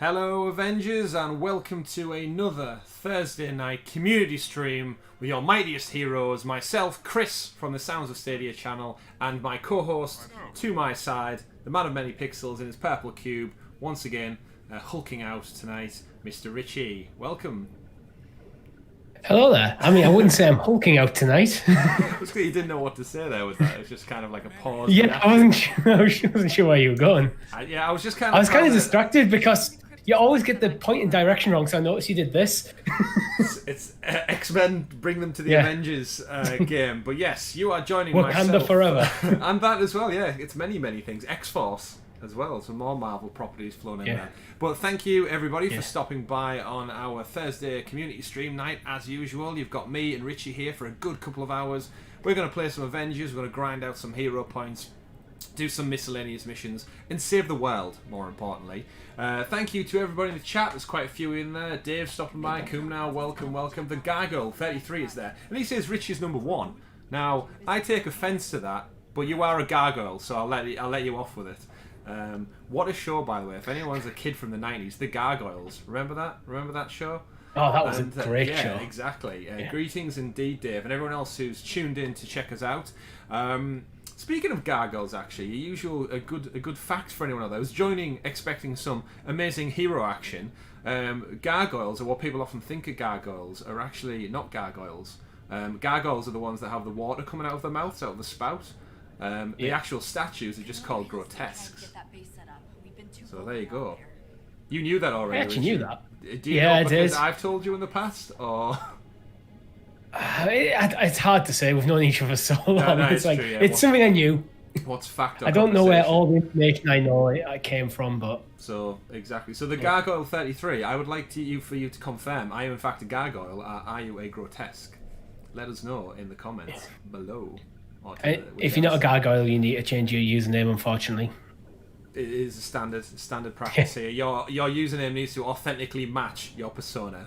Hello Avengers and welcome to another Thursday night community stream with your mightiest heroes, myself Chris from the Sounds of Stadia channel and my co-host to my side, the man of many pixels in his purple cube, once again hulking out tonight, Mr. Richie. Welcome. Hello there. I mean, I wouldn't say I'm hulking out tonight. It's good you didn't know what to say there with that. It was just kind of like a pause. Yeah, I wasn't sure where you were going. I was just kind of... I was kind of distracted because you always get the point and direction wrong, so I noticed you did this. It's X-Men, bring them to the Avengers game. But yes, you are joining Wakanda myself. forever. And that as well, yeah. It's many things. X-Force as well, some more Marvel properties flown in there. But thank you everybody for stopping by on our Thursday community stream night. As usual, you've got me and Richie here for a good couple of hours. We're going to play some Avengers, we're going to grind out some hero points, do some miscellaneous missions, and save the world, more importantly. Thank you to everybody in the chat. There's quite a few in there. Dave stopping by. Kumnao, welcome. The Gargoyle 33 is there, and he says Richie's number 1. Now I take offence to that, but you are a gargoyle, so I'll let you off with it. What a show, by the way. If anyone's a kid from the 90s, The Gargoyles. Remember that? Remember that show? Oh, that was a great show. Yeah, exactly. Greetings indeed, Dave, and everyone else who's tuned in to check us out. Speaking of gargoyles, actually, a good fact for anyone out there who's joining expecting some amazing hero action. Gargoyles, or what people often think of gargoyles, are actually not gargoyles. Gargoyles are the ones that have the water coming out of their mouths, out of the spout. The actual statues are just called grotesques. So there you go. You knew that already. I actually knew that. Do you know because I've told you in the past, or? It's hard to say. We've known each other so long. It's like true, it's something I knew. What's fact? I don't know where all the information I know I came from, but so exactly. So the Gargoyle 33. I would like for you to confirm. Are you in fact a gargoyle? Or are you a grotesque? Let us know in the comments below. If you're not a gargoyle, you need to change your username. Unfortunately, it is a standard practice here. Your username needs to authentically match your persona.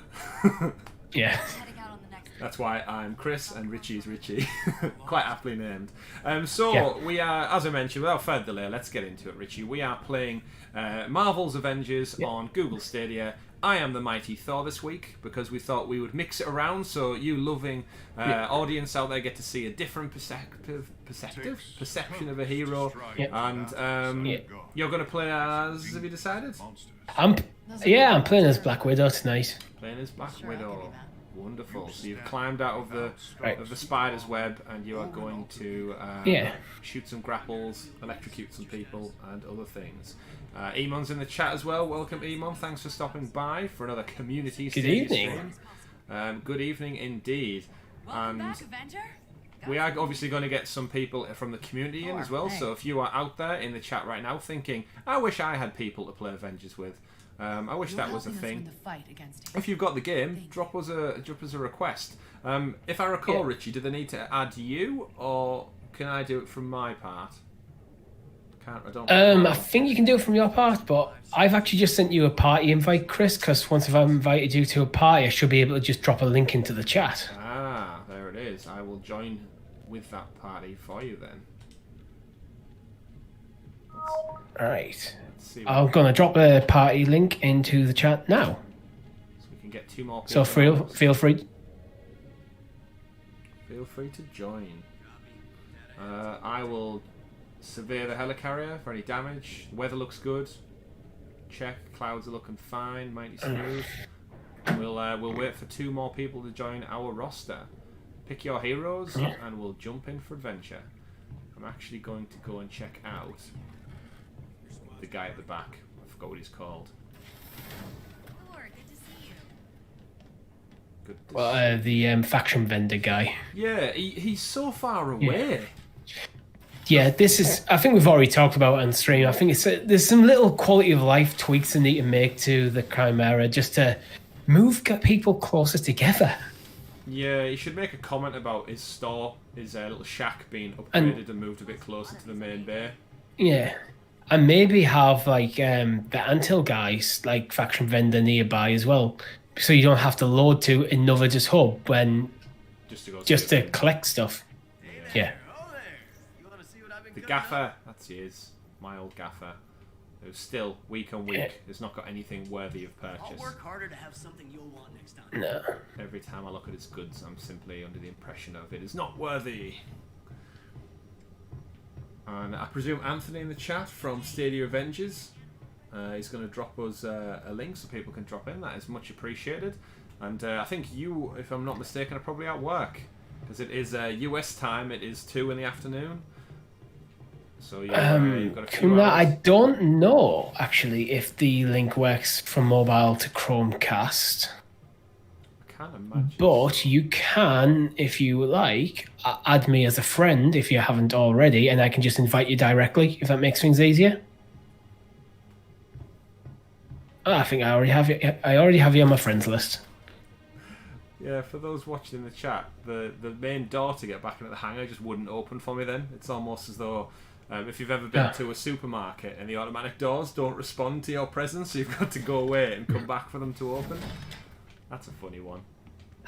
Yeah. That's why I'm Chris and Richie's Richie. Quite aptly named. We are, as I mentioned, without further delay, let's get into it, Richie. We are playing Marvel's Avengers on Google Stadia. I am the mighty Thor this week because we thought we would mix it around so you loving audience out there get to see a different perception of a hero. And you're going to play as, have you decided? I'm playing as Black Widow tonight. Playing as Black Widow. Wonderful. So you've climbed out of the spider's web and you are going to shoot some grapples, electrocute some people, and other things. Emon's in the chat as well. Welcome, Emon. Thanks for stopping by for another community Good evening. Stream. Good evening indeed. Welcome back, Avenger. We are obviously going to get some people from the community in as well. So if you are out there in the chat right now thinking, I wish I had people to play Avengers with. I wish that was a thing. If you've got the game, drop us a request. If I recall, Richie, do they need to add you, or can I do it from my part? I think you can do it from your part, but I've actually just sent you a party invite, Chris, because once I've invited you to a party, I should be able to just drop a link into the chat. Ah, there it is. I will join with that party for you then. Alright. I'm going to drop a party link into the chat now. So we can get 2 more people. So feel free. Feel free to join. I will survey the helicarrier for any damage. The weather looks good. Check. Clouds are looking fine. Mighty smooth. We'll wait for 2 more people to join our roster. Pick your heroes and we'll jump in for adventure. I'm actually going to go and check out the guy at the back. I forgot what he's called. Well, the faction vendor guy. Yeah, he's so far away. Yeah, this is. I think we've already talked about it on stream. I think there's some little quality of life tweaks they need to make to the Chimera just to get people closer together. Yeah, he should make a comment about his store, his little shack being upgraded and moved a bit closer to the main bay. Yeah. And maybe have like the Antil guys, like faction vendor nearby as well, so you don't have to load to another hub when just to collect stuff. Yeah. The gaffer, that's his, my old gaffer. Who's still, week on week, has not got anything worthy of purchase. I'll work harder to have something you'll want next time. No. Every time I look at its goods, I'm simply under the impression of it is not worthy. And I presume Anthony in the chat from Stadia Avengers is going to drop us a link so people can drop in. That is much appreciated. And I think you, if I'm not mistaken, are probably at work. Because it is US time, it is 2 in the afternoon. So you've got a few hours. I don't know, actually, if the link works from mobile to Chromecast. I can't imagine. But you can, if you like, add me as a friend if you haven't already, and I can just invite you directly, if that makes things easier. I think I already have you. I already have you on my friends list. Yeah, for those watching in the chat, the main door to get back into the hangar just wouldn't open for me then. It's almost as though if you've ever been to a supermarket and the automatic doors don't respond to your presence, so you've got to go away and come back for them to open. That's a funny one.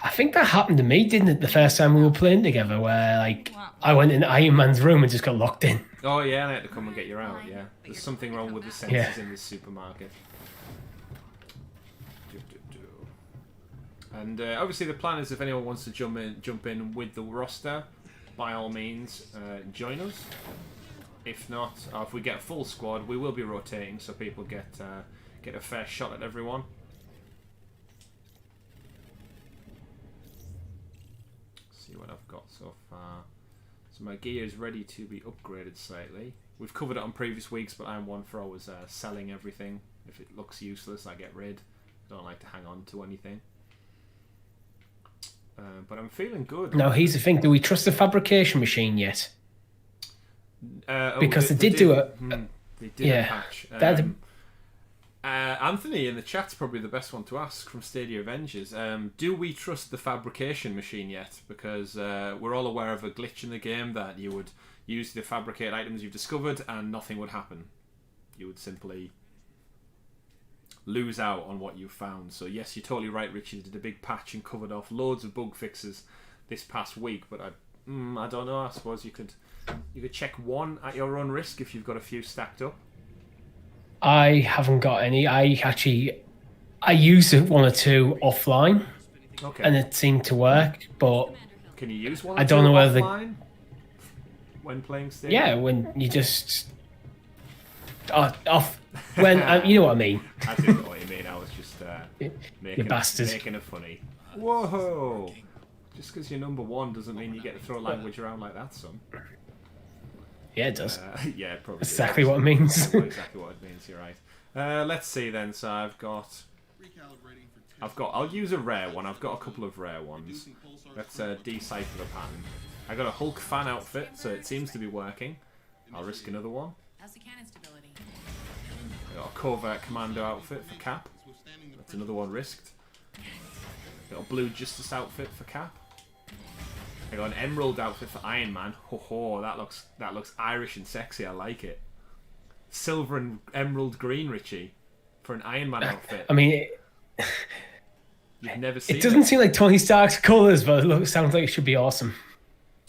I think that happened to me, didn't it, the first time we were playing together, where I went in Iron Man's room and just got locked in. Oh yeah, and I had to come and get you out, yeah. There's something wrong with the sensors in this supermarket. And obviously the plan is if anyone wants to jump in with the roster, by all means, join us. If not, if we get a full squad, we will be rotating so people get a fair shot at everyone. Let's see what I've got so far. So my gear is ready to be upgraded slightly. We've covered it on previous weeks, but I'm one for always selling everything. If it looks useless, I get rid. I don't like to hang on to anything. But I'm feeling good. Now, here's the thing. Do we trust the fabrication machine yet? Because they did a patch. Anthony in the chat's probably the best one to ask from Stadia Avengers. Do we trust the fabrication machine yet? Because we're all aware of a glitch in the game that you would use to fabricate items you've discovered and nothing would happen. You would simply lose out on what you found. So yes, you're totally right, Richie. They did a big patch and covered off loads of bug fixes this past week, but I don't know. I suppose you could check one at your own risk if you've got a few stacked up. I haven't got any. I used one or two offline, and it seemed to work. But can you use one? I don't know whether offline when playing Stadia? Yeah, when you just off. When you know what I mean. I didn't know what you mean. I was just making it funny. Whoa! Just because you're number one doesn't mean you get to throw language around like that, son. Yeah, it does. Yeah, probably. Exactly what it means. That's exactly what it means. You're right. Let's see then. So I'll use a rare one. I've got a couple of rare ones. Let's decipher the pattern. I got a Hulk fan outfit, so it seems to be working. I'll risk another one. How's the cannon stability? I got a Covert Commando outfit for Cap. That's another one risked. Got a Blue Justice outfit for Cap. I got an Emerald outfit for Iron Man. Ho ho, that looks Irish and sexy. I like it. Silver and emerald green, Richie, for an Iron Man outfit. I mean, you've never seen it. It doesn't seem like Tony Stark's colours, but it sounds like it should be awesome.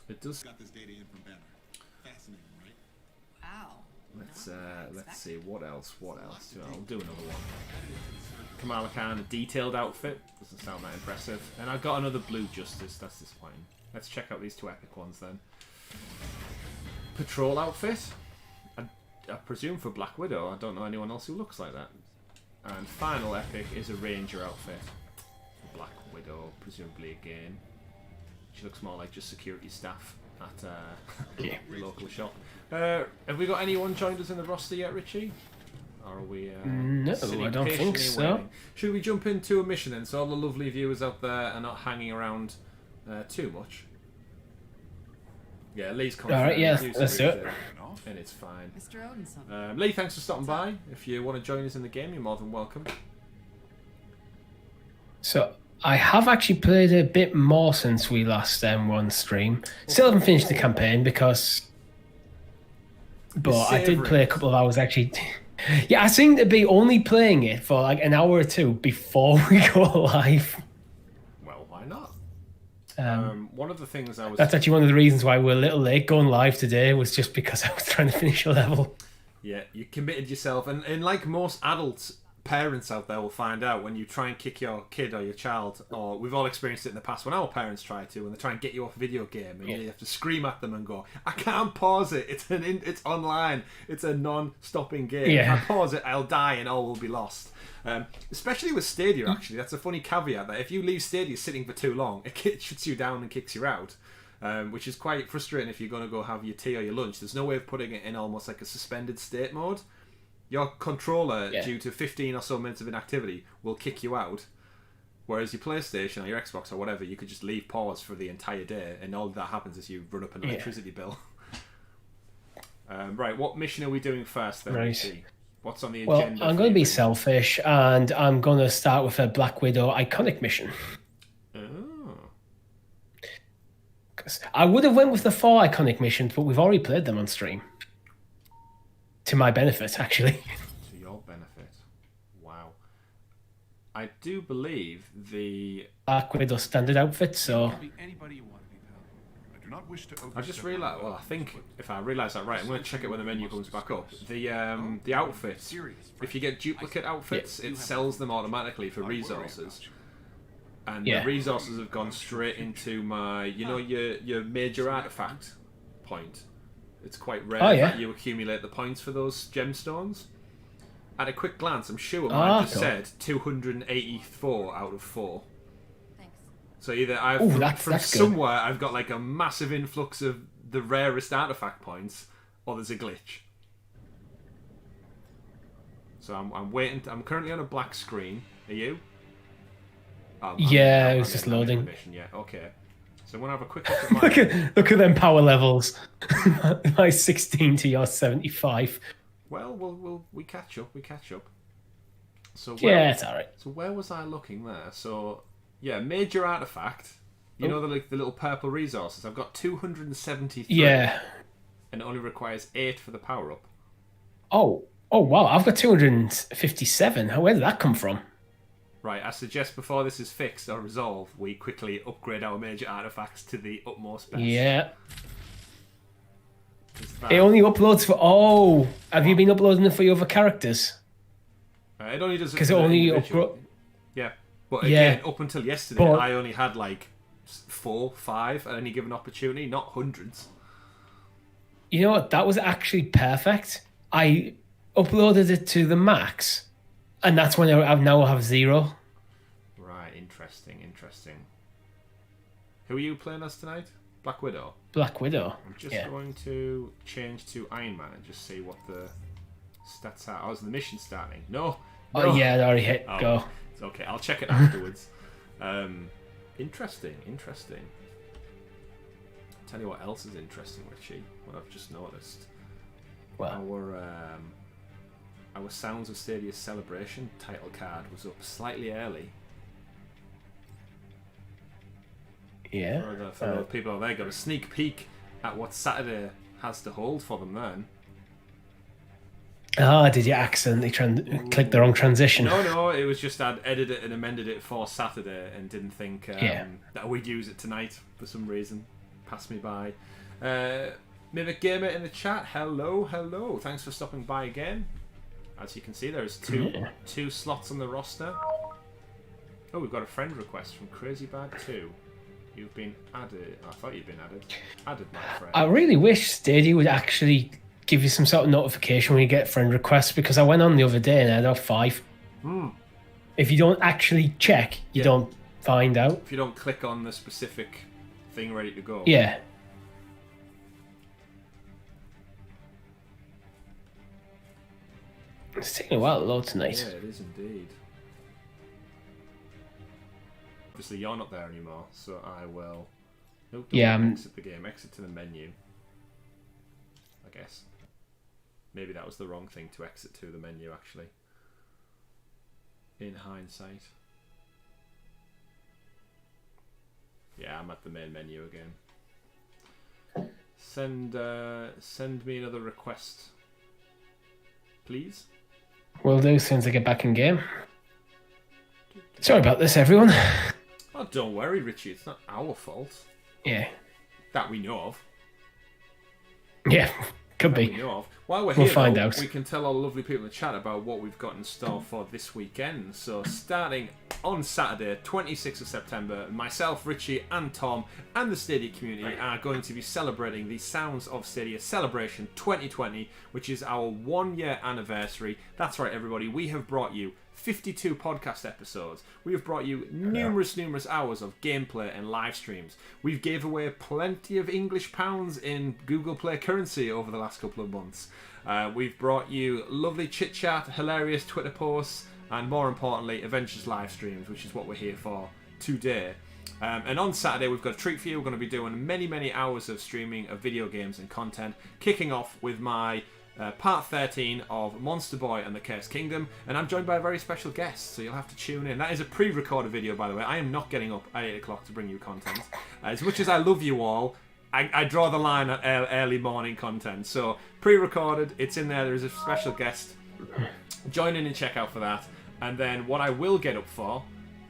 It does. Got this data in from Banner. Fascinating, right? Wow. Let's see what else. I'll do another one. Kamala Khan, a detailed outfit. Doesn't sound that impressive. And I got another Blue Justice. That's disappointing. Let's check out these two epic ones then. Patrol outfit. I presume for Black Widow. I don't know anyone else who looks like that. And final epic is a Ranger outfit for Black Widow, presumably again. She looks more like just security staff at the local shop. Have we got anyone joined us in the roster yet, Richie? Or are we no, I don't think so. Waiting? Should we jump into a mission then, so all the lovely viewers out there are not hanging around too much? Yeah, Lee's confident. Alright, yeah, let's do it. And it's fine. Mr. Odinson. Lee, thanks for stopping by. If you want to join us in the game, you're more than welcome. So, I have actually played a bit more since we last M1 stream. Still haven't finished the campaign because... But I did play a couple of hours actually. Yeah, I seem to be only playing it for like an hour or two before we go live. Well, why not? One of the things I was... That's actually one of the reasons why we're a little late going live today, was just because I was trying to finish a level. Yeah, you committed yourself, and like most adult parents out there will find out when you try and kick your kid or your child, or we've all experienced it in the past when our parents try to, when they try and get you off a video game, and you have to scream at them and go, "I can't pause it. It's online. It's a non-stopping game. If I pause it, I'll die and all will be lost." Especially with Stadia, actually, that's a funny caveat that if you leave Stadia sitting for too long, it shuts you down and kicks you out. Which is quite frustrating if you're going to go have your tea or your lunch. There's no way of putting it in almost like a suspended state mode. Your controller, due to 15 or so minutes of inactivity, will kick you out. Whereas your PlayStation or your Xbox or whatever, you could just leave pause for the entire day, and all that happens is you run up an electricity bill. Right, what mission are we doing first then? Right. What's on the agenda? Well, I'm going to be selfish, and I'm going to start with a Black Widow iconic mission. I would have went with the 4 iconic missions, but we've already played them on stream. To my benefit, actually. To your benefit. Wow. I do believe the Black Widow standard outfit, so... I just realised, well, I think if I realise that right, I'm going to check it when the menu comes back up. The outfits, if you get duplicate outfits, it sells them automatically for resources. And the resources have gone straight into my, your major artifact point. It's quite rare that you accumulate the points for those gemstones. At a quick glance, I'm sure mine just said 284 out of 4. Thanks. So either from somewhere I've got like a massive influx of the rarest artifact points, or there's a glitch. So I'm waiting. I'm currently on a black screen. Are you? It was just loading. Yeah, okay. So I'm going to have a quick look at my... look at them power levels. My 16 to your 75. Well, we catch up. So it's alright. So where was I looking there? So, major artifact. You know the little purple resources? I've got 273. Yeah. And it only requires 8 for the power-up. Oh, wow. I've got 257. Where did that come from? Right, I suggest before this is fixed or resolved, we quickly upgrade our major artifacts to the utmost best. Yeah. It only uploads for... Oh, have you been uploading it for your other characters? It only does it because it only upload. Yeah, but again, up until yesterday, I only had like 4, 5 at any given opportunity, not hundreds. You know what? That was actually perfect. I uploaded it to the max. And that's when I now have 0. Right, interesting. Who are you playing as tonight? Black Widow? Black Widow. I'm just going to change to Iron Man and just see what the stats are. Oh, is the mission starting? No. Oh, yeah, it already hit. Go. It's okay, I'll check it afterwards. Interesting. Tell you what else is interesting, Richie. What I've just noticed. Well. Our Sounds of Stadia celebration title card was up slightly early. Yeah. For those people out there, got a sneak peek at what Saturday has to hold for them then. Did you accidentally click the wrong transition? No, it was just I'd edited it and amended it for Saturday and didn't think that we'd use it tonight for some reason. Passed me by. Mimic Gamer in the chat, hello. Thanks for stopping by again. As you can see, there's two slots on the roster. Oh, we've got a friend request from Crazy Bad 2. You've been added. I thought you'd been added. Added, my friend. I really wish Stadia would actually give you some sort of notification when you get friend requests, because I went on the other day and I had 5. If you don't actually check, you don't find out. If you don't click on the specific thing ready to go. Yeah. It's taking a while to load tonight. Yeah, it is indeed. Obviously, you're not there anymore, so I will... Nope, exit the game. Exit to the menu. I guess. Maybe that was the wrong thing to exit to the menu, actually. In hindsight. Yeah, I'm at the main menu again. Send me another request, please. Will do as soon as I get back in game. Sorry about this, everyone. Oh, don't worry, Richie. It's not our fault. Yeah. That we know of. Yeah. Could that be. we know of. While we're We'll here, find though, out. we can tell all the lovely people in the chat about what we've got in store for this weekend. So starting on Saturday, 26th of September, myself, Richie and Tom and the Stadia community are going to be celebrating the Sounds of Stadia Celebration 2020, which is our 1 year anniversary. That's right, everybody. We have brought you 52 podcast episodes. We have brought you numerous hours of gameplay and live streams. We've gave away plenty of English pounds in Google Play currency over the last couple of months. We've brought you lovely chit chat, hilarious Twitter posts, and more importantly, Avengers live streams, which is what we're here for today. And on Saturday, we've got a treat for you. We're going to be doing many hours of streaming of video games and content, kicking off with my part 13 of Monster Boy and the Cursed Kingdom, and I'm joined by a very special guest, so you'll have to tune in. That is a pre-recorded video, by the way. I am not getting up at 8 o'clock to bring you content. As much as I love you all, I draw the line at early morning content. So pre-recorded, it's in there. There is a special guest. Join in and check out for that. And then what I will get up for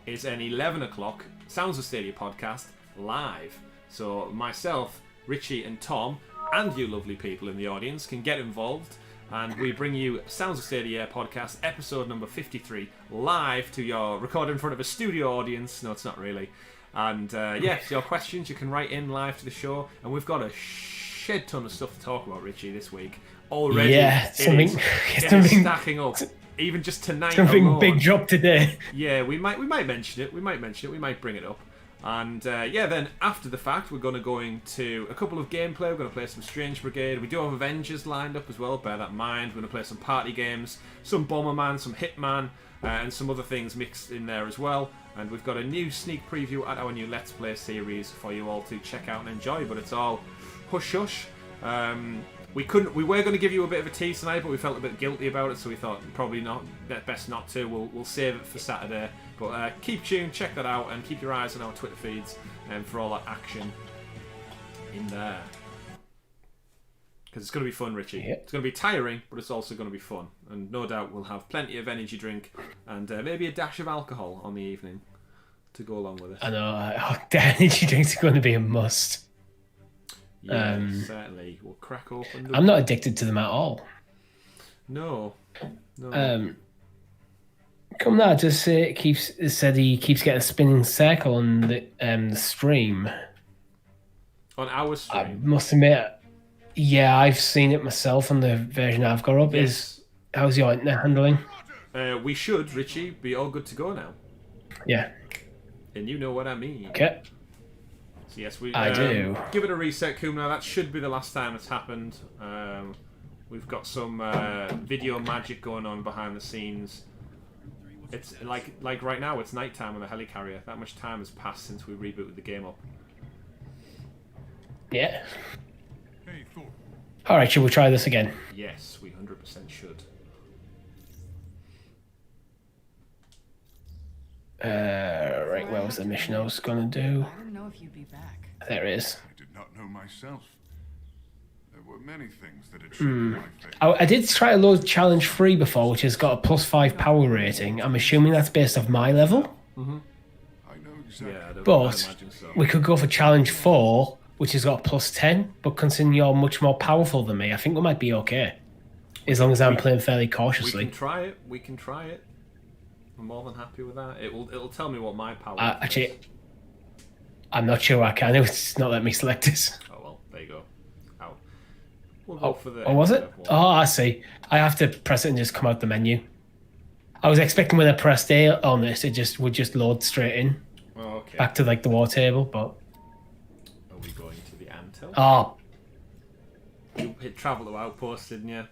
is an 11 o'clock Sounds of Stadia podcast live. So myself, Richie and Tom, and you lovely people in the audience can get involved, and we bring you Sounds of Stadia podcast episode number 53 live to your recorded in front of a studio audience. No, it's not really. And yes, your questions you can write in live to the show, and we've got a shed ton of stuff to talk about, Richie, this week already. Yeah, something stacking up. Even just tonight something alone. big drop today. Yeah, we might mention it. We might bring it up. And then after the fact, we're going to go into a couple of gameplay. We're going to play some Strange Brigade. We do have Avengers lined up as well, bear that in mind. We're going to play some party games, some Bomberman, some Hitman, and some other things mixed in there as well. And we've got a new sneak preview at our new Let's Play series for you all to check out and enjoy, but it's all hush-hush. We were going to give you a bit of a tease tonight, but we felt a bit guilty about it, so we thought probably not, best not to. We'll save it for Saturday. But keep tuned, check that out, and keep your eyes on our Twitter feeds for all that action in there. Because it's going to be fun, Richie. Yep. It's going to be tiring, but it's also going to be fun. And no doubt we'll have plenty of energy drink and maybe a dash of alcohol on the evening to go along with it. I know, the energy drinks are going to be a must. Yeah, certainly. We'll crack open I'm not addicted to them at all. No. Come now, just said he keeps getting a spinning circle on the stream. On our stream? I must admit, yeah, I've seen it myself on the version I've got up. Yes. How's your internet handling? We should, Richie, be all good to go now. Yeah. And you know what I mean. Okay. So yes, I do. Give it a reset, Coom. Now that should be the last time it's happened. We've got some video magic going on behind the scenes. It's like right now, it's nighttime on the helicarrier. That much time has passed since we rebooted the game up. Yeah. All right, should we try this again? Yes, we 100% should. Right, where was the mission I was going to do? I didn't know if you'd be back. There it is. I did not know myself. There were many things that had shaped my fate. I did try to load Challenge 3 before, which has got a +5 power rating. I'm assuming that's based off my level. Mm-hmm. I know exactly. Yeah, I'd But imagine so. we could go for Challenge 4, which has got a +10. But considering you're much more powerful than me, I think we might be okay. As long as I'm playing fairly cautiously. We can try it. I'm more than happy with that. It'll tell me what my power is. Actually, I'm not sure I can. It's not letting me select this. Oh well, there you go. Ow. We'll go for the. Oh, was it? one. Oh, I see. I have to press it and just come out the menu. I was expecting when I pressed A on this, it would just load straight in. Oh, okay. Back to like the war table, but. Are we going to the Antel? Oh, You hit travel to outpost, didn't you?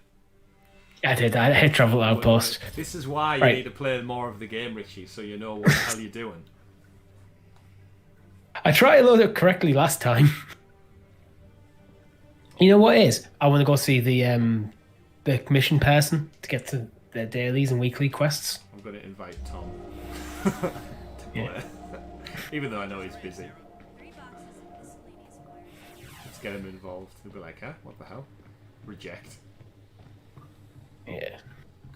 I did. I hit travel outpost. This is why you Right. need to play more of the game, Richie, so you know what the hell you're doing. I tried to load it correctly last time. You know what it is? I want to go see the mission person to get to their dailies and weekly quests. I'm going to invite Tom to play. Yeah. Even though I know he's busy. Let's get him involved. He'll be like, huh? What the hell? Reject. Yeah.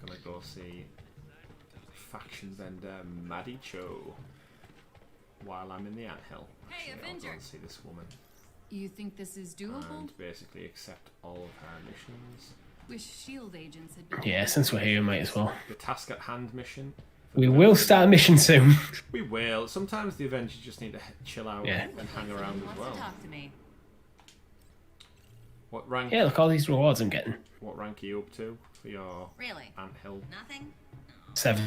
Gonna go see faction vendor Maddie Cho while I'm in the anthill. Hey, Actually, I'll go and Avengers. see this woman. You think this is doable? And basically accept all of her missions. Wish shield agents had been. Yeah, since we're here, we might as well. The task at hand mission. We will start a mission soon. We will. Sometimes the Avengers just need to chill out and hang around as well. Talk to me. What rank? Yeah, look all these rewards I'm getting. What rank are you up to for your Really? anthill? Nothing? 7.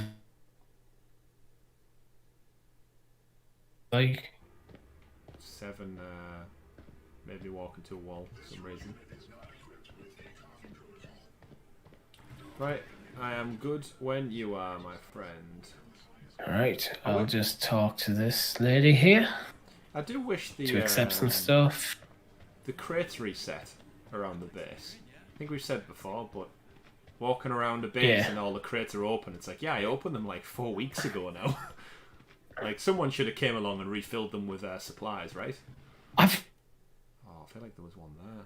Like 7. Maybe walk into a wall for some reason. Right, I am good when you are, my friend. Alright, I'll just talk to this lady here I do wish the to accept some stuff. the crates reset around the base. I think we've said before, but walking around a base and all the crates are open, it's like, yeah, I opened them like 4 weeks ago now. Like, someone should have came along and refilled them with supplies, right? Oh, I feel like there was one there.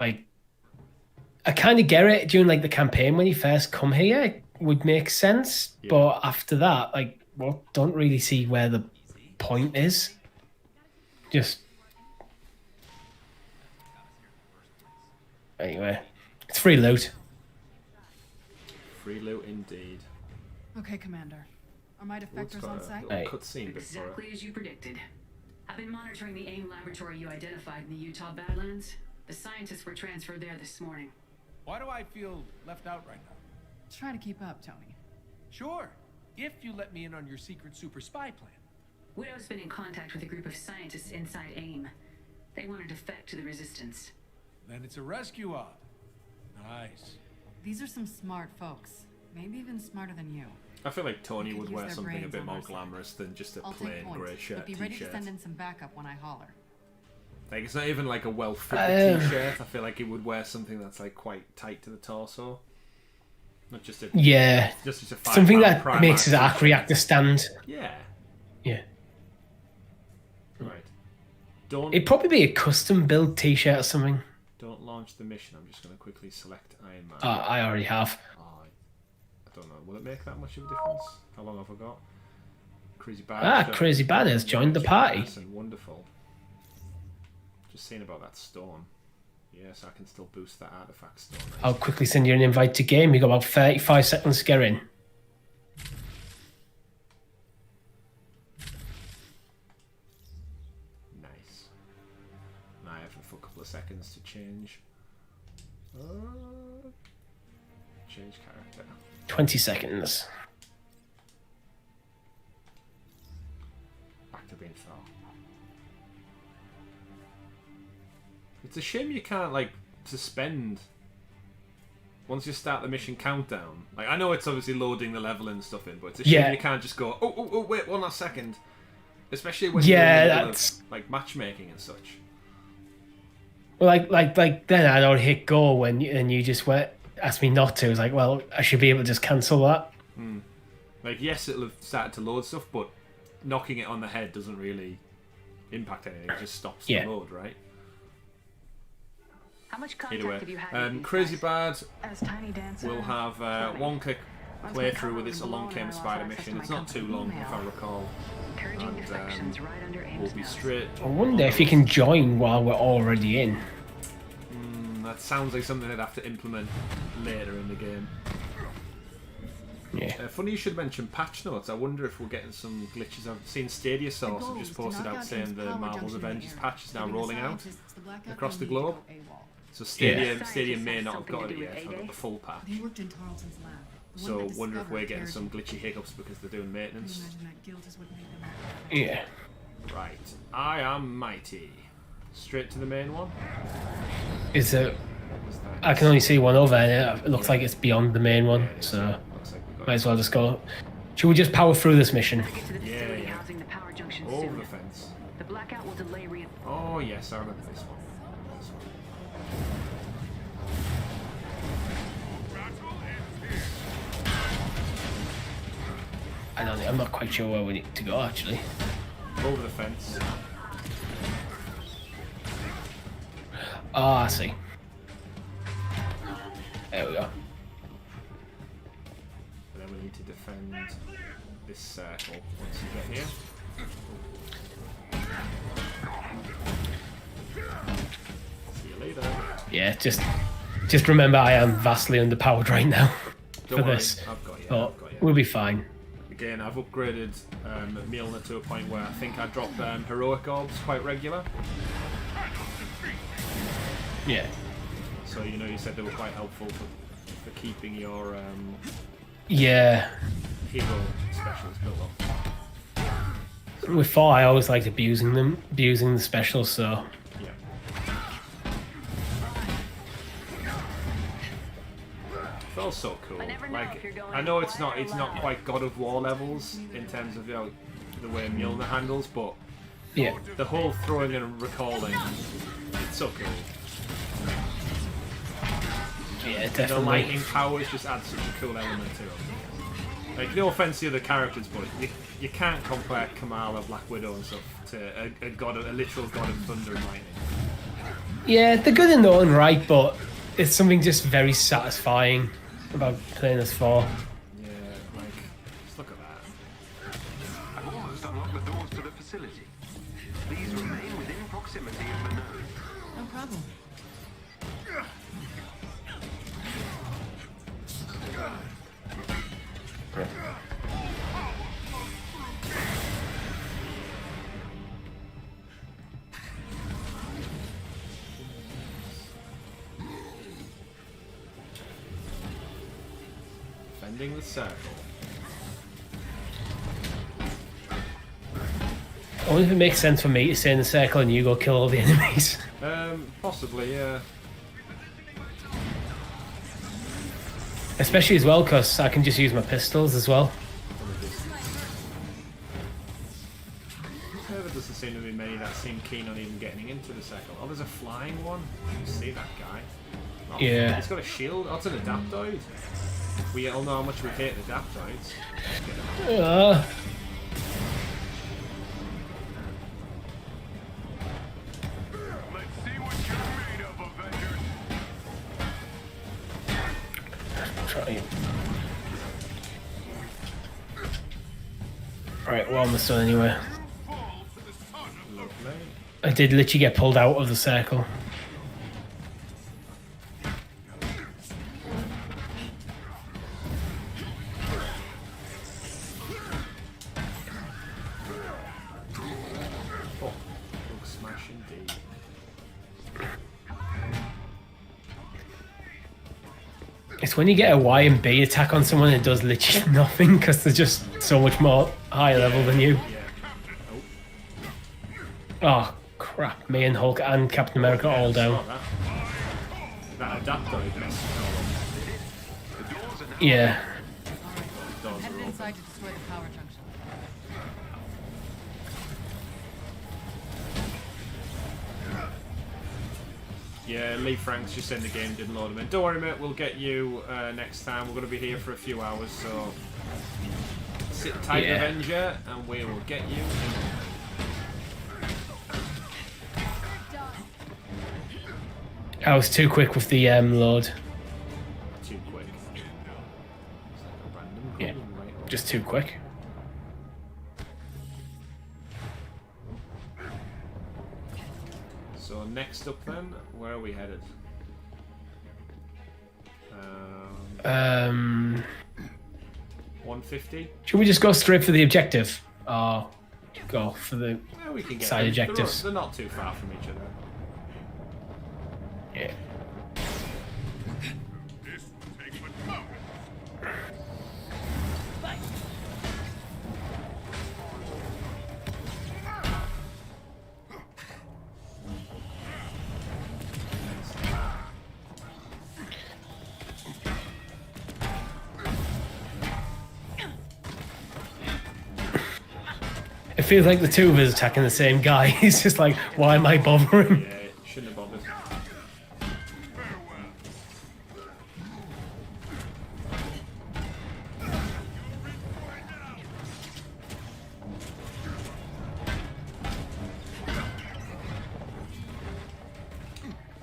Like, I kind of get it during like the campaign when you first come here, it would make sense. Yeah. But after that, like, well, don't really see where the point is. Just anyway, it's free loot. Free loot indeed. Okay, Commander. Are my What's defectors got on a site? little Hey. cutscene bit for it. Exactly as you predicted. I've been monitoring the A.I.M laboratory you identified in the Utah Badlands. The scientists were transferred there this morning. Why do I feel left out right now? Try to keep up, Tony. Sure, if you let me in on your secret super spy plan. Widow's been in contact with a group of scientists inside A.I.M. They want to defect to the resistance. Then it's a rescue op. Nice. These are some smart folks. Maybe even smarter than you. I feel like Tony Could would use wear their something a brains bit on more our side. glamorous than just a I'll take plain point, grey shirt but be ready to t-shirt. send in some backup when I holler. Like, it's not even like a well-fitted t-shirt. I feel like he would wear something that's like quite tight to the torso. Not just a Yeah, just a something £5 that Primark makes his arc t-shirt. reactor stand. Yeah. Yeah, Right. Don't it'd probably be a custom build T-shirt or something. don't launch the mission. I'm just going to quickly select Iron Man. I already have. Oh, I don't know. Will it make that much of a difference? How long have I got? Crazy Bad. Crazy Bad has joined the party. Wonderful. Just seeing about that stone. Yes, I can still boost that artifact stone. I'll quickly send you an invite to game. You got about 35 seconds to get in. Nice. Now I have a couple of seconds to change. Change character. 20 seconds. Back to being Thor. It's a shame you can't like suspend once you start the mission countdown. Like, I know it's obviously loading the level and stuff in, but it's a shame you can't just go, oh, wait, 1 last second. Especially when you're in the middle of, like, matchmaking and such. Well, like then I don't hit go when you just went asked me not to. It's like, well, I should be able to just cancel that. Like, yes, it'll have started to load stuff, but knocking it on the head doesn't really impact anything. It just stops the load, right? How much contact Either have you way, had with Crazy these Bad As Tiny Dancer. will have one-click playthrough with this Along Came Spider mission. It's not too long, if I recall. guys? Encouraging And defections right under we'll A.I.M.'s be nose. straight. I wonder if you can join while we're already in. That sounds like something they'd have to implement later in the game. Yeah. Funny you should mention patch notes. I wonder if we're getting some glitches. I've seen Stadia Source have just posted out saying the Marvel's Avengers patch is now rolling out across the globe. So Stadia may not have got it yet. I've got the full patch. He worked in Tarleton's lab. The one So that wonder if discovered we're getting some carriage. glitchy hiccups because they're doing Can you maintenance. imagine that guilt is what made them Yeah. Right. I am mighty. Straight to the main one. Is it? What's that? I can only see one over, and it looks like it's beyond the main one. Yeah, it is. So Looks like we've got might as well just go. Should we just power through this mission? Get to the facility housing the power junction over soon. the fence. The blackout will delay Oh yes, I remember this one. This one. I'm not quite sure where we need to go actually. Over the fence. Oh, I see. There we go. And then we need to defend this circle once you get here. Yeah, just remember I am vastly underpowered right now for Don't worry, this. I've got you. But I've got you. we'll be fine. Again, I've upgraded Mjolnir to a point where I think I drop heroic orbs quite regular. Yeah. So you said they were quite helpful for keeping your Yeah. hero specials built up. With 4, I always liked abusing the specials, so... Yeah. Feels so cool. Like, I know it's not quite God of War levels in terms of the way Mjolnir handles, but Yeah. the whole throwing and recalling, it's so cool. Yeah, And the definitely. lightning powers just add such a cool element to it. Like, no offense to the other characters, but you can't compare Kamala, Black Widow and stuff to a literal god of thunder and lightning. Yeah, they're good in their own right, but it's something just very satisfying about playing as 4. Yeah, like, just look at that. I've almost unlocked the doors to the facility. Please remain within proximity of the node. No problem. Defending the circle. Only if it makes sense for me to stay in the circle and you go kill all the enemies. Possibly, yeah. Especially as well, because I can just use my pistols as well. There doesn't seem to be many that seem keen on even getting into the circle. Oh, there's a flying one. You see that guy? Oh, Yeah. He's got a shield. Oh, it's an adaptoid. We all know how much we hate adaptoids. Let's see what you're made of, Avengers. Try. Right, well, almost done anyway. Lovely. I did literally get pulled out of the circle. Oh, bug smash indeed. It's when you get a Y and B attack on someone, it does literally nothing because they're just so much more higher level than you. Yeah. Oh crap! Me and Hulk and Captain America all down. That adaptoid messed it all up. Yeah. Doors are Headed open. inside to destroy the power junction. Yeah, Lee Franks just said the game didn't load him in. Don't worry, mate. We'll get you next time. We're going to be here for a few hours, so sit tight, Yeah. Avenger, and we will get you in. I was too quick with the load. Too quick. It's like a random Yeah. golden right over. Just too quick. So next up then, where are we headed? 150? Should we just go straight for the objective? Or go for the Yeah, we can get side them. objectives? They're not too far from each other. Yeah. This will take but moment. It feels like the two of us attacking the same guy. He's just like, why am I bothering? Yeah, shouldn't have bothered.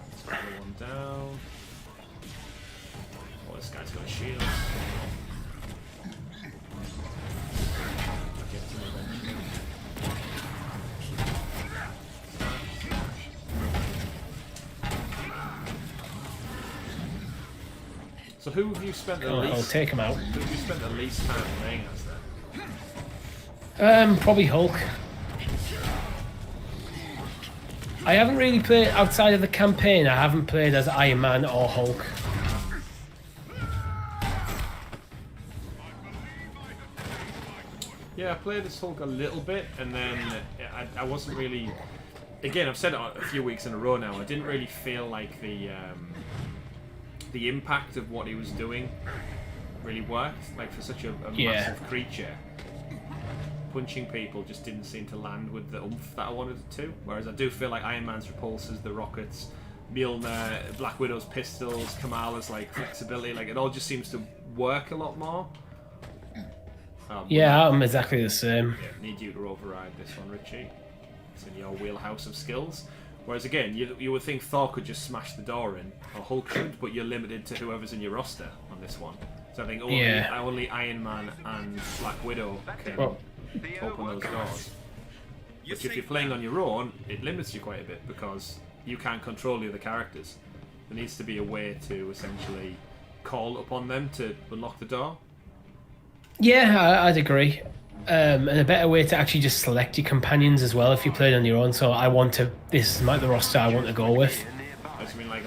Let's put one down. Oh, this guy's got a shield. I'll get to him eventually. Smash, smash. So who have you spent the I'll least? take him out. Who have you spent the least time playing as then? Probably Hulk. I haven't really played outside of the campaign. I haven't played as Iron Man or Hulk. Yeah, I played as Hulk a little bit, and then I wasn't really. Again, I've said it a few weeks in a row now. I didn't really feel like the impact of what he was doing really worked. Like for such a massive creature, punching people just didn't seem to land with the oomph that I wanted it to. Whereas I do feel like Iron Man's repulsors, the rockets, Mjolnir, Black Widow's pistols, Kamala's like flexibility, like it all just seems to work a lot more. Yeah, I'm exactly the same. Yeah, need you to override this one, Richie. It's in your wheelhouse of skills. Whereas again, you would think Thor could just smash the door in, or Hulk should, but you're limited to whoever's in your roster on this one. So I think only Iron Man and Black Widow can open those doors. Which if you're playing on your own, it limits you quite a bit because you can't control the other characters. There needs to be a way to essentially call upon them to unlock the door. Yeah, I'd agree. And a better way to actually just select your companions as well if you played on your own. So this is the roster I want to go with. I just mean like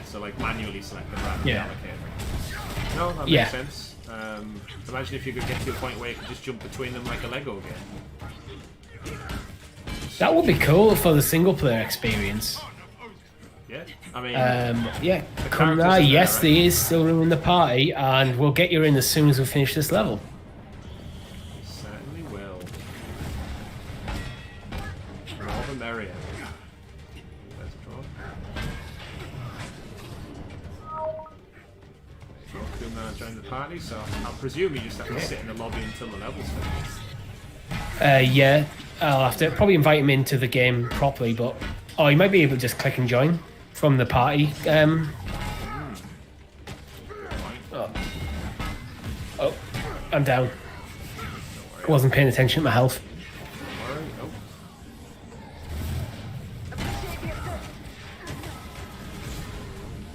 so like manually select them rather than allocate. No, that makes sense. Imagine if you could get to a point where you could just jump between them like a Lego game. That would be cool for the single player experience. Yeah, I mean, yes, there is still room in the party, and we'll get you in as soon as we finish this level. Certainly will. More the merrier. There's a draw. Kuma joined the party, so I presume you just have to sit in the lobby until the level's finished. Yeah, I'll have to probably invite him into the game properly, but you might be able to just click and join from the party. I'm down. I wasn't paying attention to my health.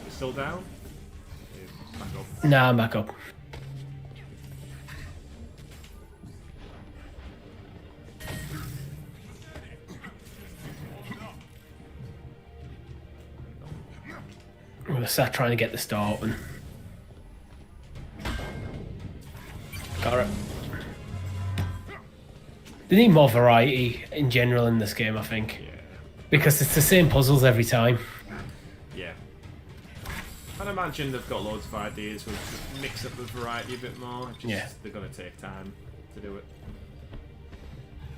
You're still down? Back up. Nah, I'm back up. I'm gonna start trying to get the door open. Got it. They need more variety in general in this game, I think. Yeah. Because it's the same puzzles every time. Yeah. I'd imagine they've got loads of ideas with mix up the variety a bit more. They're going to take time to do it.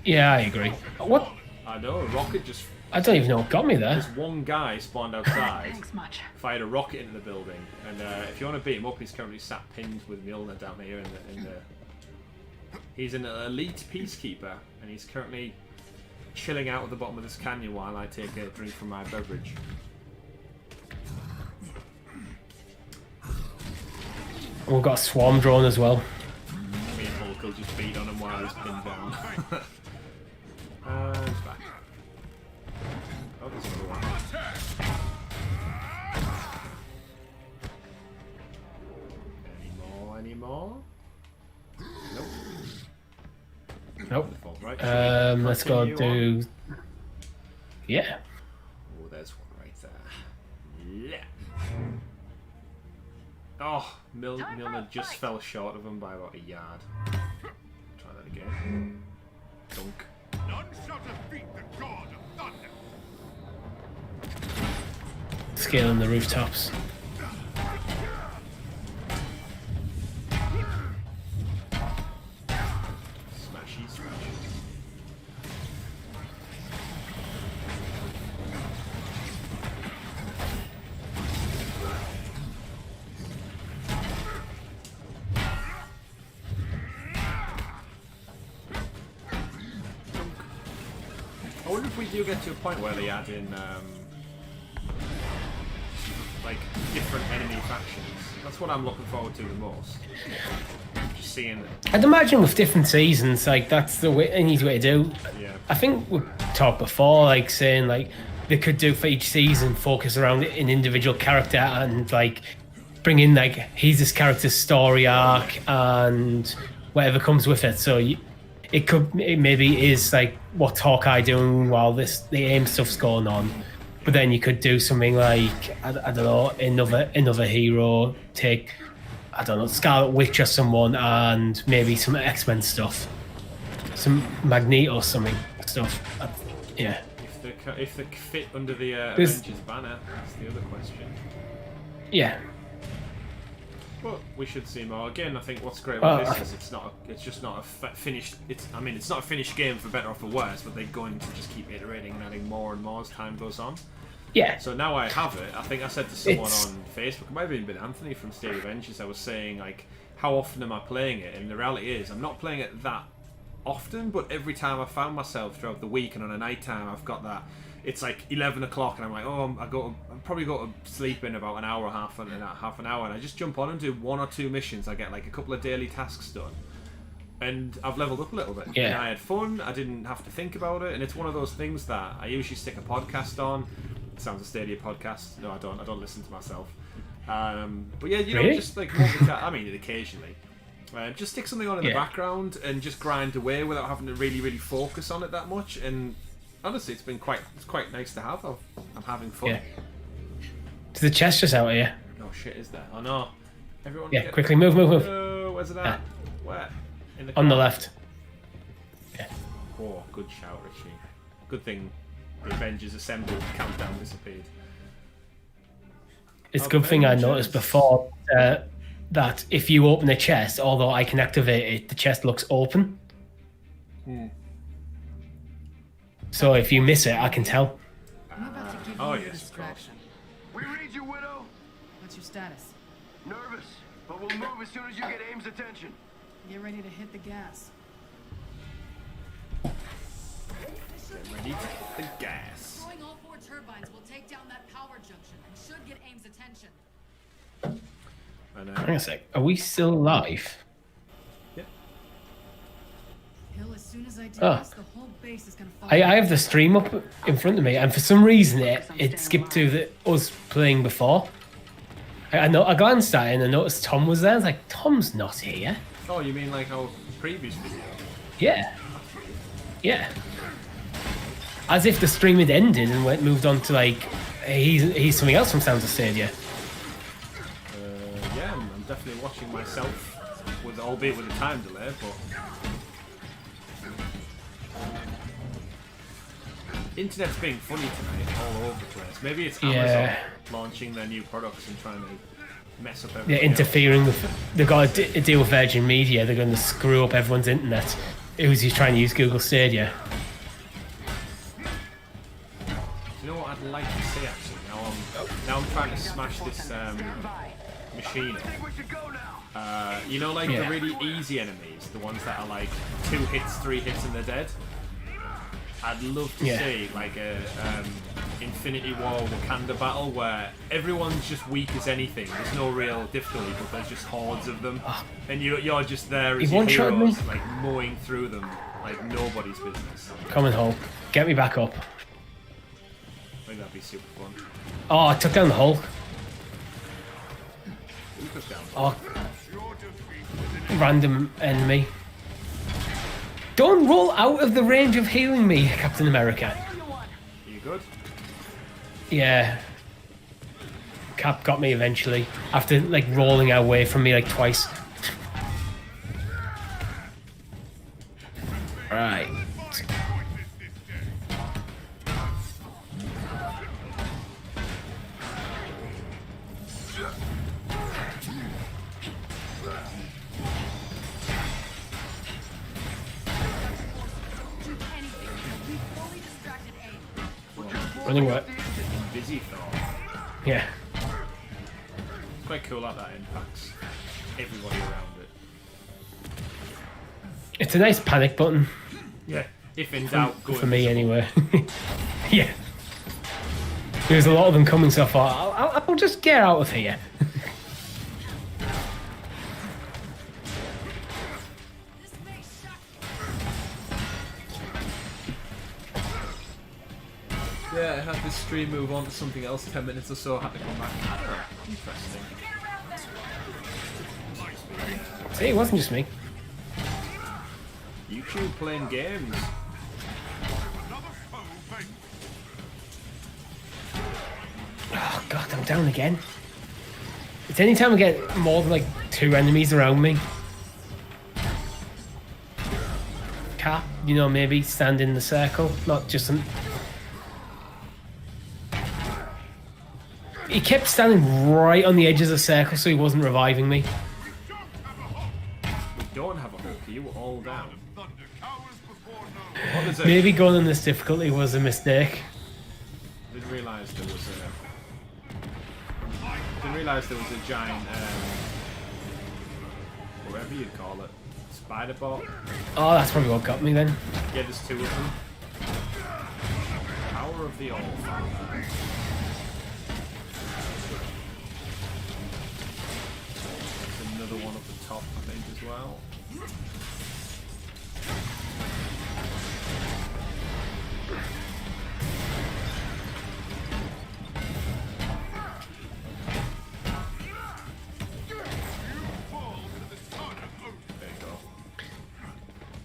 Yeah, I agree. What? I know, a rocket just... I don't even know what got me there. There's one guy spawned outside, Thanks much. fired a rocket into the building, and if you want to beat him up, he's currently sat pinned with Mjolnir down here in the... He's an elite peacekeeper, and he's currently chilling out at the bottom of this canyon while I take a drink from my beverage. We've got a swarm drone as well. Me and Hulk will just beat on him while he's pinned down. He's back. Oh, there's another one. Any more? Nope. Nope. Right, let's go do... Yeah. Oh, there's one right there. Yeah. Oh, Mjolnir just fell short of him by about a yard. Try that again. Dunk. None shall defeat the god of thunder. Scaling the rooftops. Smashy, smashy. I wonder if we do get to a point where they add in like different enemy factions. That's what I'm looking forward to the most. Just seeing it. I'd imagine with different seasons, like that's the way, an easy way to do. Yeah. I think we talked before, like saying like they could do for each season focus around an individual character and like bring in like he's this character's story arc and whatever comes with it. So it maybe is like what's Hawkeye doing while the AIM stuff's going on. But then you could do something like I don't know, another hero, take I don't know, Scarlet Witch or someone, and maybe some X-Men stuff, some Magneto or something stuff. Yeah. If they fit under the Avengers banner, that's the other question. Yeah. But we should see more. Again, I think what's great about this is it's just not a finished. It's not a finished game for better or for worse, but they're going to just keep iterating and adding more and more as time goes on. Yeah. So now I have it. I think I said to someone on Facebook, it might have even been Anthony from Stadia Avengers, I was saying like, how often am I playing it? And the reality is, I'm not playing it that often, but every time I found myself throughout the week and on a night time, I've got that. It's like 11 o'clock and I'm like, oh, I'll probably go to sleep in about an hour, half an hour, and I just jump on and do 1 or 2 missions. I get like a couple of daily tasks done, and I've leveled up a little bit. Yeah. And I had fun. I didn't have to think about it, and it's one of those things that I usually stick a podcast on. Sounds of Stadia podcast. No, I don't listen to myself. But yeah, you know, really? just like multitask. I mean, occasionally. Just stick something on in the background and just grind away without having to really focus on it that much. And honestly, it's quite nice to have. I'm having fun. Yeah. Is the chest just out here? Oh shit, is there? Oh no. Everyone. Yeah, quickly move. Where's it at? Where? In the corner? On the left. Yeah. Oh, good shout, Richie. Good thing the Avengers assembled. Countdown disappeared. It's a good thing I noticed before that if you open a chest, although I can activate it, the chest looks open. So if you miss it, I can tell. I'm about to give you a distraction. We read you, Widow. What's your status? Nervous, but we'll move as soon as you get AIM's attention. Get ready to hit the gas. Get ready to hit the gas. Throwing all 4 turbines will take down that power junction and should get AIM's attention. Hang on a sec. Are we still live? Yep. Hill, as soon as I do this, the whole base is gonna fall. I have the stream up in front of me, and for some reason it skipped to us playing before. I glanced at it and I noticed Tom was there. I was like, Tom's not here. Oh, you mean like our previous video? Yeah. As if the stream had ended and moved on to like he's something else from Sounds of Stadia. Yeah, I'm definitely watching myself, albeit with a time delay, but internet's being funny tonight, all over the place. Maybe it's Amazon launching their new products and trying to mess up everything. They're interfering with. They've got a deal with Virgin Media. They're going to screw up everyone's internet. Who's trying to use Google Stadia? You know what I'd like to see actually? Now I'm trying to smash this machine up. You know, like the really easy enemies, the ones that are like 2 hits, 3 hits, and they're dead. I'd love to see like a Infinity War Wakanda battle where everyone's just weak as anything. There's no real difficulty, but there's just hordes of them, and you're just there as your heroes, like mowing through them like nobody's business. Come on, Hulk. Get me back up. I think that'd be super fun. Oh, I took down the Hulk. Who took down? Oh, random enemy. Don't roll out of the range of healing me, Captain America. Are you good? Yeah. Cap got me eventually, after like rolling away from me like twice. Right. Running what? Busy thought. Yeah. It's quite cool how that impacts everybody around it. It's a nice panic button. Yeah. If in doubt, go for me anyway. Yeah. There's a lot of them coming so far. I'll just get out of here. Yeah, I had this stream move on to something else 10 minutes or so, I had to come back. Interesting. See, it wasn't just me. YouTube playing games. Oh god, I'm down again. It's any time I get more than like 2 enemies around me. Cap, you know, maybe stand in the circle, not just some. He kept standing right on the edge of the circle, so he wasn't reviving me. We don't have a hook. You were all down. Maybe going on this difficulty was a mistake. Didn't realise there was a giant, whatever you'd call it, spider bot. Oh, that's probably what got me then. Yeah, there's 2 of them. Power of the All-Father. There's another one up the top, I think, as well.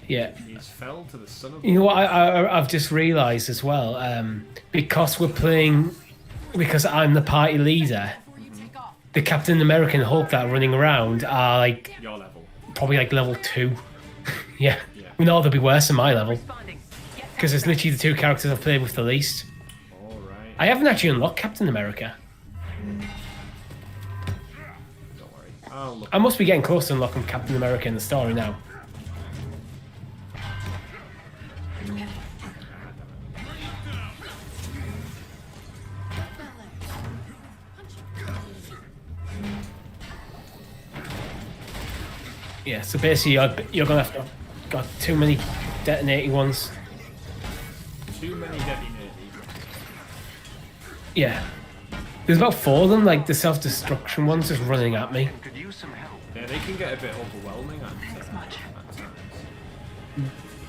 Yeah. He's fell to the son of. You know what I've just realised as well, because I'm the party leader, the Captain America and Hulk that are running around are like your level. Probably like level 2. Yeah. We know they'll be worse than my level. Because it's literally the 2 characters I've played with the least. Alright. I haven't actually unlocked Captain America. Don't worry. I'll look. I must be getting close to unlocking Captain America in the story now. Yeah, so basically you're gonna have to got too many detonating ones. Too many detonating. Yeah. There's about 4 of them, like the self-destruction ones just running at me. Could use some help. Yeah, they can get a bit overwhelming at times.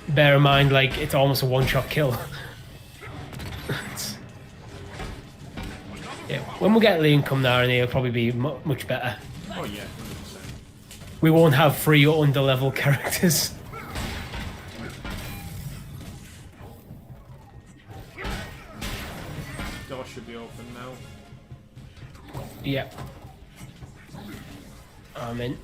Bear in mind, like, it's almost a one-shot kill. Yeah, when we get Liam come down, he'll probably be much better. Oh yeah, 100%. We won't have 3 under-level characters. Door should be open now. Yep. I'm in.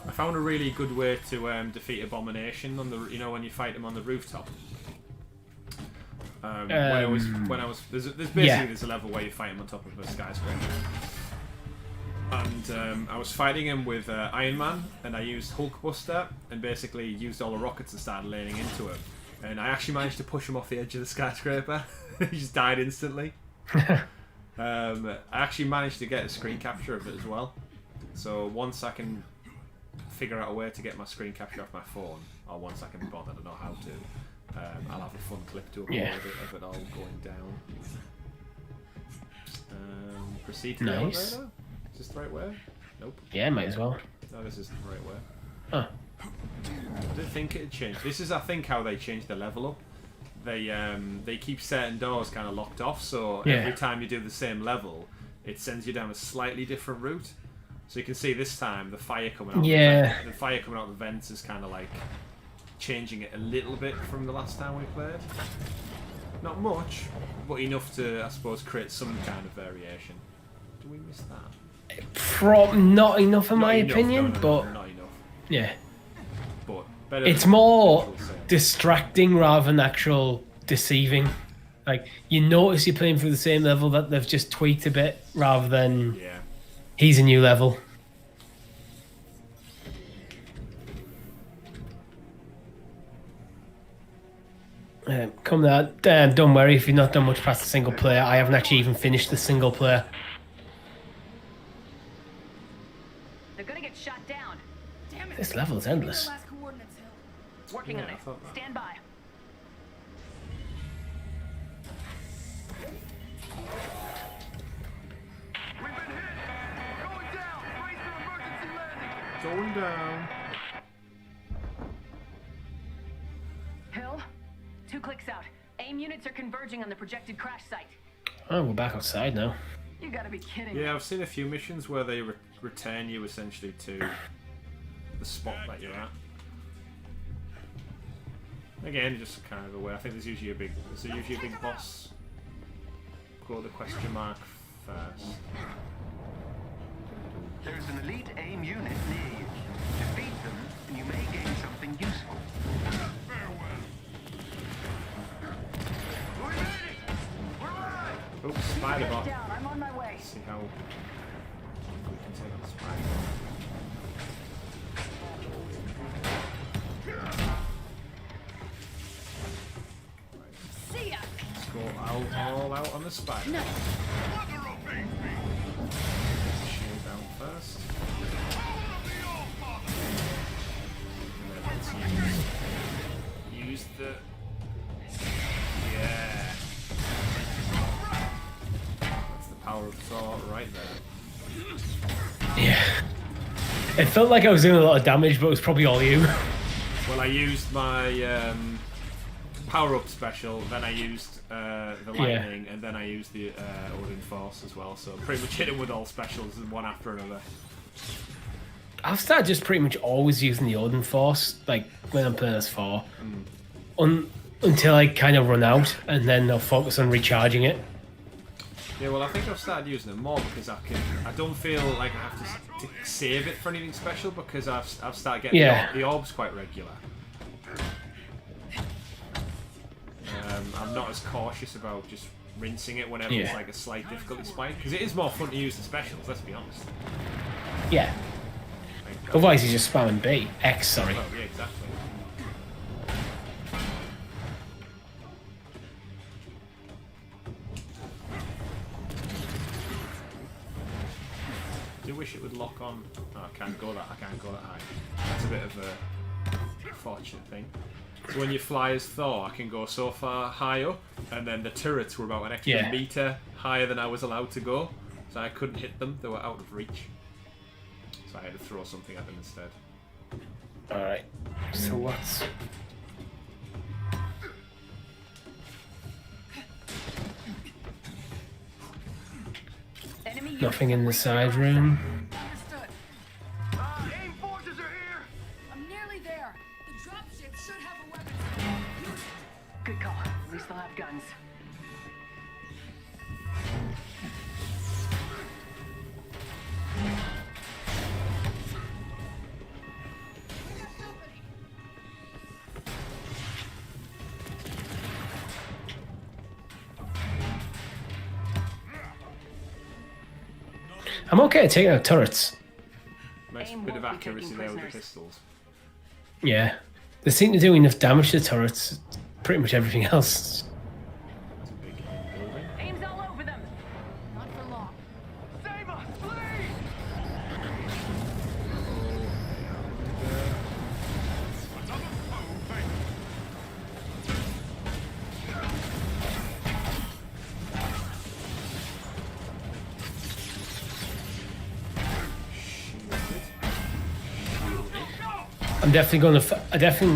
I found a really good way to defeat Abomination on the, you know, when you fight him on the rooftop. When I was there's basically there's a level where you fight him on top of a skyscraper, and I was fighting him with Iron Man, and I used Hulkbuster, and basically used all the rockets and started laying into him, and I actually managed to push him off the edge of the skyscraper. He just died instantly. I actually managed to get a screen capture of it as well, so once I can figure out a way to get my screen capture off my phone, or once I can be bothered, I don't know how to. I'll have a fun clip to upload of it all going down. Proceed to the elevator? Is this the right way? Nope. Yeah, might as well. No, this isn't the right way. Huh. I didn't think it had changed. This is, I think, how they changed the level up. They keep certain doors kind of locked off, so every time you do the same level, it sends you down a slightly different route. So you can see this time the fire coming out. The fire coming out of the vents is kind of like changing it a little bit from the last time we played. Not much, but enough to, I suppose, create some kind of variation. Do we miss that? Not enough in my opinion, but not enough. Yeah. But better. It's more distracting rather than actual deceiving. Like, you notice you're playing through the same level that they've just tweaked a bit rather than he's a new level. Come there. Don't worry if you've not done much past the single player. I haven't actually even finished the single player. They're gonna get shot down. Damn it. This level is endless. Working on it. Stand by. We've been hit. Going down. Brace for emergency landing. Going down. Hill, 2 clicks out. AIM units are converging on the projected crash site. Oh, we're back outside now. You gotta be kidding me. Yeah, I've seen a few missions where they return you essentially to the spot that you're at. Again, just kind of a way. I think there's usually a big boss. Go the question mark first. There is an elite AIM unit near you. Defeat them, and you may gain something useful. Oops, spider bot. Down, I'm on my way. Let's see how we can take on the spider. See ya. Let's go all out on the spider. No. Shield down first. And then let's use the... Yeah. That's the power of Thor right there. Yeah. It felt like I was doing a lot of damage, but it was probably all you. Well, I used my power-up special, then I used the lightning, and then I used the Odin Force as well, so pretty much hit him with all specials one after another. I've started just pretty much always using the Odin Force, like when I'm playing as 4. Until I kind of run out, and then I'll focus on recharging it. Yeah, well, I think I've started using it more because I don't feel like I have to save it for anything special because I've started getting the orbs quite regular. I'm not as cautious about just rinsing it whenever it's like a slight difficulty spike because it is more fun to use the specials. Let's be honest. Yeah. Otherwise, he's just spamming B. X, sorry. Oh, yeah, exactly. I do wish it would lock on. Oh, I can't go that high. That's a bit of a fortunate thing. So when you fly as Thor, I can go so far high up, and then the turrets were about an extra meter higher than I was allowed to go, so I couldn't hit them. They were out of reach. So I had to throw something at them instead. Alright. So what's... Nothing in the side room. Understood. AIM forces are here! I'm nearly there. The dropship should have a weapon. Use it. Good call. At least they'll have guns. I'm okay at taking out turrets. Nice AIM bit of won't be accuracy taking there with the prisoners. pistols. Yeah. They seem to do enough damage to turrets. Pretty much everything else. That's a big building. AIM's all over them. Not for long. Save us, please! I'm definitely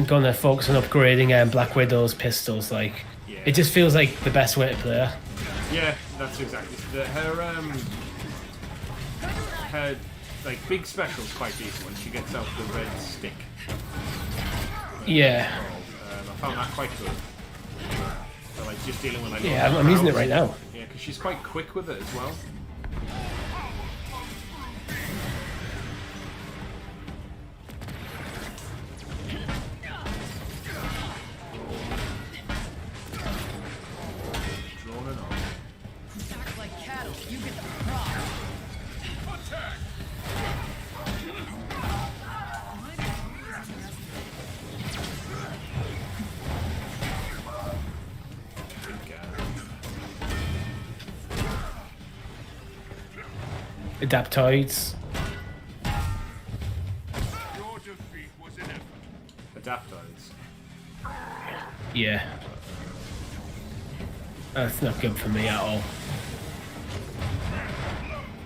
gonna focus on upgrading Black Widow's pistols. Like, it just feels like the best way to play her. Yeah, that's exactly. Her like big special's quite decent when she gets out the red stick. Yeah. I found that quite good. So, like just dealing with like. Yeah, I'm using it right now. Yeah, because she's quite quick with it as well. Act like cattle. You get the prize. Adaptoids. Your defeat was inevitable. Adaptoids. Yeah. That's not good for me at all.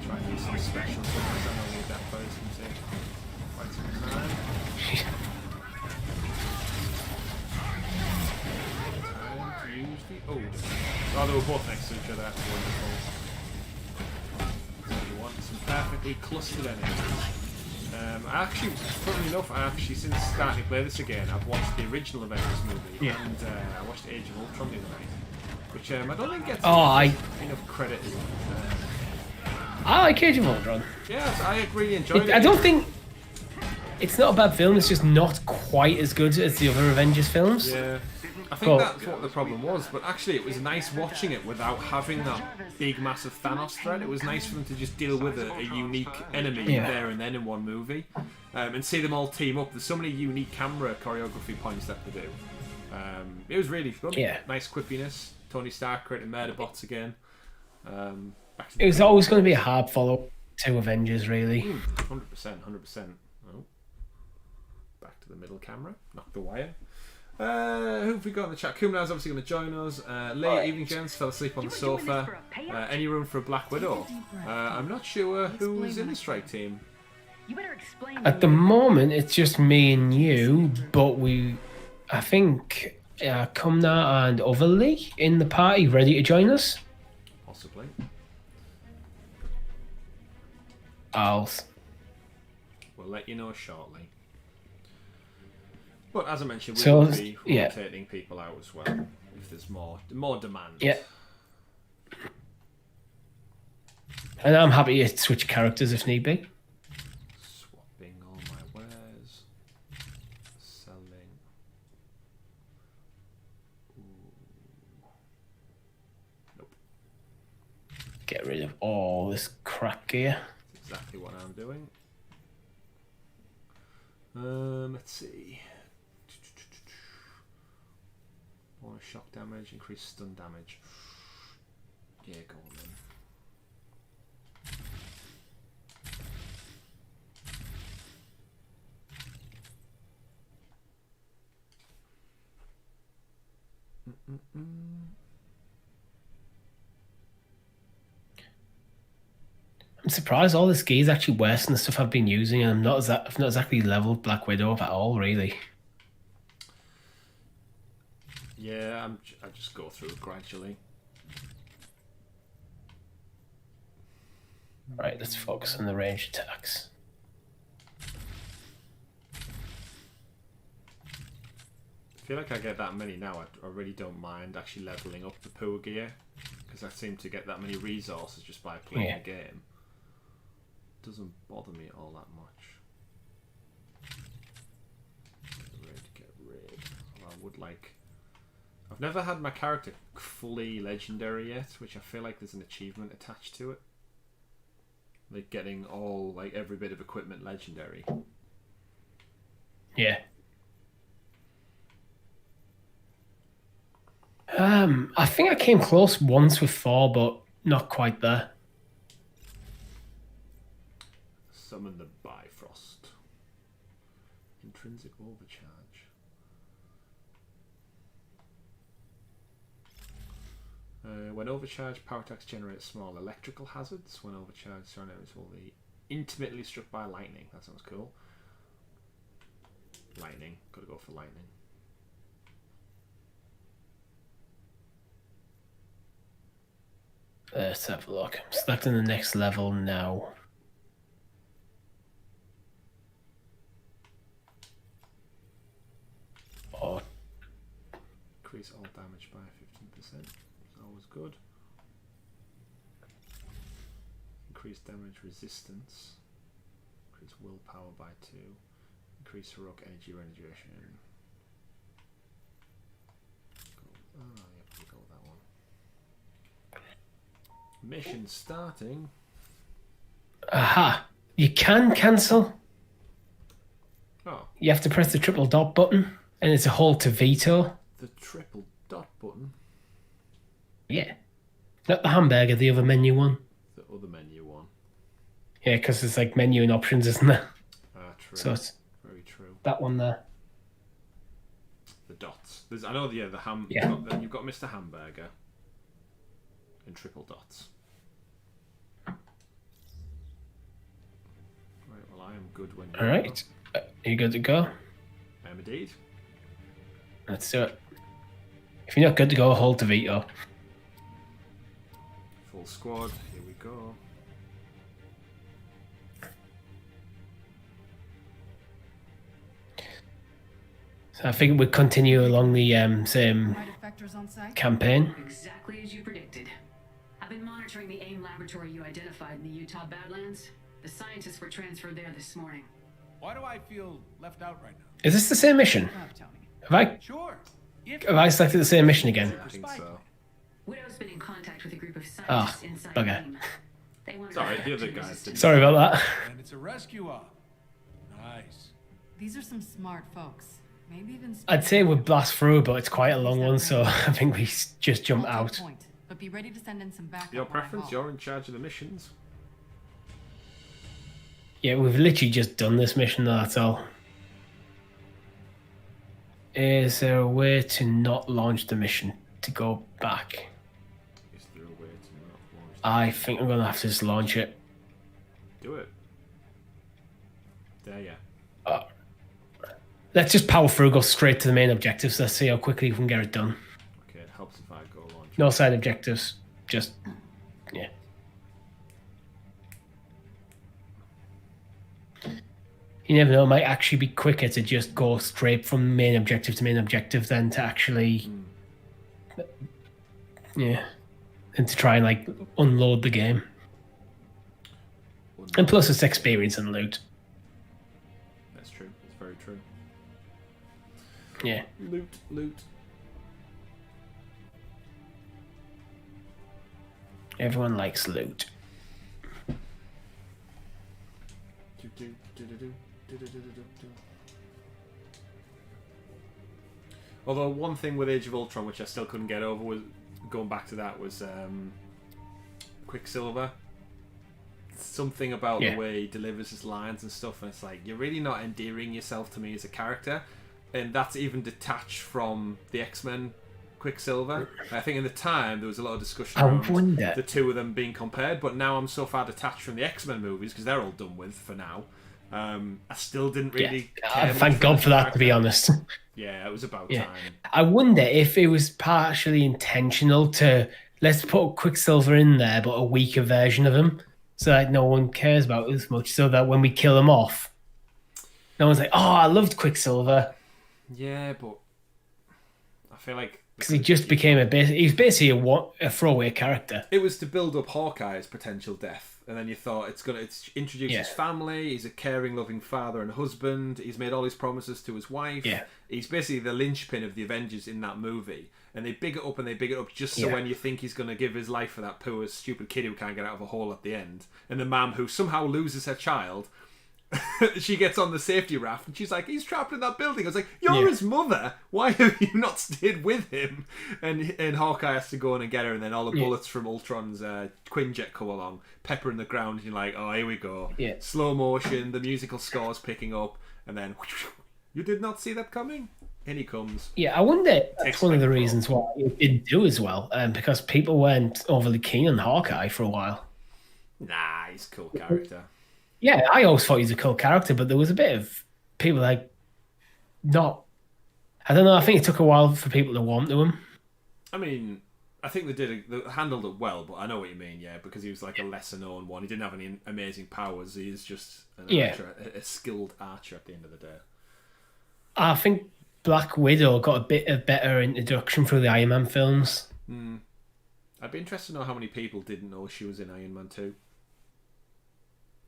Try and use some specials because I know the adaptoids can take quite some time. Time to use the Odin. Oh, they were both next to each other. together. Wonderful. You want some perfectly clustered enemies. I actually, funnily enough, since starting to play this again, I've watched the original Avengers movie and I watched Age of Ultron the other night, which I don't think gets enough credit. I like Age of Ultron. Yes, I really enjoyed it. I don't think it's not a bad film. It's just not quite as good as the other Avengers films. Yeah. I think that's what the problem was, but actually it was nice watching it without having that big, massive Thanos threat. It was nice for them to just deal with a unique enemy there and then in one movie, and see them all team up. There's so many unique camera choreography points that they do. It was really fun. Yeah. Nice quippiness. Tony Stark creating murder-bots again. It was always going to be a hard follow to Avengers, really. 100%, 100%. Oh. Back to the middle camera. Knock the wire. Who have we got in the chat? Kumna's obviously going to join us. Late evening, gents. Fell asleep on the sofa. Any room for a Black Widow? I'm not sure who's in the strike team. At the moment, it's just me and you, but I think, Kumna and Overly in the party ready to join us. Possibly. We'll let you know shortly. But as I mentioned, we will be rotating people out as well if there's more demand. Yeah. And I'm happy to switch characters if need be. Swapping all my wares. Selling. Ooh. Nope. Get rid of all this crap gear. That's exactly what I'm doing. Let's see. Bonus shock damage, increased stun damage. Yeah, go on then. I'm surprised all this gear is actually worse than the stuff I've been using, and I've not exactly leveled Black Widow up at all, really. Yeah, I just go through it gradually. Right, let's focus on the ranged attacks. I feel like I get that many now. I really don't mind actually leveling up the poor gear, because I seem to get that many resources just by playing the game. Doesn't bother me all that much. Get rid. Well, I would like. I've never had my character fully legendary yet, which I feel like there's an achievement attached to it. Like getting all, like every bit of equipment legendary. Yeah. I think I came close once with 4, but not quite there. Summon the Bifrost. Intrinsic overcharge. When overcharged, power attacks generate small electrical hazards. When overcharged, surrounding enemies will be intimately struck by lightning. That sounds cool. Lightning. Gotta go for lightning. Let's have a look. I'm selecting the next level now. Oh. Increase all damage by 15%. It's always good. Increase damage resistance. Increase willpower by 2. Increase heroic energy regeneration. Oh, yeah, we'll go with that one. Mission starting. Aha! You can cancel. Oh. You have to press the triple dot button, and it's a hold to veto. The triple dot button? Yeah. Not the hamburger, the other menu one. The other menu one. Yeah, because there's like menu and options, isn't there? True. So it's very true. That one there. The dots. I know, the ham. Yeah. You've got Mr. Hamburger. And triple dots. Right, well, I am good when you're Alright. Are you good to go? I am indeed. Let's do it. If you're not good to go, hold to veto. squad. Here we go. So I think we continue along the same Right effectors on site? campaign. Exactly as you predicted. I've been monitoring the A.I.M laboratory you identified in the Utah Badlands. The scientists were transferred there this morning. Why do I feel left out right now? Is this the same mission? Up, Tony. Sure. Have I selected the same mission again? I think so. Widow's been in contact with a group of scientists inside bugger. A.I.M. They wanted Sorry, to the other capture guys Mrs. didn't. Sorry about that. And it's a rescue op. Nice. These are some smart folks. Maybe even I'd say we blast through, but it's quite a long one, so I think we just jump out. Point, but be ready to send in some backup. Your when I preference? go. You're in charge of the missions. Yeah, we've literally just done this mission, though, that's all. Is there a way to not launch the mission, to go back? Is there a way to not launch I think I'm going to have to just launch it. Do it. There, yeah. Let's just power through, go straight to the main objectives. Let's see how quickly we can get it done. Okay, it helps if I go launch. No side objectives, just, yeah. You never know, it might actually be quicker to just go straight from main objective to main objective than to actually, yeah, and to try and like unload the game. And plus it's experience and loot. That's true. It's very true. Yeah. Loot. Everyone likes loot. Although one thing with Age of Ultron, which I still couldn't get over, was going back to that, was Quicksilver. Something about the way he delivers his lines and stuff, and it's like, you're really not endearing yourself to me as a character, and that's even detached from the X-Men Quicksilver. I think in the time there was a lot of discussion around the two of them being compared, but now I'm so far detached from the X-Men movies because they're all done with for now. I still didn't really care much thank God for that, character. to be honest. Yeah, it was about time. I wonder if it was partially intentional to let's put Quicksilver in there, but a weaker version of him, so that no one cares about it as much, so that when we kill him off, no one's like, "Oh, I loved Quicksilver." Yeah, but I feel like because he just became he's basically a throwaway character. It was to build up Hawkeye's potential death, and then you thought it's introduce his family. He's a caring, loving father and husband. He's made all his promises to his wife. Yeah. He's basically the linchpin of the Avengers in that movie, and they big it up and they big it up just so when you think he's going to give his life for that poor stupid kid who can't get out of a hole at the end, and the mum who somehow loses her child. She gets on the safety raft and she's like, he's trapped in that building. I was like, you're his mother, why have you not stayed with him? And Hawkeye has to go in and get her, and then all the bullets from Ultron's Quinjet come along, pepper in the ground, and you're like, oh, here we go. Slow motion, the musical score's picking up, and then you did not see that coming. In he comes. I wonder that's one of the reasons why it didn't do as well, because people weren't overly keen on Hawkeye for a while. Nah, he's a cool character. Yeah, I always thought he was a cool character, but there was a bit of people like not. I don't know. I think it took a while for people to warm to him. I mean, I think they handled it well, but I know what you mean. Yeah, because he was like a lesser known one. He didn't have any amazing powers. He is just an archer, a skilled archer at the end of the day. I think Black Widow got a bit of better introduction through the Iron Man films. I'd be interested to know how many people didn't know she was in Iron Man 2.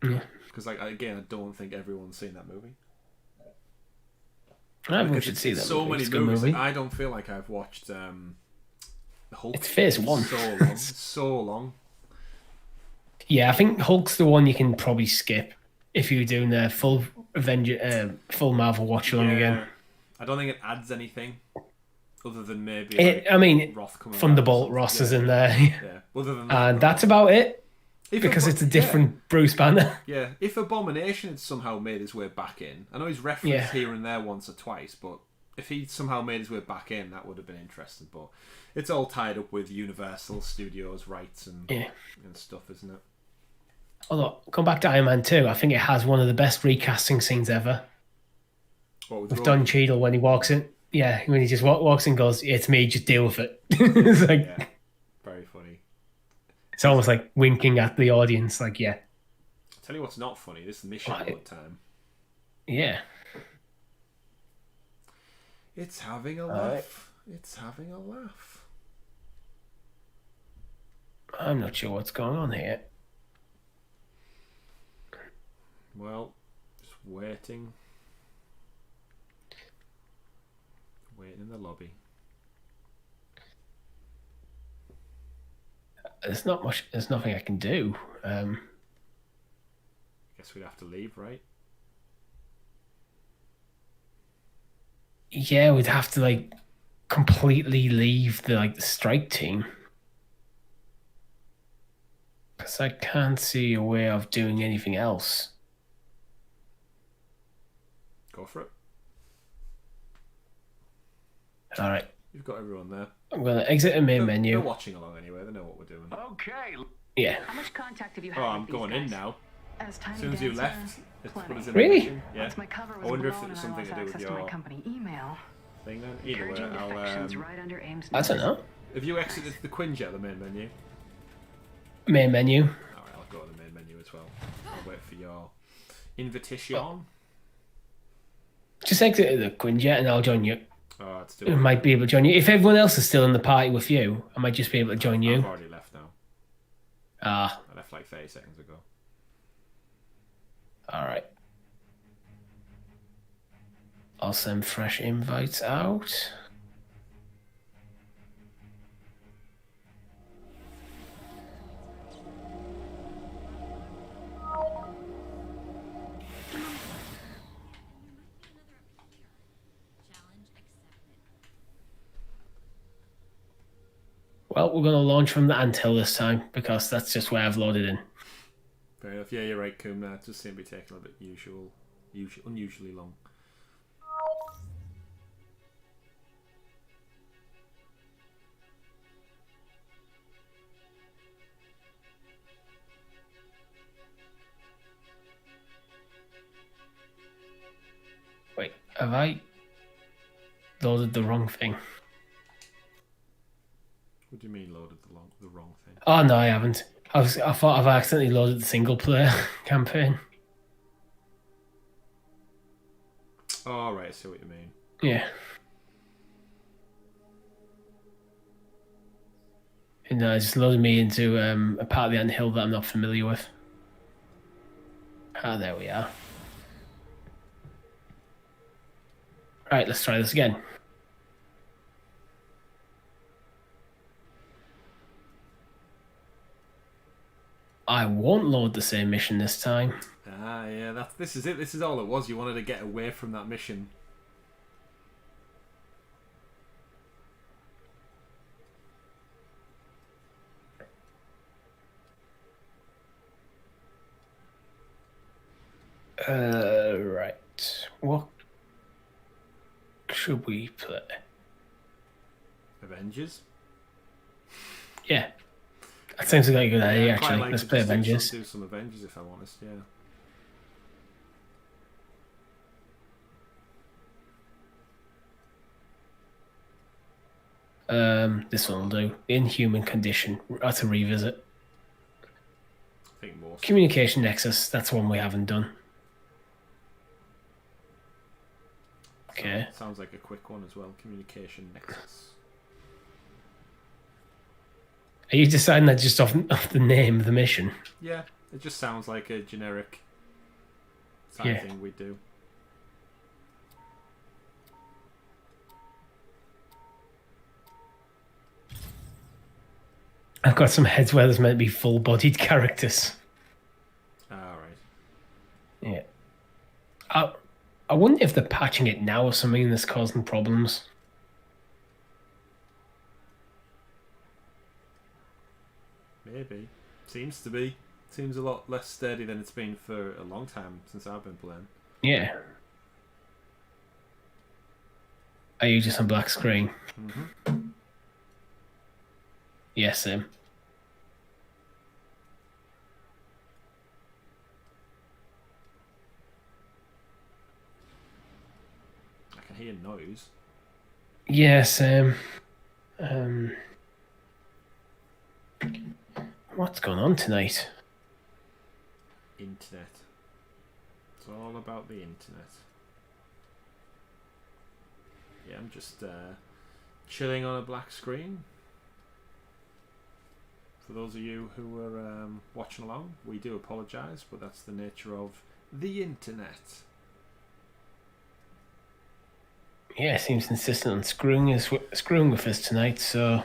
Yeah. Because, like, again, I don't think everyone's seen that movie. Everyone should see that. So many movies. Movie. I don't feel like I've watched Hulk. It's phase 1. So long. Yeah, I think Hulk's the one you can probably skip if you're doing the full full Marvel watch along again. I don't think it adds anything other than maybe. Thunderbolt Ross is in there. Yeah. Other than that, and that's about it. Because it's a different Bruce Banner. Yeah, if Abomination had somehow made his way back in, I know he's referenced here and there once or twice, but if he somehow made his way back in, that would have been interesting. But it's all tied up with Universal Studios rights and stuff, isn't it? Although, come back to Iron Man 2, I think it has one of the best recasting scenes ever. With Don Cheadle when he walks in. Yeah, when he just walks in and goes, it's me, just deal with it. It's like... very funny. It's almost like winking at the audience, like, yeah. I'll tell you what's not funny. This mission load time. Yeah. It's having a laugh. It's having a laugh. I'm not sure what's going on here. Well, just waiting. Waiting in the lobby. There's not much. There's nothing I can do. Guess we'd have to leave, right? Yeah, we'd have to like completely leave the strike team, because I can't see a way of doing anything else. Go for it. All right. You've got everyone there. I'm gonna exit the main menu. They're watching along anyway. They know what we're doing. Okay. Yeah. How much contact have you had Oh, with I'm these going guys? in now. As As soon as you left, it's plenty. what is it? Really? Yeah. Once my cover was I wonder if blown it's and I something to lost do with access to my your company email. thing then. Either way, Purging defections right under A.I.M's I don't nose. know. have you exited the Quinjet, the main menu? Main menu. Alright, I'll go to the main menu as well. I'll wait for your invitation. Just exit the Quinjet and I'll join you. Oh, it's I doing. might be able to join you. If everyone else is still in the party with you, I might just be able to join you. I've already left now. Ah, I left like 30 seconds ago. alright. I'll send fresh invites out. Well, we're going to launch from the anthill this time, because that's just where I've loaded in. Fair enough. Yeah, you're right, Coom. It just seemed to be taking a bit unusually long. Wait, have I loaded the wrong thing? What do you mean loaded the wrong thing? Oh, no, I haven't. I thought I've accidentally loaded the single player campaign. Oh, right, I see what you mean. Yeah. And it just loaded me into a part of the anthill that I'm not familiar with. Ah, there we are. Right, let's try this again. I won't load the same mission this time. Ah, yeah, this is it. This is all it was. You wanted to get away from that mission. Right. What should we play? Avengers? Yeah. That seems like a good idea, I'd quite actually. like Let's to play just Avengers. do some Avengers, if I'm honest, yeah. This one will do. Inhuman Condition. That's a revisit. I think more. Communication Nexus. That's one we haven't done. Okay. Sounds like a quick one as well. Communication Nexus. Are you deciding that just off the name of the mission? Yeah, it just sounds like a generic Yeah. thing we do. I've got some heads where there's meant to be full-bodied characters. Alright. Yeah. I wonder if they're patching it now or something that's causing problems. Maybe. Seems to be. Seems a lot less steady than it's been for a long time since I've been playing. Yeah. Are you just on black screen? Mm-hmm. Yes, Sim. I can hear noise. Yes, What's going on tonight? Internet. It's all about the internet. Yeah, I'm just chilling on a black screen. For those of you who are watching along, we do apologise, but that's the nature of the internet. Yeah, seems insistent on screwing with us tonight, so...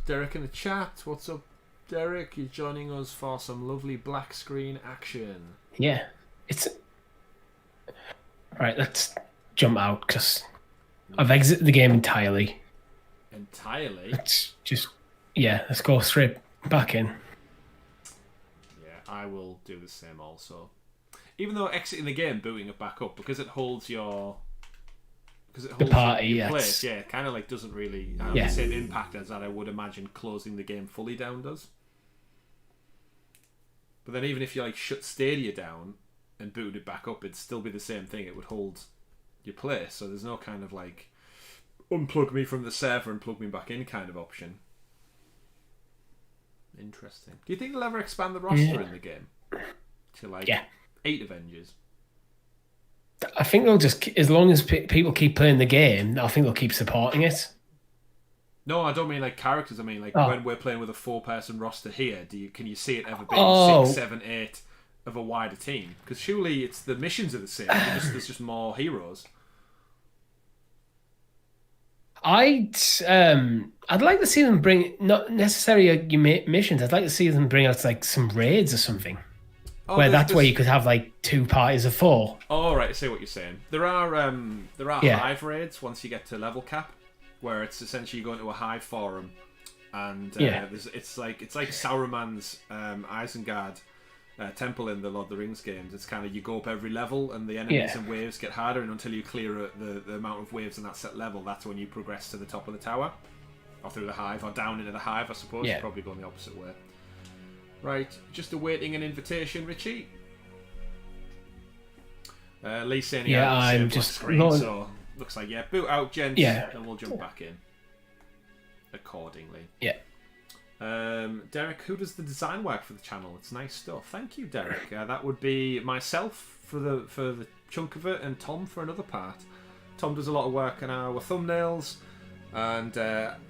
Derek in the chat, what's up, Derek? You're joining us for some lovely black screen action. Yeah, it's... Right, let's jump out, because I've exited the game entirely. Entirely? Let's just... Yeah, let's go straight back in. Yeah, I will do the same also. Even though exiting the game, booting it back up, because it holds your... Because it holds the party, your place, yeah, it kind of like doesn't really have the same impact as that I would imagine closing the game fully down does. But then even if you like shut Stadia down and booted it back up, it'd still be the same thing. It would hold your place, so there's no kind of like unplug me from the server and plug me back in kind of option. Interesting. Do you think they'll ever expand the roster in the game to like 8 Avengers? I think they'll just, as long as people keep playing the game, I think they'll keep supporting it. No, I don't mean like characters. I mean like when we're playing with a 4-person roster here, can you see it ever being 6, 7, 8 of a wider team? Because surely it's the missions are the same. There's just more heroes. I'd like to see them bring, not necessarily missions. I'd like to see them bring out like some raids or something, where where you could have like 2 parties of 4. Oh right, I see what you're saying. There are hive raids once you get to level cap, where it's essentially going to a hive forum, and it's like Sauron's Isengard temple in the Lord of the Rings games. It's kind of you go up every level and the enemies and waves get harder, and until you clear the amount of waves in that set level, that's when you progress to the top of the tower, or through the hive, or down into the hive, I suppose. You're probably going the opposite way. Right, just awaiting an invitation, Richie. Lee saying I'm just screen, so looks like boot out, gents, and we'll jump back in accordingly. Derek, who does the design work for the channel? It's nice stuff. Thank you, Derek. That would be myself for the chunk of it, and Tom for another part. Tom does a lot of work on our thumbnails, and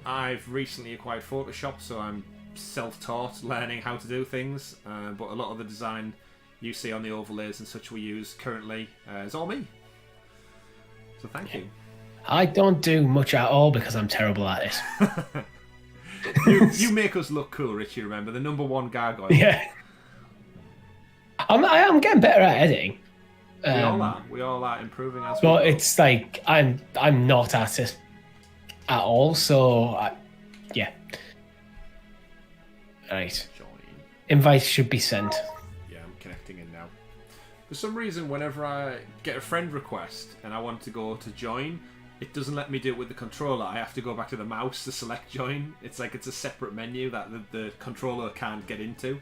I've recently acquired Photoshop, so I'm self-taught learning how to do things. But a lot of the design you see on the overlays and such we use currently is all me. So thank you. I don't do much at all because I'm terrible at it. You make us look cool, Richie. Remember the #1 gargoyle? Yeah, I'm getting better at editing. We all are improving as well. But it's like I'm not at it at all. So right. Invites should be sent. Yeah, I'm connecting in now. For some reason, whenever I get a friend request and I want to go to join, it doesn't let me do it with the controller. I have to go back to the mouse to select join. It's like it's a separate menu that the controller can't get into.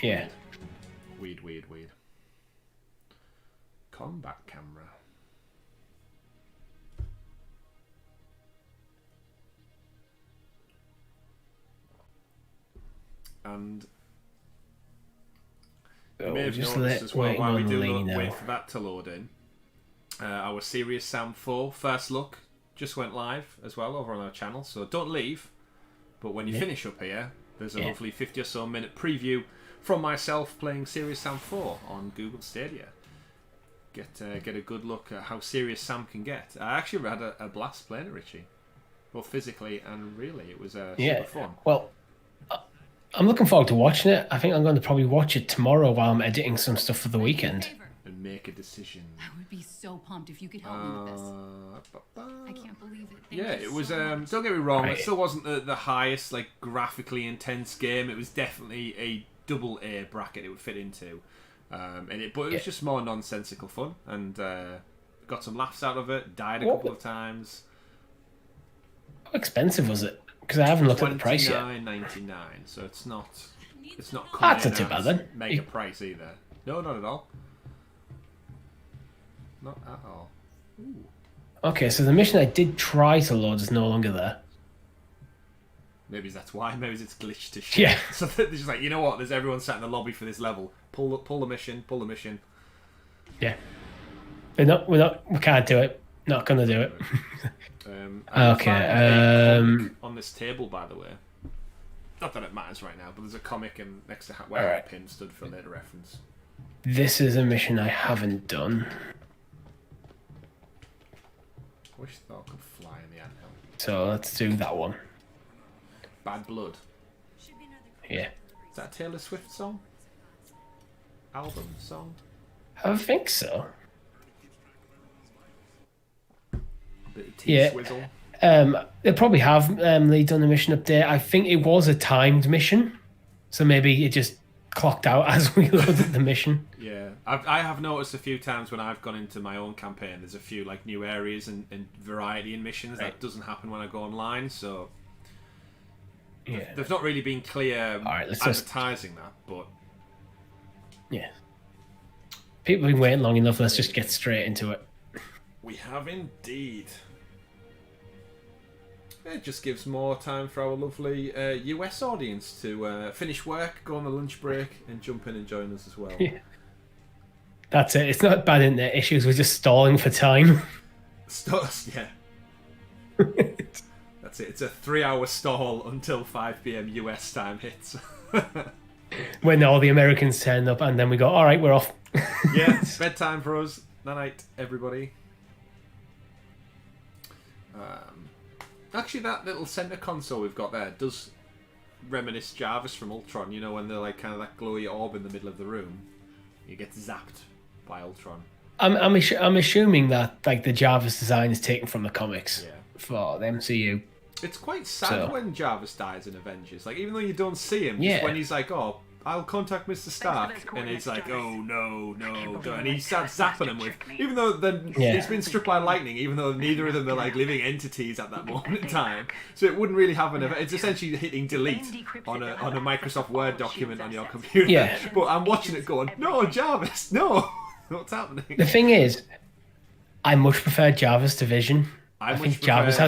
Yeah. Weird. Combat camera. And you may have noticed as well while we do wait for that to load in. Our Serious Sam 4 first look just went live as well over on our channel, so don't leave. But when you finish up here, there's a roughly 50 or so minute preview from myself playing Serious Sam 4 on Google Stadia. Get a good look at how serious Sam can get. I actually had a blast playing it, Richie, both physically and really. It was super fun. Well, I'm looking forward to watching it. I think I'm going to probably watch it tomorrow while I'm editing some stuff for the weekend. And make a decision. I would be so pumped if you could help me with this. I can't believe it. Thank you it was. so much. Don't get me wrong. It still wasn't the highest, like graphically intense game. It was definitely a AA bracket it would fit into. But it was just more nonsensical fun, and got some laughs out of it. Died a couple of times. How expensive was it? Because I haven't looked at the price yet. $29.99. So it's not. That's not too bad then. Mega price either. No, not at all. Not at all. Ooh. Okay, so the mission I did try to load is no longer there. Maybe that's why. Maybe it's glitched to shit. Yeah. So they're just like, you know what? There's everyone sat in the lobby for this level. Pull the mission. Yeah. We can't do it. Not gonna do it. Okay. On this table, by the way. Not that it matters right now, but there's a comic and next to where a pin stood for later reference. This is a mission I haven't done. I wish Thor could fly in the anthill. So let's do that one. Bad Blood. Yeah. Is that a Taylor Swift song? Album song? I think so. A bit of tea swizzle. They probably have done a mission update. I think it was a timed mission, so maybe it just clocked out as we loaded the mission. Yeah, I have noticed a few times when I've gone into my own campaign, there's a few like new areas and variety in missions that doesn't happen when I go online. So they've not really been clear advertising that, but yeah, people have been waiting long enough. Let's just get straight into it. We have indeed. It just gives more time for our lovely US audience to finish work, go on a lunch break, and jump in and join us as well. Yeah. That's it. It's not bad internet issues. We're just stalling for time. Yeah. That's it. It's a 3-hour stall until 5 p.m. US time hits. When all the Americans turn up, and then we go, all right, we're off. Yeah, bedtime for us. Night, everybody. Actually, that little center console we've got there does reminisce Jarvis from Ultron. You know, when they're like kind of that glowy orb in the middle of the room, you get zapped by Ultron. I'm assuming that like the Jarvis design is taken from the comics for the MCU. It's quite sad when Jarvis dies in Avengers. Like, even though you don't see him, just when he's like, "Oh, I'll contact Mr. Stark," and he's like, "Oh no, and he starts zapping him with, even though then he's been struck by lightning, even though neither of them are like living entities at that moment in time, so it wouldn't really have an effect. It's essentially hitting delete on a Microsoft Word document on your computer. Yeah. But I'm watching it going, no, Jarvis, no, what's happening? The thing is, I much prefer Jarvis to Vision. I think Jarvis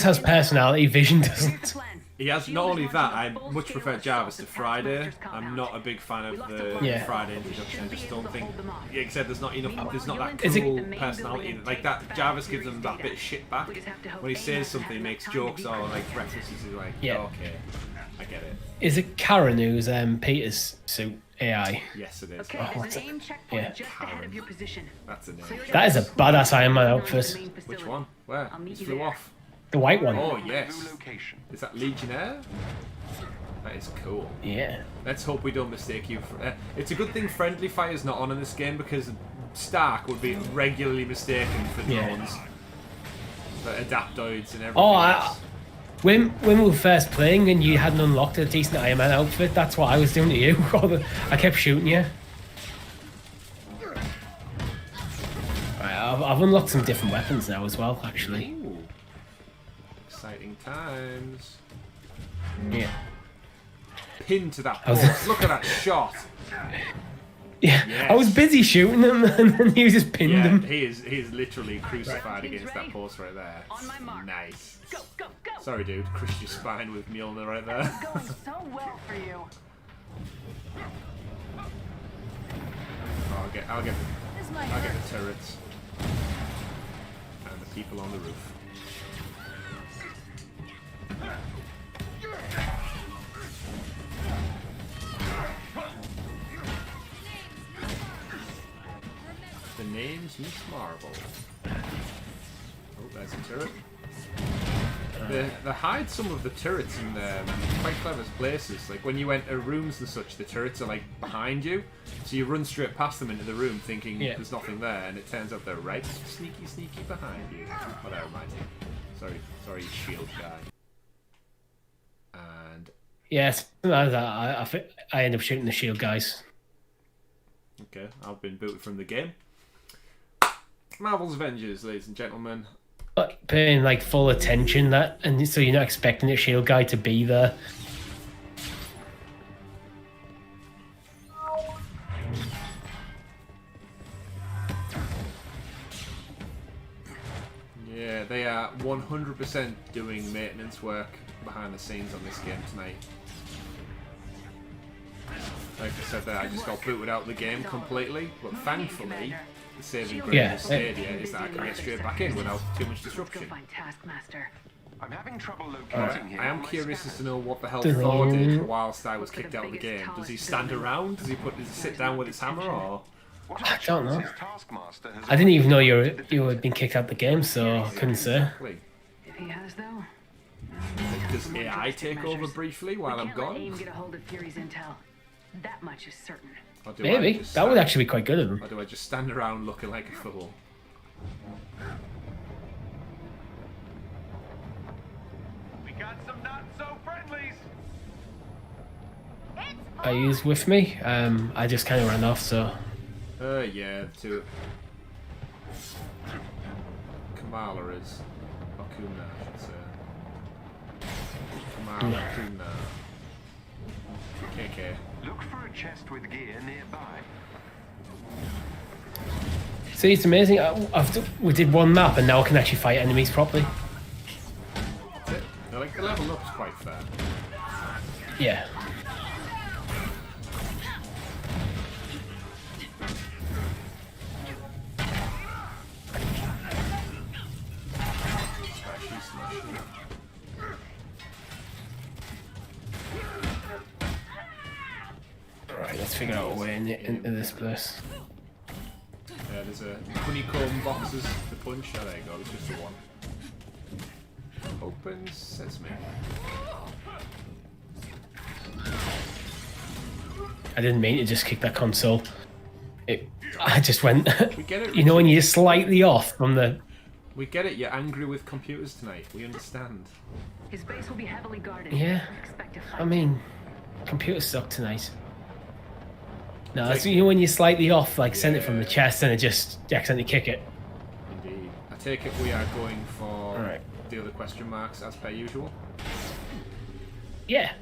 has personality. Vision doesn't. He has not only that. I much prefer Jarvis to Friday. I'm not a big fan of the Friday introduction. I just don't think. Except there's not enough. There's not that cool personality. Like that, Jarvis gives him that bit of shit back. When he says something, he makes jokes or like references. He's like, okay, I get it. Is it Karen who's Peter's suit AI? Yes, it is. Okay, there's an AIM checkpoint just ahead of your position. That's a name. That is a badass Iron Man outfit. Which one? Where? He flew off. The white one. Oh, yes. Is that Legionnaire? That is cool. Yeah. Let's hope we don't mistake you for... it's a good thing friendly fire's not on in this game, because Stark would be regularly mistaken for drones. For adaptoids and everything else. When we were first playing and you hadn't unlocked a decent Iron Man outfit, that's what I was doing to you. I kept shooting you. Right, I've unlocked some different weapons now as well, actually. Ooh. Exciting times. Yeah. Pinned to that post. Look at that shot. Yeah, yes. I was busy shooting him, and then you just pinned him. He is literally crucified against that post right there. Nice. Go. Sorry, dude. Crushed your spine with Mjolnir right there. Going so well for you. I'll get the turrets and the people on the roof. The name's Miss Marvel. Oh, there's a turret. They hide some of the turrets in quite clever places. Like when you enter rooms and such, the turrets are like behind you, so you run straight past them into the room thinking there's nothing there, and it turns out they're right sneaky behind you. Whatever, mind you. Sorry, shield guy. And yes, I end up shooting the shield guys. Okay, I've been booted from the game. Marvel's Avengers, ladies and gentlemen. Paying like full attention and so you're not expecting the shield guy to be there. Yeah, They are 100% doing maintenance work behind the scenes on this game tonight. Like I said there, I just got booted out of the game completely, but thankfully, the saving grace of Stadia is that I can get straight back in without too much disruption. I'm having trouble locating him. I am curious as to know what the hell Thor did whilst I was kicked out of the game. Does he stand around? Does he sit down with his hammer, or...? I don't know. I didn't even know you had been kicked out the game, so I couldn't say. Exactly. If he has, though. Does AI take over briefly while I'm gone? AIM get a hold of Fury's intel. That much is certain. Maybe. That would actually be quite good of them. Or do I just stand around looking like a fool? We got some not so friendlies. Are you with me? I just kind of ran off, so... Yeah, to... Kamala is... Okuna, I should say. Kamala, Okuna. KK. Look for a chest with gear nearby. See, it's amazing. We did one map, and now I can actually fight enemies properly. That's it. I like the level up's quite fair. Yeah. Alright, let's figure out a way into this place. Yeah, there's a honeycomb boxes to punch. Oh, there you go, it's just the one. Open sesame. I didn't mean to just kick that console. I just went... We get it, you know when you're slightly off from the... We get it, you're angry with computers tonight. We understand. His base will be heavily guarded. Yeah. I mean, computers suck tonight. No, that's, you know when you're slightly off, like send it from the chest and it just accidentally kick it. Indeed. I take it we are going for the other question marks as per usual. Yeah.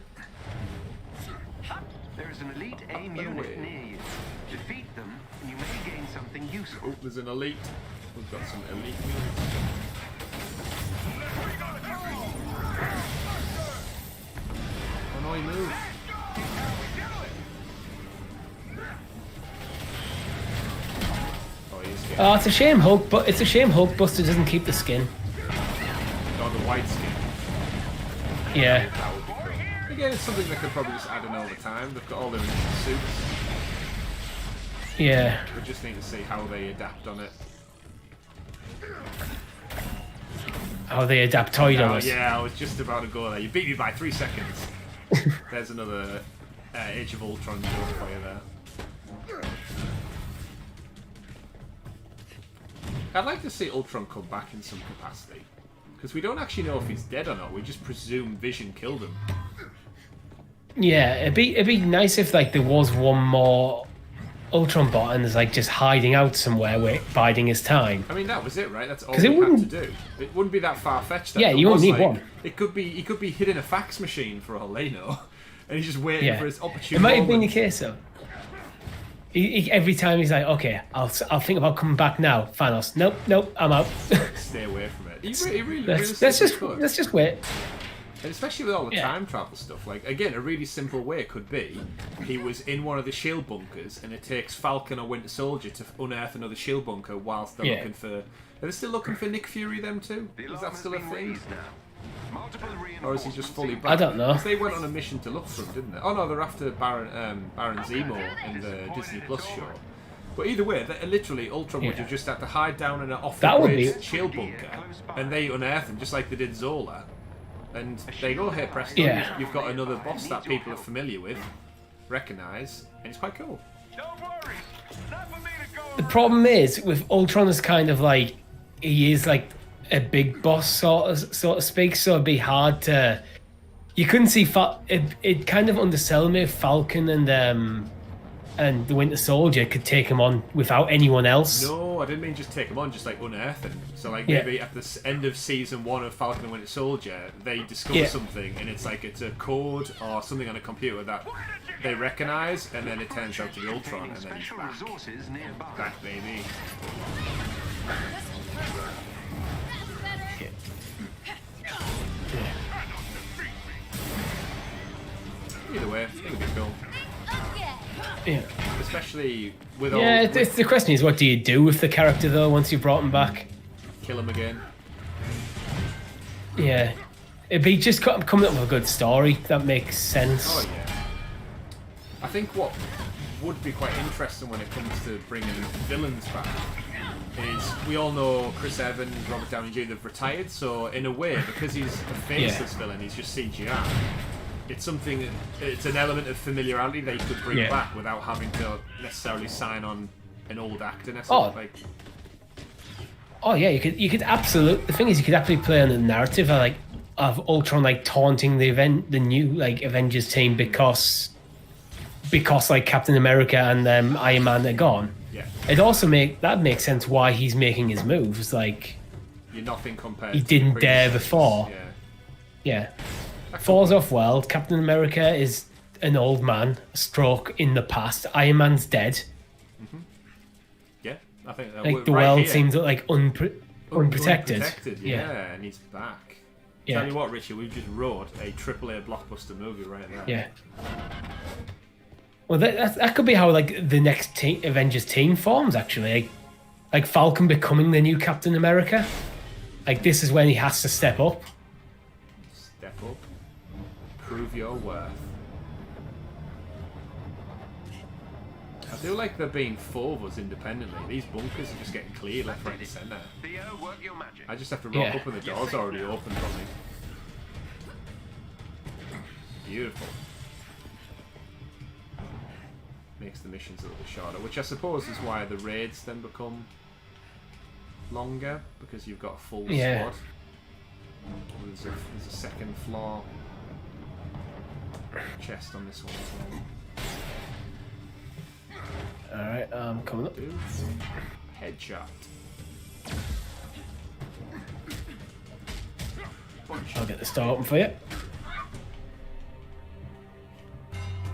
There is an elite AIM unit near you. Defeat them, and you may gain something useful. Oh, there's an elite. We've got some elite units. Oh no, he moved. Oh, it's a shame Hulk, but it's a shame Hulk Buster doesn't keep the skin. Oh, the white skin. Yeah. That would be cool. Again, it's something they could probably just add in all the time. They've got all their initial suits. Yeah. We just need to see how they adapt on it. How they adaptoid on us. Yeah, I was just about to go there. You beat me by 3 seconds. There's another Age of Ultron joke for you there. I'd like to see Ultron come back in some capacity. Because we don't actually know if he's dead or not. We just presume Vision killed him. Yeah, it'd be nice if like there was one more Ultron bot and there's like just hiding out somewhere biding his time. I mean, that was it, right? That's all he had to do. It wouldn't be that far-fetched. Yeah, you won't need one. He could be hid in a fax machine for all they know. And he's just waiting for his opportunity. It might have been the case though. Every time he's like, okay, I'll think about coming back now. Thanos, nope, I'm out. Stay away from it. Let's just wait. And especially with all the time travel stuff, like again, a really simple way could be he was in one of the shield bunkers, and it takes Falcon or Winter Soldier to unearth another shield bunker whilst they're looking for. Are they still looking for Nick Fury? Them too? Is that still a thing? Or is he just fully back? I don't know. Because they went on a mission to look for him, didn't they? Oh no, they're after Baron Zemo in the Disney Plus show. But either way, literally, Ultron would have just had to hide down in an off-the-grid shield bunker, and they unearth him just like they did Zola. And there you go, here, Preston. Yeah. You've got another boss that people are familiar with, recognise, and it's quite cool. Don't worry. Not for me to go. The problem is with Ultron is kind of like he is like a big boss sort of speak, so it'd be hard to. You couldn't see it kind of undersell me if Falcon and the Winter Soldier could take him on without anyone else. No, I didn't mean just take him on, just like unearth him. So like maybe at the end of season 1 of Falcon and Winter Soldier, they discover something, and it's like it's a code or something on a computer that they recognise, and then it turns out to be Ultron, and then he's back. Back, baby. Yeah. away. It's going to be cool. Yeah. Especially with all... Yeah, it's the question is, what do you do with the character, though, once you've brought him back? Kill him again. Yeah. It'd be just coming up with a good story that makes sense. Oh, yeah. I think what would be quite interesting when it comes to bringing villains back is we all know Chris Evans, Robert Downey Jr. have retired, so in a way, because he's a faceless villain, he's just CGI. It's an element of familiarity that you could bring back without having to necessarily sign on an old actor necessarily. Oh yeah, you could absolutely. The thing is, you could actually play on the narrative of Ultron taunting the new Avengers team because Captain America and Iron Man are gone. Yeah. It also makes sense why he's making his moves. You're nothing compared. He didn't dare before. Yeah. Falls off well. Captain America is an old man, stroke in the past. Iron Man's dead. Mm-hmm. Yeah, I think the world seems unprotected. Yeah, and he's back. Tell you what, Richie, we've just wrote a AAA blockbuster movie right there. Yeah. Well, that could be how the next Avengers team forms. Actually, like Falcon becoming the new Captain America. This is when he has to step up. Step up. Prove your worth. I feel like there being 4 of us independently. These bunkers are just getting cleared left, right, and centre. I just have to rock up and the door's already open for me. Beautiful. Makes the missions a little shorter, which I suppose is why the raids then become longer, because you've got a full squad. There's a second floor chest on this one as well. Alright, coming up. Headshot. I'll get the store open for you.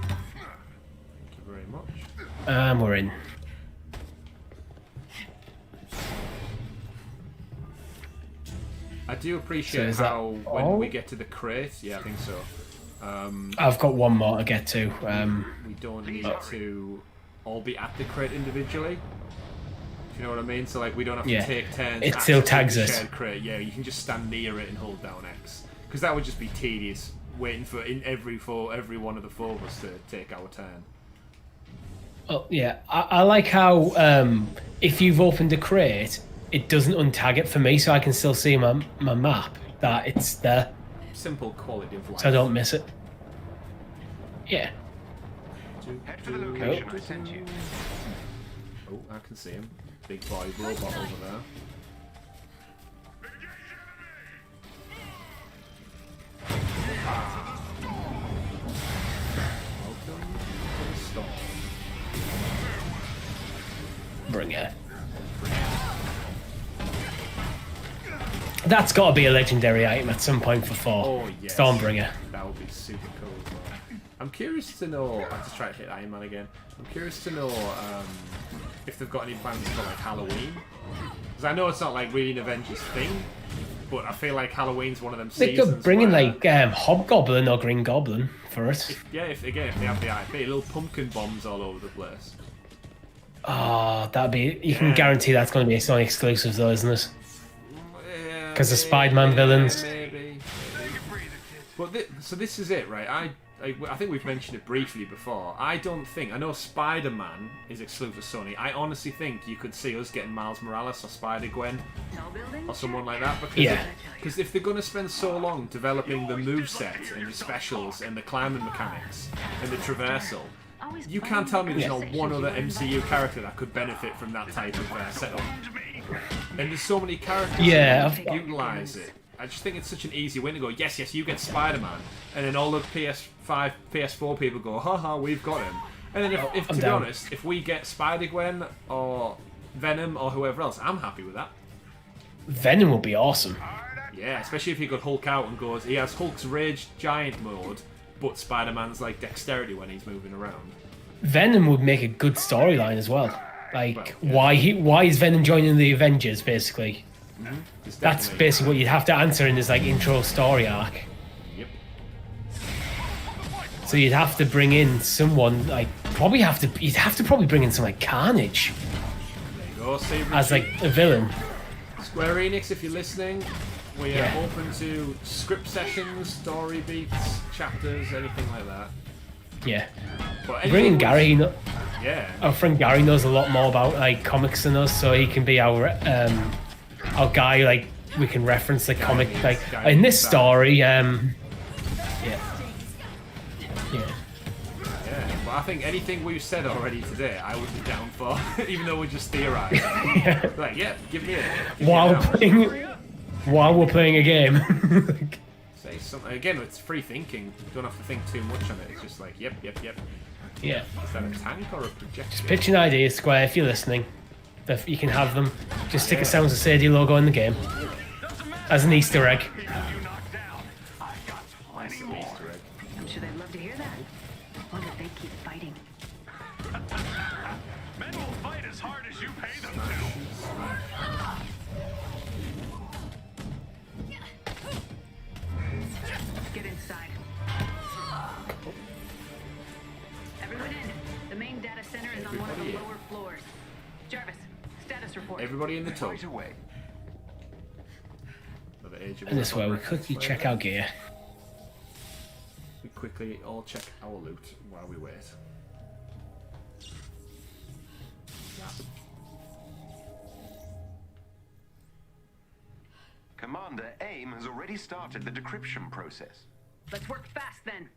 Thank you very much. We're in. I do appreciate how when we get to the crate, I think so. I've got one more to get to. We don't need to all be at the crate individually. Do you know what I mean? So we don't have to take turns. It still tags us. Shared crate. Yeah, you can just stand near it and hold down X, because that would just be tedious waiting for every one of the 4 of us to take our turn. Oh yeah, I like how if you've opened a crate, it doesn't untag it for me, so I can still see my map that it's there. Simple quality of life. So I don't miss it. Yeah. Head for the location I sent you. Oh, I can see him. Big boy robot over there. Welcome to the storm. Bring it. That's got to be a legendary item at some point for 4. Oh, yes. Stormbringer. That would be super cool as well. I'm curious to know... I just tried to hit Iron Man again. I'm curious to know if they've got any plans for Halloween. Because I know it's not really an Avengers thing, but I feel like Halloween's one of them they seasons. They could bring in Hobgoblin or Green Goblin for it. If they have the IP, little pumpkin bombs all over the place. Oh, that'd be... You can guarantee that's going to be a Sony exclusive though, isn't it? Because the Spider-Man villains. Maybe. But so this is it, right? I think we've mentioned it briefly before. I know Spider-Man is exclusive to Sony. I honestly think you could see us getting Miles Morales or Spider-Gwen or someone like that. Because if they're going to spend so long developing the moveset and the specials and the climbing mechanics and the traversal, you can't tell me there's not one other MCU character that could benefit from that type of setup. And there's so many characters that utilise it. I just think it's such an easy way to go, yes, you get Spider-Man. And then all the PS5, PS4 people go, haha, we've got him. And then if to be honest, if we get Spider-Gwen or Venom or whoever else, I'm happy with that. Venom would be awesome. Yeah, especially if he could Hulk out and goes, he has Hulk's Rage Giant mode, but Spider-Man's dexterity when he's moving around. Venom would make a good storyline as well. Why is Venom joining the Avengers, basically? Mm-hmm. That's basically what you'd have to answer in this intro story arc. Yep. So you'd have to bring in someone like you'd have to probably bring in some like Carnage There you go, Steve as Richie. like a villain. Square Enix, if you're listening, we are open to script sessions, story beats, chapters, anything like that. Yeah. But Bringing Gary, yeah. our friend Gary knows a lot more about like comics than us, so he can be our guy. Like we can reference the comic, like in this story. Yeah. But I think anything we've said already today, I would be down for, even though we're just theorising. Like, yeah, give me it. While we're playing a game. Say something. Again, it's free thinking. You don't have to think too much on it. It's just like, yep. Yeah. Is that a tank or a projectile? Just pitch an idea, Square, if you're listening. You can have them. Just stick a Sounds of Stadia logo in the game. As an Easter egg. I'm sure they'd love to hear that. Wonder if they keep fighting. Men will fight as hard as you pay them to. Get inside. Everyone in. The main data center is on one of the lower floors. Jarvis, status report. Everybody in the tub. Right away. And this way we quickly check our gear. We quickly all check our loot while we wait. Commander, A.I.M has already started the decryption process. Let's work fast then.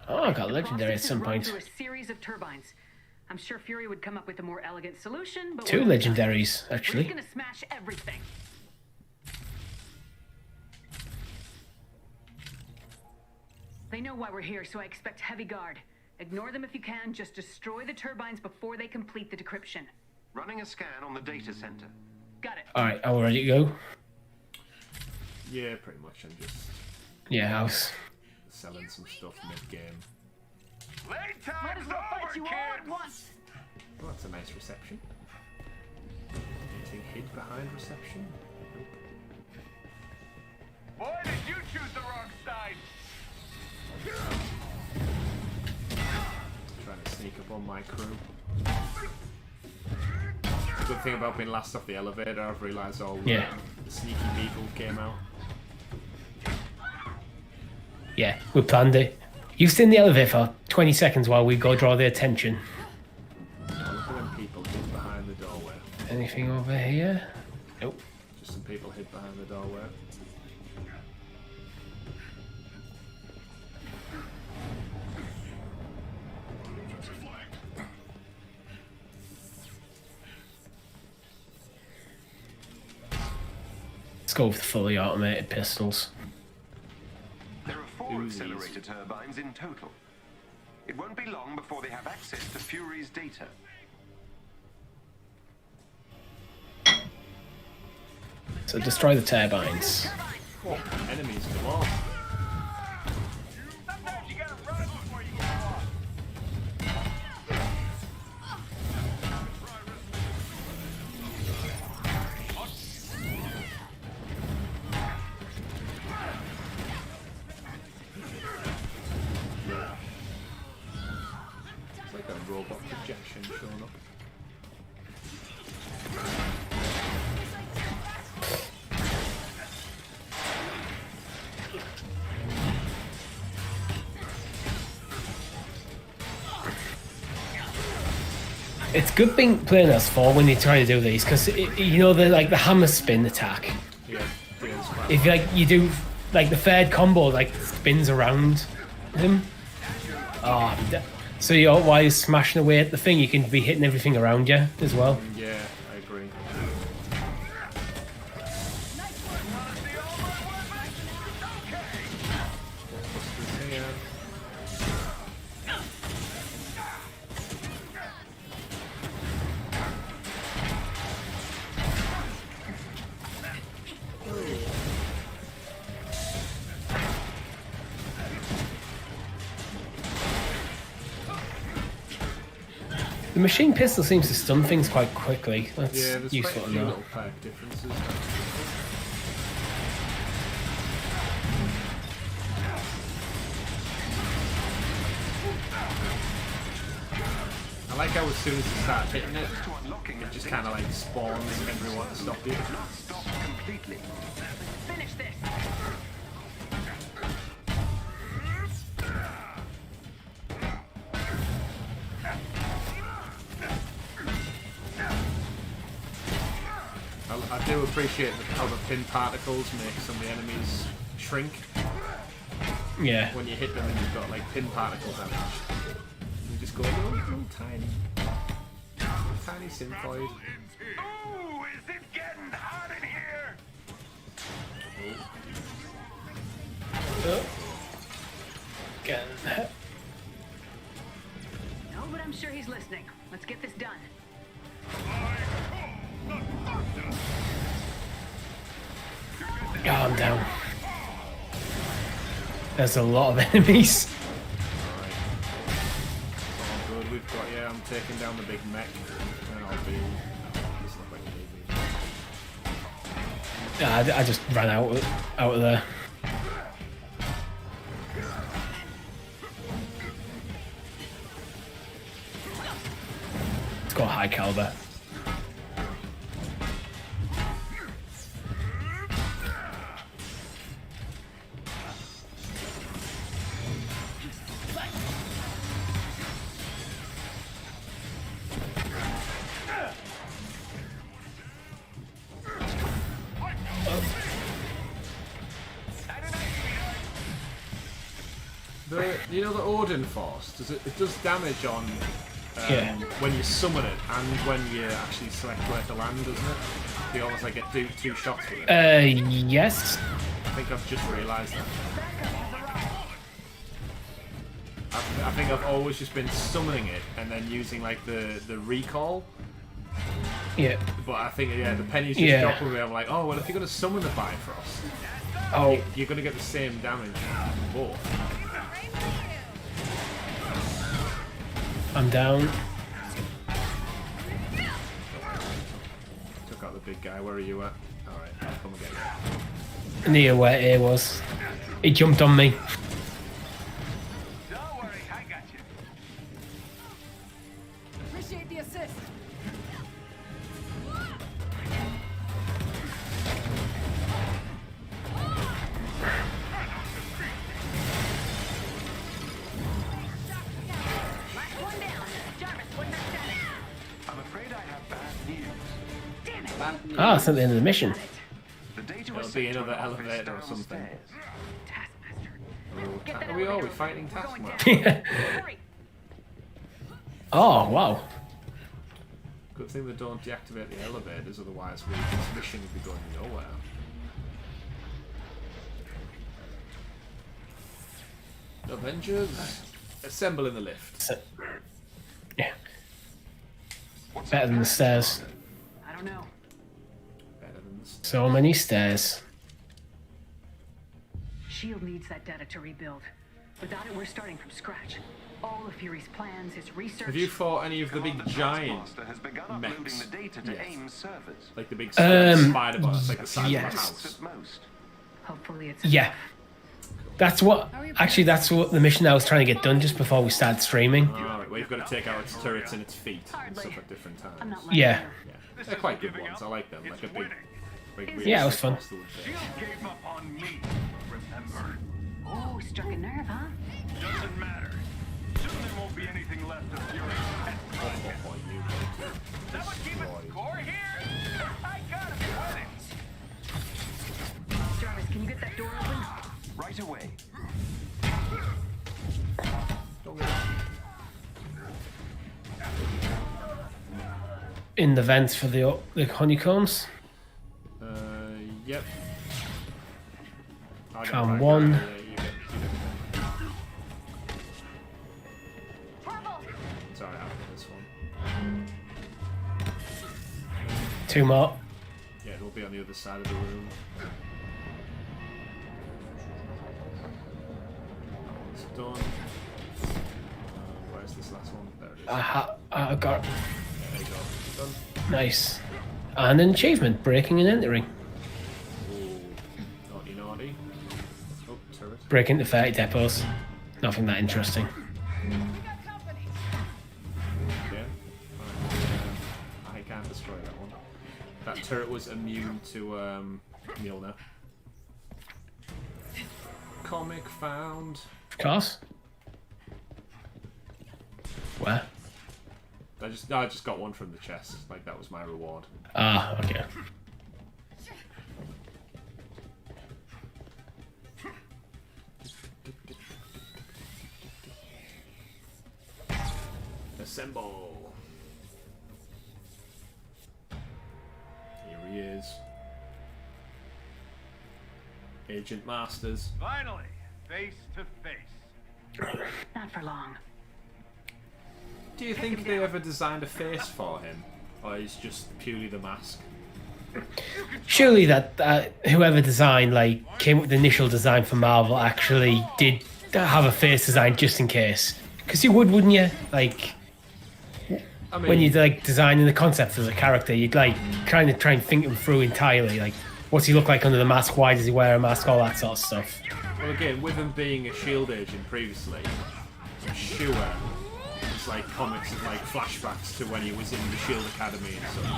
Oh, I got legendary at some point. Through a series of turbines. I'm sure Fury would come up with a more elegant solution, but 2 legendaries, actually. We're just gonna smash everything. They know why we're here, so I expect heavy guard. Ignore them if you can. Just destroy the turbines before they complete the decryption. Running a scan on the data center. Got it. Alright, are we ready to go? Yeah, pretty much. I'm just Yeah, I was... selling some stuff mid-game. Might as well fight you all at once. Oh, that's a nice reception. Anything hid behind reception? Boy, did you choose the wrong side. Trying to sneak up on my crew. The good thing about being last off the elevator, I've realised all the sneaky people came out. Yeah, we planned it. You stay in the elevator for 20 seconds while we go draw their attention. Look at them people hid behind the doorway. Anything over here? Nope. Just some people hid behind the doorway. Let's go with fully automated pistols. There are 4 accelerator turbines in total. It won't be long before they have access to Fury's data. So destroy the turbines. Oh, enemies come on. Sometimes you gotta run before you get off. It's like a robot projection showing up. It's good being playing as 4 when you're trying to do these, because you know the hammer spin attack. Yeah, If you do like the third combo, like spins around him. Oh, so you're while you're smashing away at the thing, you can be hitting everything around you as well. Yeah, I agree. The machine pistol seems to stun things quite quickly. That's Yeah, there's useful quite a to few know. little perk differences. I like how as soon as you start hitting it, it just kind of like spawns everyone to stop you. Not stop completely. Finish this. I do appreciate how the pin particles make some of the enemies shrink. Yeah. When you hit them and you've got like pin particle damage. You just go little tiny synthoid. Ooh, is it getting hot in here? No, but I'm sure he's listening. Let's get this done. Oh, I'm down. There's a lot of enemies. Oh, good. We've got, yeah, I'm taking down the big mech. And I'll be. This looks like an easy. I just ran out of there. It's got high caliber. You know the Odin Force? It does damage on when you summon it and when you actually select where to land, doesn't it? You almost like get two shots with it. Yes. I think I've just realised that. I think I've always just been summoning it and then using like the recall. Yeah. But I think the pennies just drop on me. I'm like, oh well, if you're gonna summon the Bifrost, you're gonna get the same damage from both. I'm down. Took out the big guy. Where are you at? Alright, I'll come and get you. Near where A was. He jumped on me. Don't worry, I got you. Appreciate the assist. Ah, it's at the end of the mission. It'll be another elevator or something. Are we fighting Taskmaster? Oh, wow. Good thing they don't deactivate the elevators, otherwise this mission would be going nowhere. Avengers, assemble in the lift. Yeah. Better than the stairs. I don't know. Better than the stairs. So many stairs. Shield needs that data to rebuild. Without it, we're starting from scratch. All of Fury's plans, his research. Have you fought any of the big giant has begun uploading the data to A.I.M servers. like the big spider bots, like the size of a house? Hopefully it's Yeah. That's what. Actually, that's what the mission I was trying to get done just before we started streaming. Alright, well you've got to take out its turrets and its feet and stuff at different times. I'm not Yeah. Yeah. They're quite good ones, I like them. Like a big Yeah, it was fun. Shield gave up on me, remember? Oh, struck a nerve, huh? Doesn't matter. Soon there won't be anything left of Fury. Someone keeping score here? I gotta be winning. Jarvis, can you get that door open? Right away. In the vents for the honeycombs. Yep. Cam one. Yeah, you get Sorry, I have this one. Two more. Yeah, it'll be on the other side of the room. It's done. Where's this last one? There it is. I got it. Yeah, there you go. Done. Nice. And an achievement, breaking and entering. Naughty, naughty. Oh, turret. Break into 30 depots. Nothing that interesting. Yeah. can't destroy that one. That turret was immune to Mjolnir. Comic found. Of course. Where? I just got one from the chest. Like that was my reward. Ah, okay. Assemble. Here he is. Agent Masters. Finally, face to face. Not for long. Do you think they ever designed a face for him? Or is just purely the mask? Surely that whoever designed, like, came up with the initial design for Marvel actually did have a face design just in case. Because you would, wouldn't you? Like, I mean, when you're like designing the concept of the character, you'd like kind of try and think them through entirely. Like, what's he look like under the mask? Why does he wear a mask? All that sort of stuff. Well, again, with him being a SHIELD agent previously, I'm sure there's like comics of like flashbacks to when he was in the SHIELD Academy and such.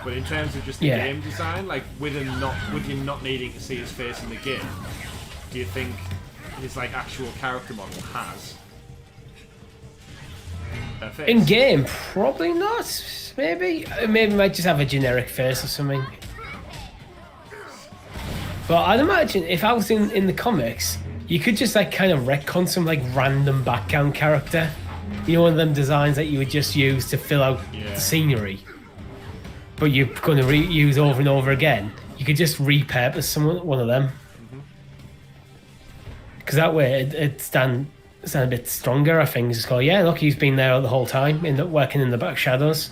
But in terms of just the game design, like with him not needing to see his face in the game, do you think his like actual character model has a face? In game, probably not. Maybe might just have a generic face or something. But I'd imagine if I was in the comics, you could just like kind of retcon some like random background character. You know, one of them designs that you would just use to fill out the scenery. But you're going to reuse over and over again. You could just repurpose one of them. Because that way it'd stand a bit stronger, I think. Just go, yeah, look, he's been there the whole time, working in the back shadows.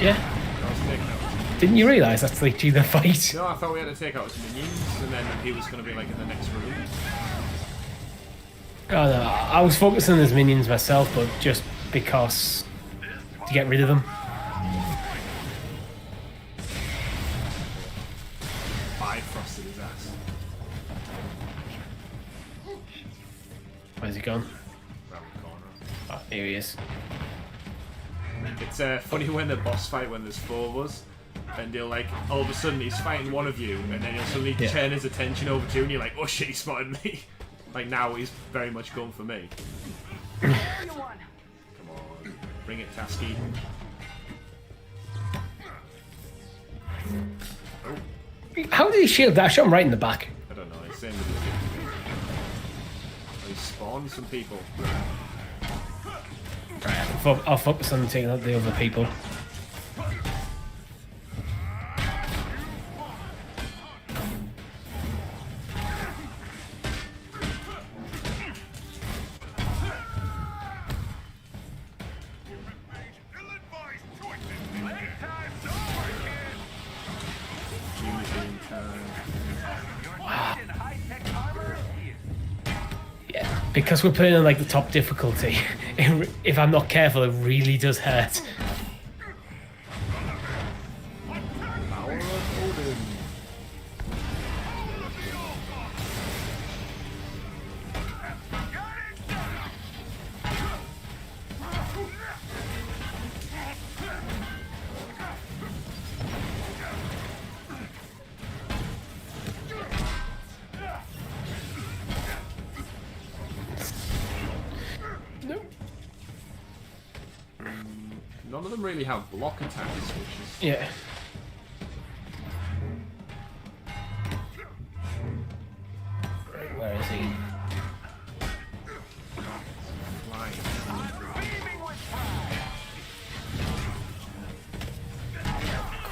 Yeah. Didn't you realise that's literally the fight? No, I thought we had to take out his minions, and then he was going to be like in the next room. Oh no, I was focusing on his minions myself, but just because to get rid of them. Bifrosted his ass. Where's he gone? Round the corner. Oh, here he is. It's funny when the boss fight when there's 4 of us, and he'll like all of a sudden he's fighting one of you, and then he'll suddenly turn his attention over to you, and you're like, oh shit, he spotted me. Like now he's very much going for me. Come on, bring it, Tasky. How did he shield that? I shot him right in the back. I don't know. It's saying that he's good. He spawned some people. Right, I'll focus on taking out the other people. Because we're playing on like the top difficulty, if I'm not careful, it really does hurt. None of them really have block attacks, which is... Yeah. Right, where is he?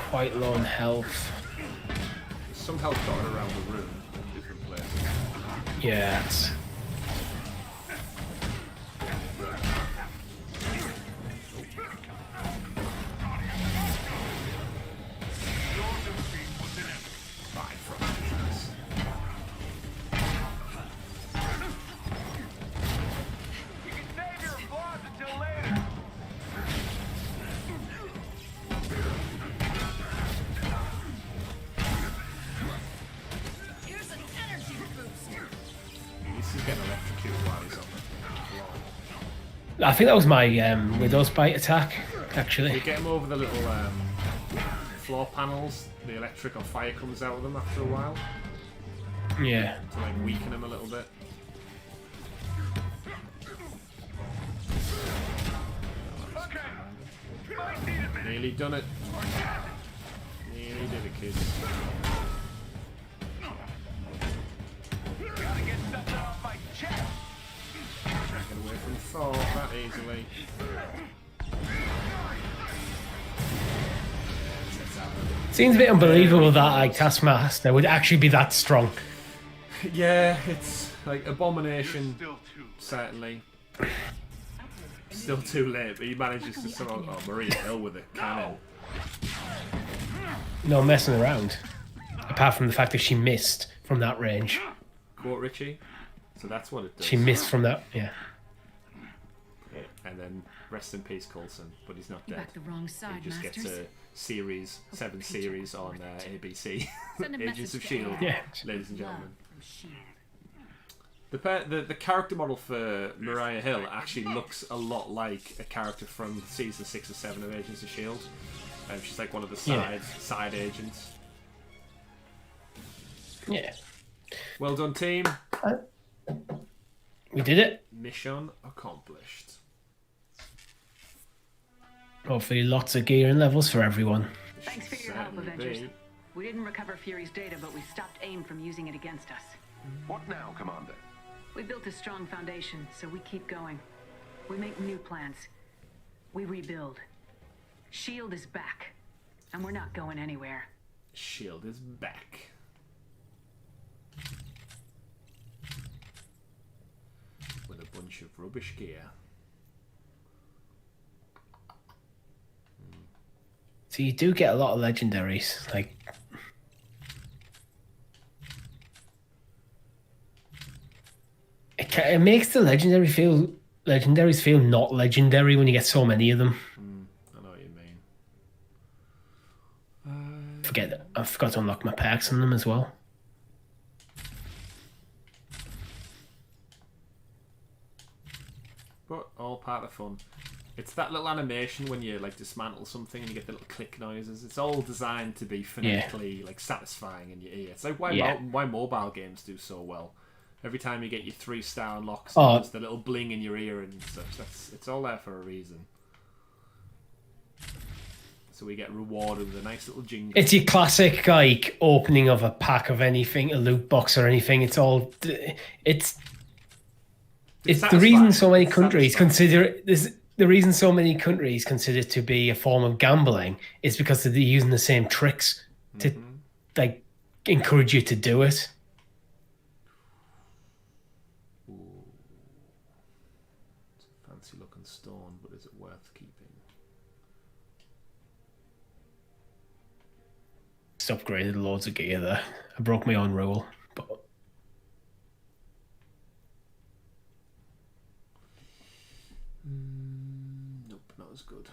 Quite low on health. There's some health dotted around the room in different places. Yeah, it's... I think that was my Widow's Bite attack, actually. You get them over the little floor panels, the electric or fire comes out of them after a while. Yeah. To like weaken them a little bit. Nearly done it. Nearly did it, kids. Gotta get something off my chest. Can't get away from Thor that easily. Seems a bit unbelievable that like Taskmaster would actually be that strong. Yeah, it's like Abomination, certainly. Still too late, but he manages to somehow. Oh, Maria Hill with a cannon. No messing around. Apart from the fact that she missed from that range. Quote Richie. So that's what it does. She missed from that, yeah. And then rest in peace, Coulson, but he's not You dead. backed the wrong side, He just gets Masters. a series, 7 series on ABC. Send a Agents of message to S.H.I.E.L.D., Yeah. ladies and gentlemen. Love from S.H.I.E.L.D. The character model for Mariah Hill actually looks a lot like a character from season 6 or 7 of Agents of S.H.I.E.L.D. She's like one of the side agents. Yeah. Well done, team. We did it. Mission accomplished. Hopefully lots of gear and levels for everyone. Thanks for your help, Avengers. We didn't recover Fury's data, but we stopped A.I.M from using it against us. What now, Commander? We built a strong foundation, so we keep going. We make new plans. We rebuild. S.H.I.E.L.D. is back, and we're not going anywhere. S.H.I.E.L.D. is back. With a bunch of rubbish gear. So you do get a lot of legendaries, like it makes the legendaries feel not legendary when you get so many of them. I know what you mean. I forgot to unlock my perks on them as well. But all part of fun. It's that little animation when you like dismantle something and you get the little click noises. It's all designed to be phonetically like satisfying in your ear. It's like why mobile games do so well. Every time you get your 3-star unlocks, there's the little bling in your ear and such. It's all there for a reason. So we get rewarded with a nice little jingle. It's your classic like opening of a pack of anything, a loot box or anything. It's the reason so many countries consider this. The reason so many countries consider it to be a form of gambling is because they're using the same tricks to like encourage you to do it. Ooh. It's a fancy looking stone, but is it worth keeping? Just upgraded loads of gear there. I broke my own rule, but Nope, not as good.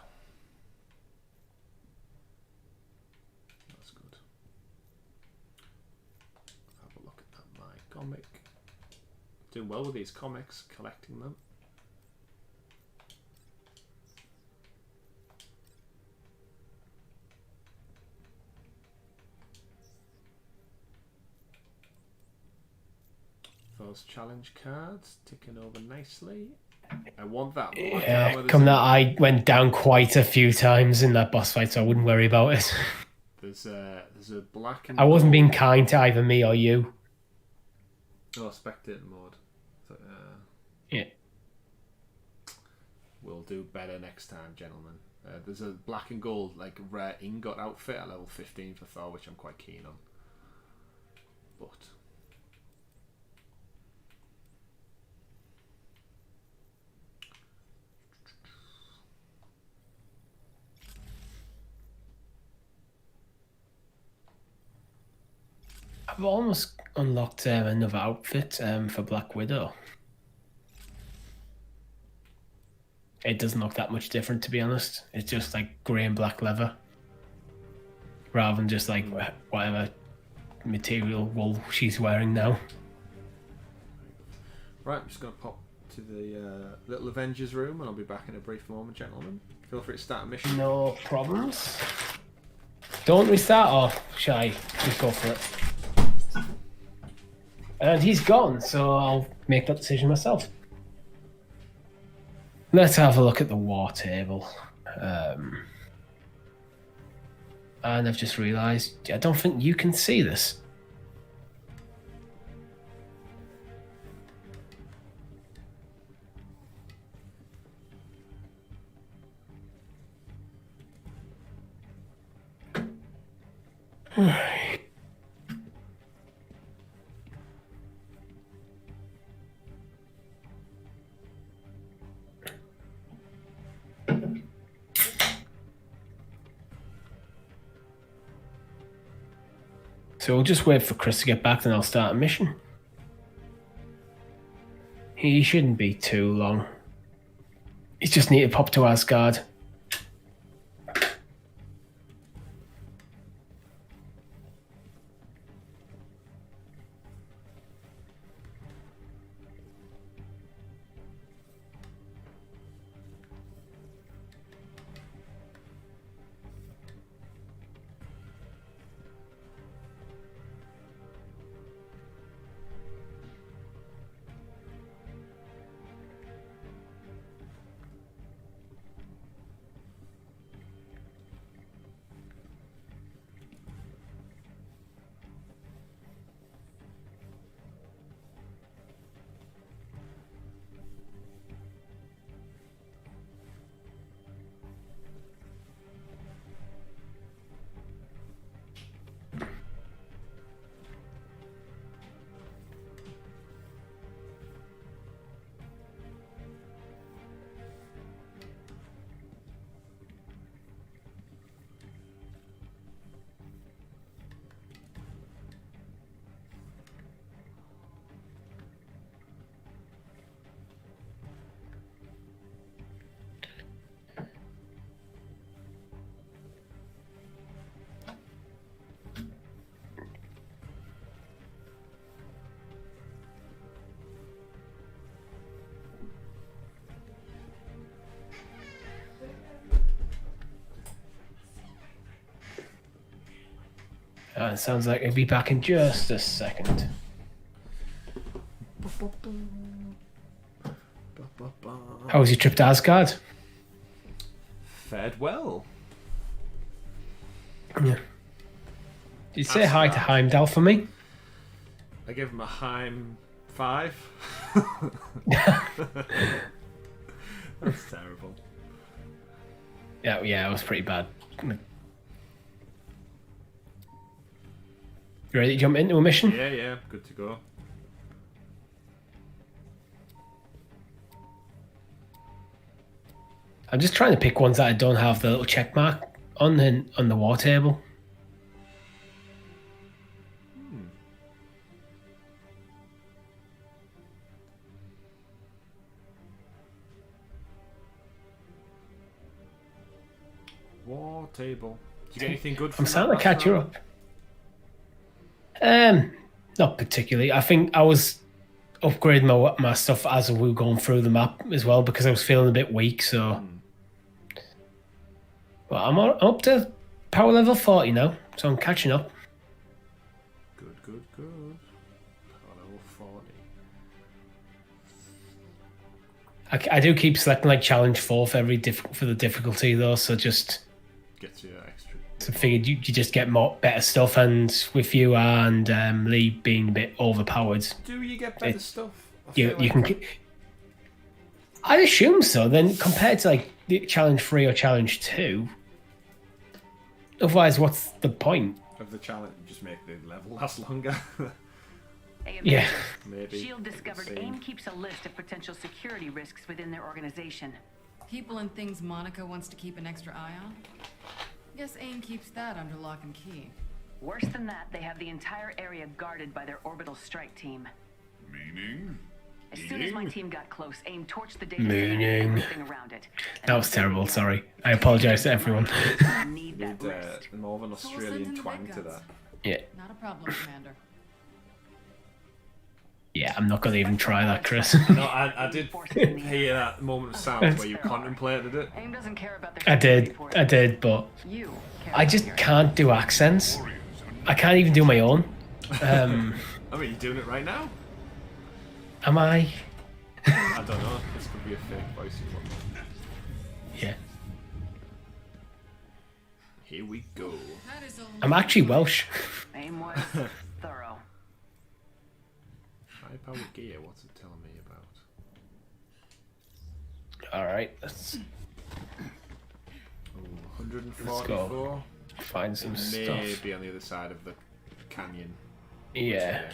Not as good. Have a look at that, my comic. Doing well with these comics, collecting them. Those challenge cards ticking over nicely. I want that. yeah, I went down quite a few times in that boss fight, so I wouldn't worry about it. There's a black and I wasn't being kind to either me or you. Oh, spectator mode. So, yeah. We'll do better next time, gentlemen. There's a black and gold like rare ingot outfit at level 15 for Thor, which I'm quite keen on. But I've almost unlocked another outfit for Black Widow. It doesn't look that much different, to be honest. It's just like grey and black leather, rather than just like whatever material wool she's wearing now. right, I'm just gonna pop to the little Avengers room, and I'll be back in a brief moment, gentlemen. Feel free to start a mission. No problems. Don't restart, or shall I just go for it? And he's gone, so I'll make that decision myself. Let's have a look at the war table. And I've just realised, I don't think you can see this. So we'll just wait for Chris to get back, then I'll start a mission. He shouldn't be too long. He just need to pop to Asgard. It sounds like I'll be back in just a second. How was your trip to Asgard? Fared well. Yeah. Did you say hi to Heimdall for me? I gave him a Heim 5. That's terrible. Yeah, it was pretty bad. You ready to jump into a mission? Yeah, good to go. I'm just trying to pick ones that I don't have the little check mark on the war table. War table. Did you get anything good from I'm starting to catch you up. Not particularly. I think I was upgrading my stuff as we were going through the map as well because I was feeling a bit weak. So, well, I'm up to power level 40 now, so I'm catching up. Good. Power level 40. I do keep selecting like challenge 4 for the difficulty though, so just gets you extra. So I figured you just get better stuff, and with you and Lee being a bit overpowered. Do you get better stuff? You can. I assume so. Then compared to like the challenge 3 or challenge 2, otherwise, what's the point of the challenge? Just make the level last longer. Yeah. Maybe. S.H.I.E.L.D. discovered A.I.M keeps a list of potential security risks within their organization. People and things Monica wants to keep an extra eye on? Guess A.I.M keeps that under lock and key. Worse than that, they have the entire area guarded by their orbital strike team. Meaning? As soon as my team got close, A.I.M torched the data Meaning. and everything around it. That was terrible, sorry. I apologise to everyone. Need that list. More of an Australian twang to that. Yeah. Not a problem, Commander. Yeah, I'm not gonna even try that, Chris. No, I did hear that moment of silence where you contemplated it. AIM doesn't care about their I did, but You care I about just yours. can't do accents. I can't even do my own. I mean, you're doing it right now. Am I? I don't know. This could be a fake voice. Yeah. Here we go. That is a I'm actually Welsh. AIM was thorough. High power gear. What's it telling me about? All right, let's Ooh, 144. Let's go. Find some stuff. Maybe on the other side of the canyon. Yeah.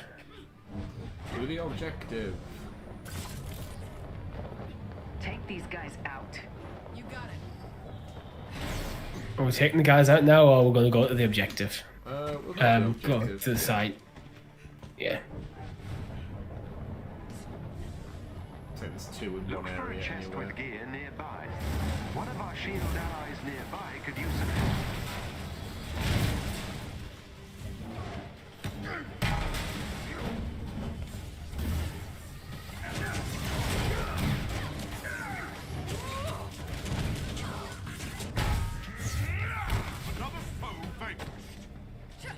Do the objective. Take these guys out. You got it. Are we taking the guys out now, or we're going to go to the objective? We'll go to the Go objective. to the site. Yeah. So there's two in Look one for a area chest anyway. with gear nearby. One of our shield allies nearby could use some help. Another foe vanquished.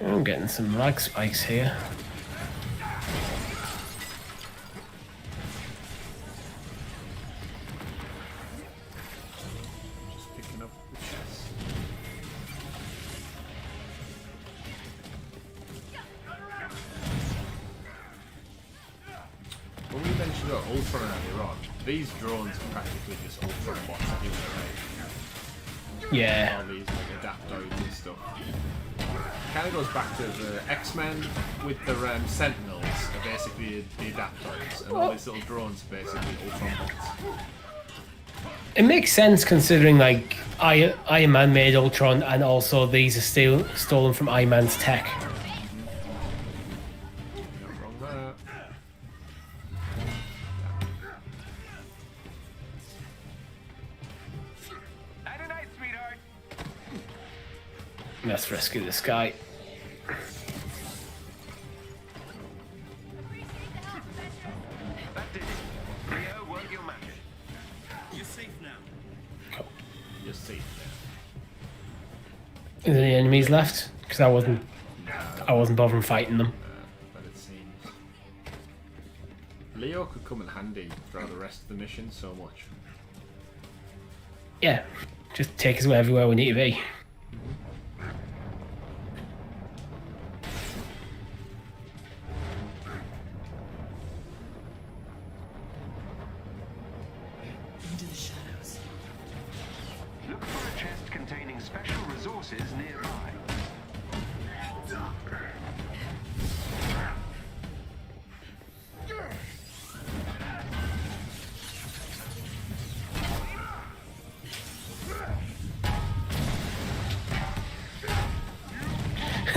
I'm getting some lag spikes here. Just picking up the chest. When we mentioned about Ultron earlier on, these drones are practically just Ultron bots anyway, right? Yeah. All these like adaptoids and stuff. Kind of goes back to the X-Men with the Sentinels are basically the adaptoids, and all these little drones are basically Ultron bots. It makes sense considering like Iron Man made Ultron, and also these are still stolen from Iron Man's tech. Not wrong there. Night night, sweetheart. Let's rescue this guy. That did it. Rio, work your magic. You're safe now. You're safe Is there any enemies left? Because I wasn't bothering fighting them. but it seems. Leo could come in handy throughout the rest of the mission so much. Yeah, just take us everywhere we need to be. Into the shadows. Look for a chest containing special resources nearby.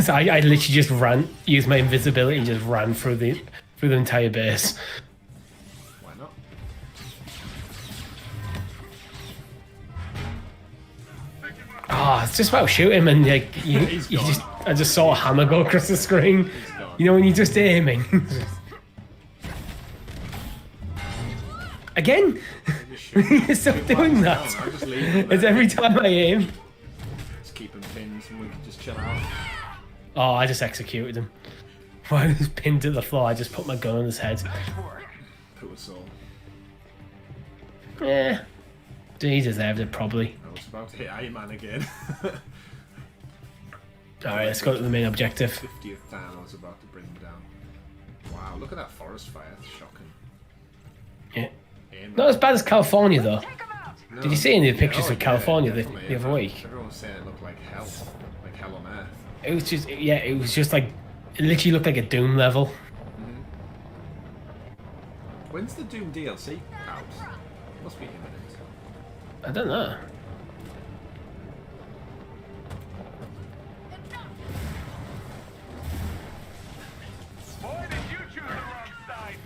So I literally just used my invisibility and just ran through the entire base. Why not? Ah, it's just about shoot him and like I just saw a hammer go across the screen. You know when you're just aiming. Again? You're still doing that. I'm just leaving it It's there. every time I aim. Just keep him pinned and we can just chill out. Oh, I just executed him. While he was pinned to the floor, I just put my gun on his head. Poor soul. Yeah. He deserved it, probably. I was about to hit A.I.M again. Alright, let's go to the main objective. 50th time I was about to bring him down. Wow, look at that forest fire. It's shocking. Yeah. A.I.M. Not as bad as California, though. No. Did you see any of the pictures Oh, of California the definitely. other week? Everyone was saying it looked like hell. Like hell on earth. It was just, yeah, it was just like, it literally looked like a Doom level. When's the Doom DLC out? Must be imminent. I don't know. Boy, did you choose the wrong side.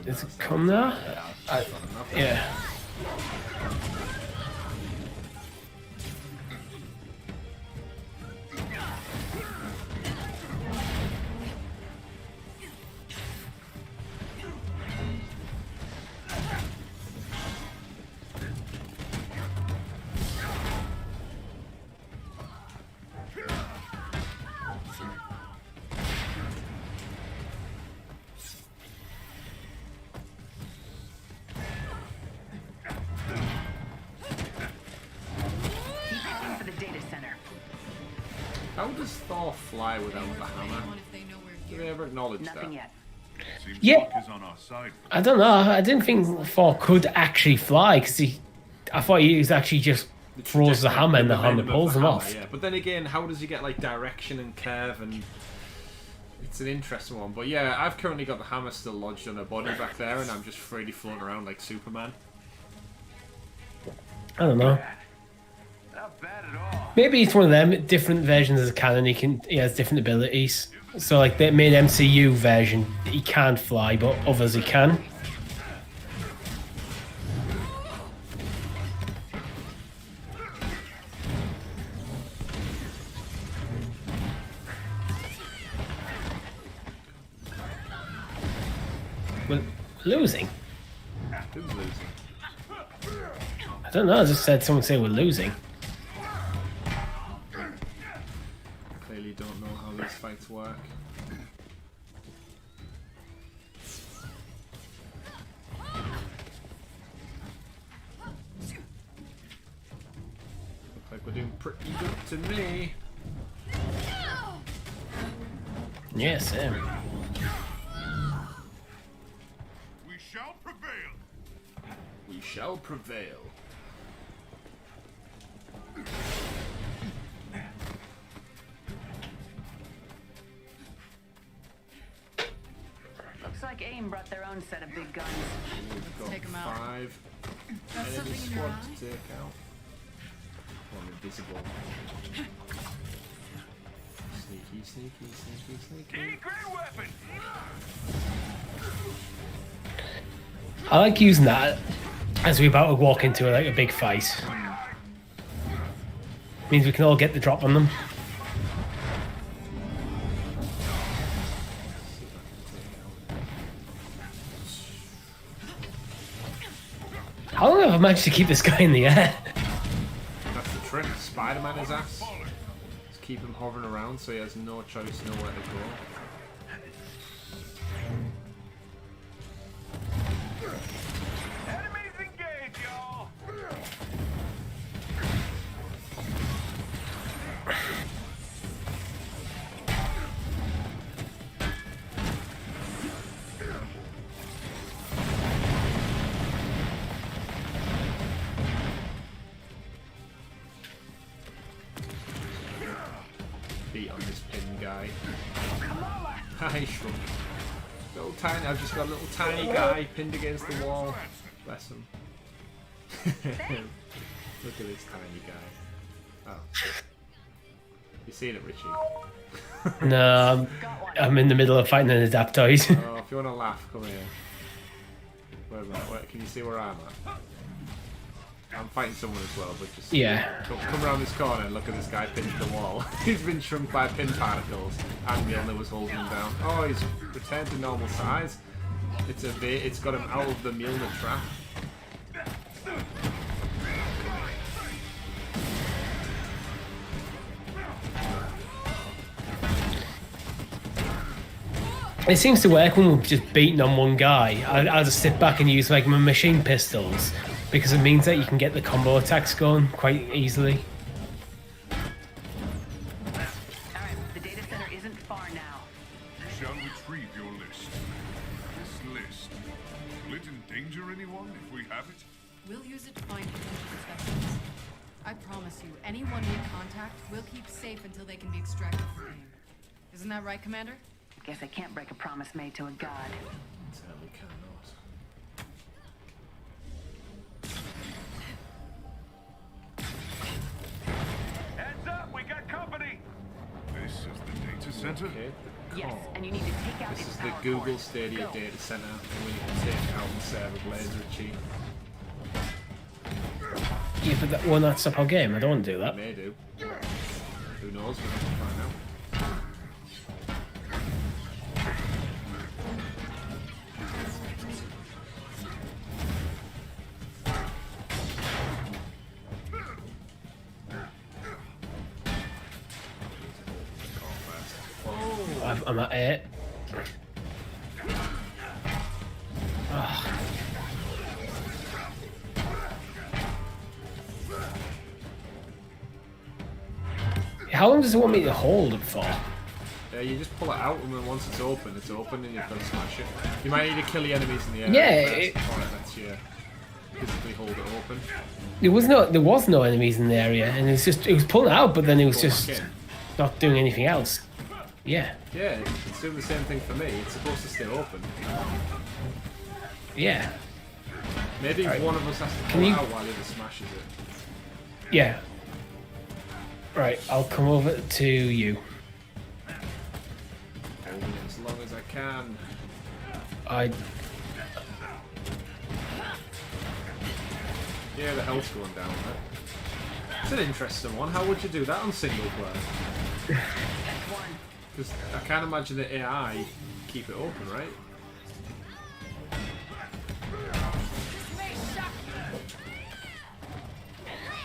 Does it come there? Yeah. How does Thor fly without the hammer? Do they ever acknowledge Nothing that? yet. Seems Yeah. luck is on our side. I don't know. I didn't think Thor could actually fly because I thought he was actually just throws Just the like hammer and the momentum hammer of pulls the him hammer, off. Yeah. But then again, how does he get like direction and curve? And it's an interesting one. But yeah, I've currently got the hammer still lodged on her body back there, and I'm just freely floating around like Superman. I don't know. Not bad at all. Maybe it's one of them different versions of the canon. He has different abilities. So like the main MCU version, he can't fly, but others he can. We're losing. Who's losing? I don't know. I just said someone say we're losing. Clearly don't know how these fights work. Looks like we're doing pretty good to me. Yes, Sam. We shall prevail. We shall prevail. Looks like A.I.M brought their own set of big guns. We've got take 'em out. 5 Got enemy something in your squad eye? to take out. One invisible. Sneaky, sneaky, sneaky, sneaky. Great weapon. I like using that as we're about to walk into like a big fight. Means we can all get the drop on them. How long have I managed to keep this guy in the air? That's the trick. Spider-Man his ass. Just keep him hovering around so he has no choice, nowhere to go. Enemies engaged, y'all. Beat on this pin guy. Hi, shrunk. Little tiny. I've just got a little tiny guy pinned against the wall. Bless him. Look at this tiny guy. Oh. You seen it, Richie? No, I'm in the middle of fighting an adaptoid. Oh, if you want to laugh, come here. Where am I? Where, can you see where I'm at? I'm fighting someone as well, but just Yeah. come around this corner and look at this guy pinned to the wall. He's been shrunk by pin particles, and Mjolnir was holding him down. Oh, he's returned to normal size. It's got him out of the Mjolnir trap. It seems to work when we're just beating on one guy. I'll just sit back and use like my machine pistols because it means that you can get the combo attacks going quite easily. Alright, the data center isn't far now. You shall retrieve your list. This list. Will it endanger anyone if we have it? We'll use it to find potential specimens. I promise you, anyone we contact, we'll keep safe until they can be extracted from AIM. Isn't that right, Commander? Guess I can't break a promise made to a god. Certainly cannot. Heads up, we got company. This is the data center. Okay. Yes, and you need to take out This its is the power Google core. Stadia Go. data center, and we can take it out and serve a laser cheat. Yeah, but that won't that stop our game? I don't want to do that. It may do. Who knows? We'll have to find out. I'm at 8. Oh. How long does it want me to hold it for? You just pull it out, and then once it's open, and you've got to smash it. You might need to kill the enemies in the area. Yeah. Before it lets you physically hold it open. There was no enemies in the area, and it was pulling it out, but then it was Go just back in. not doing anything else. Yeah. Yeah, it's doing the same thing for me. It's supposed to stay open. Yeah. Maybe Right. one of us has to Can pull it you- out while the other smashes it. Yeah. Right, I'll come over to you. Hold it as long as I can. Yeah, the health's going down there. It's an interesting one. How would you do that on single player? Because I can't imagine the AI keep it open, right?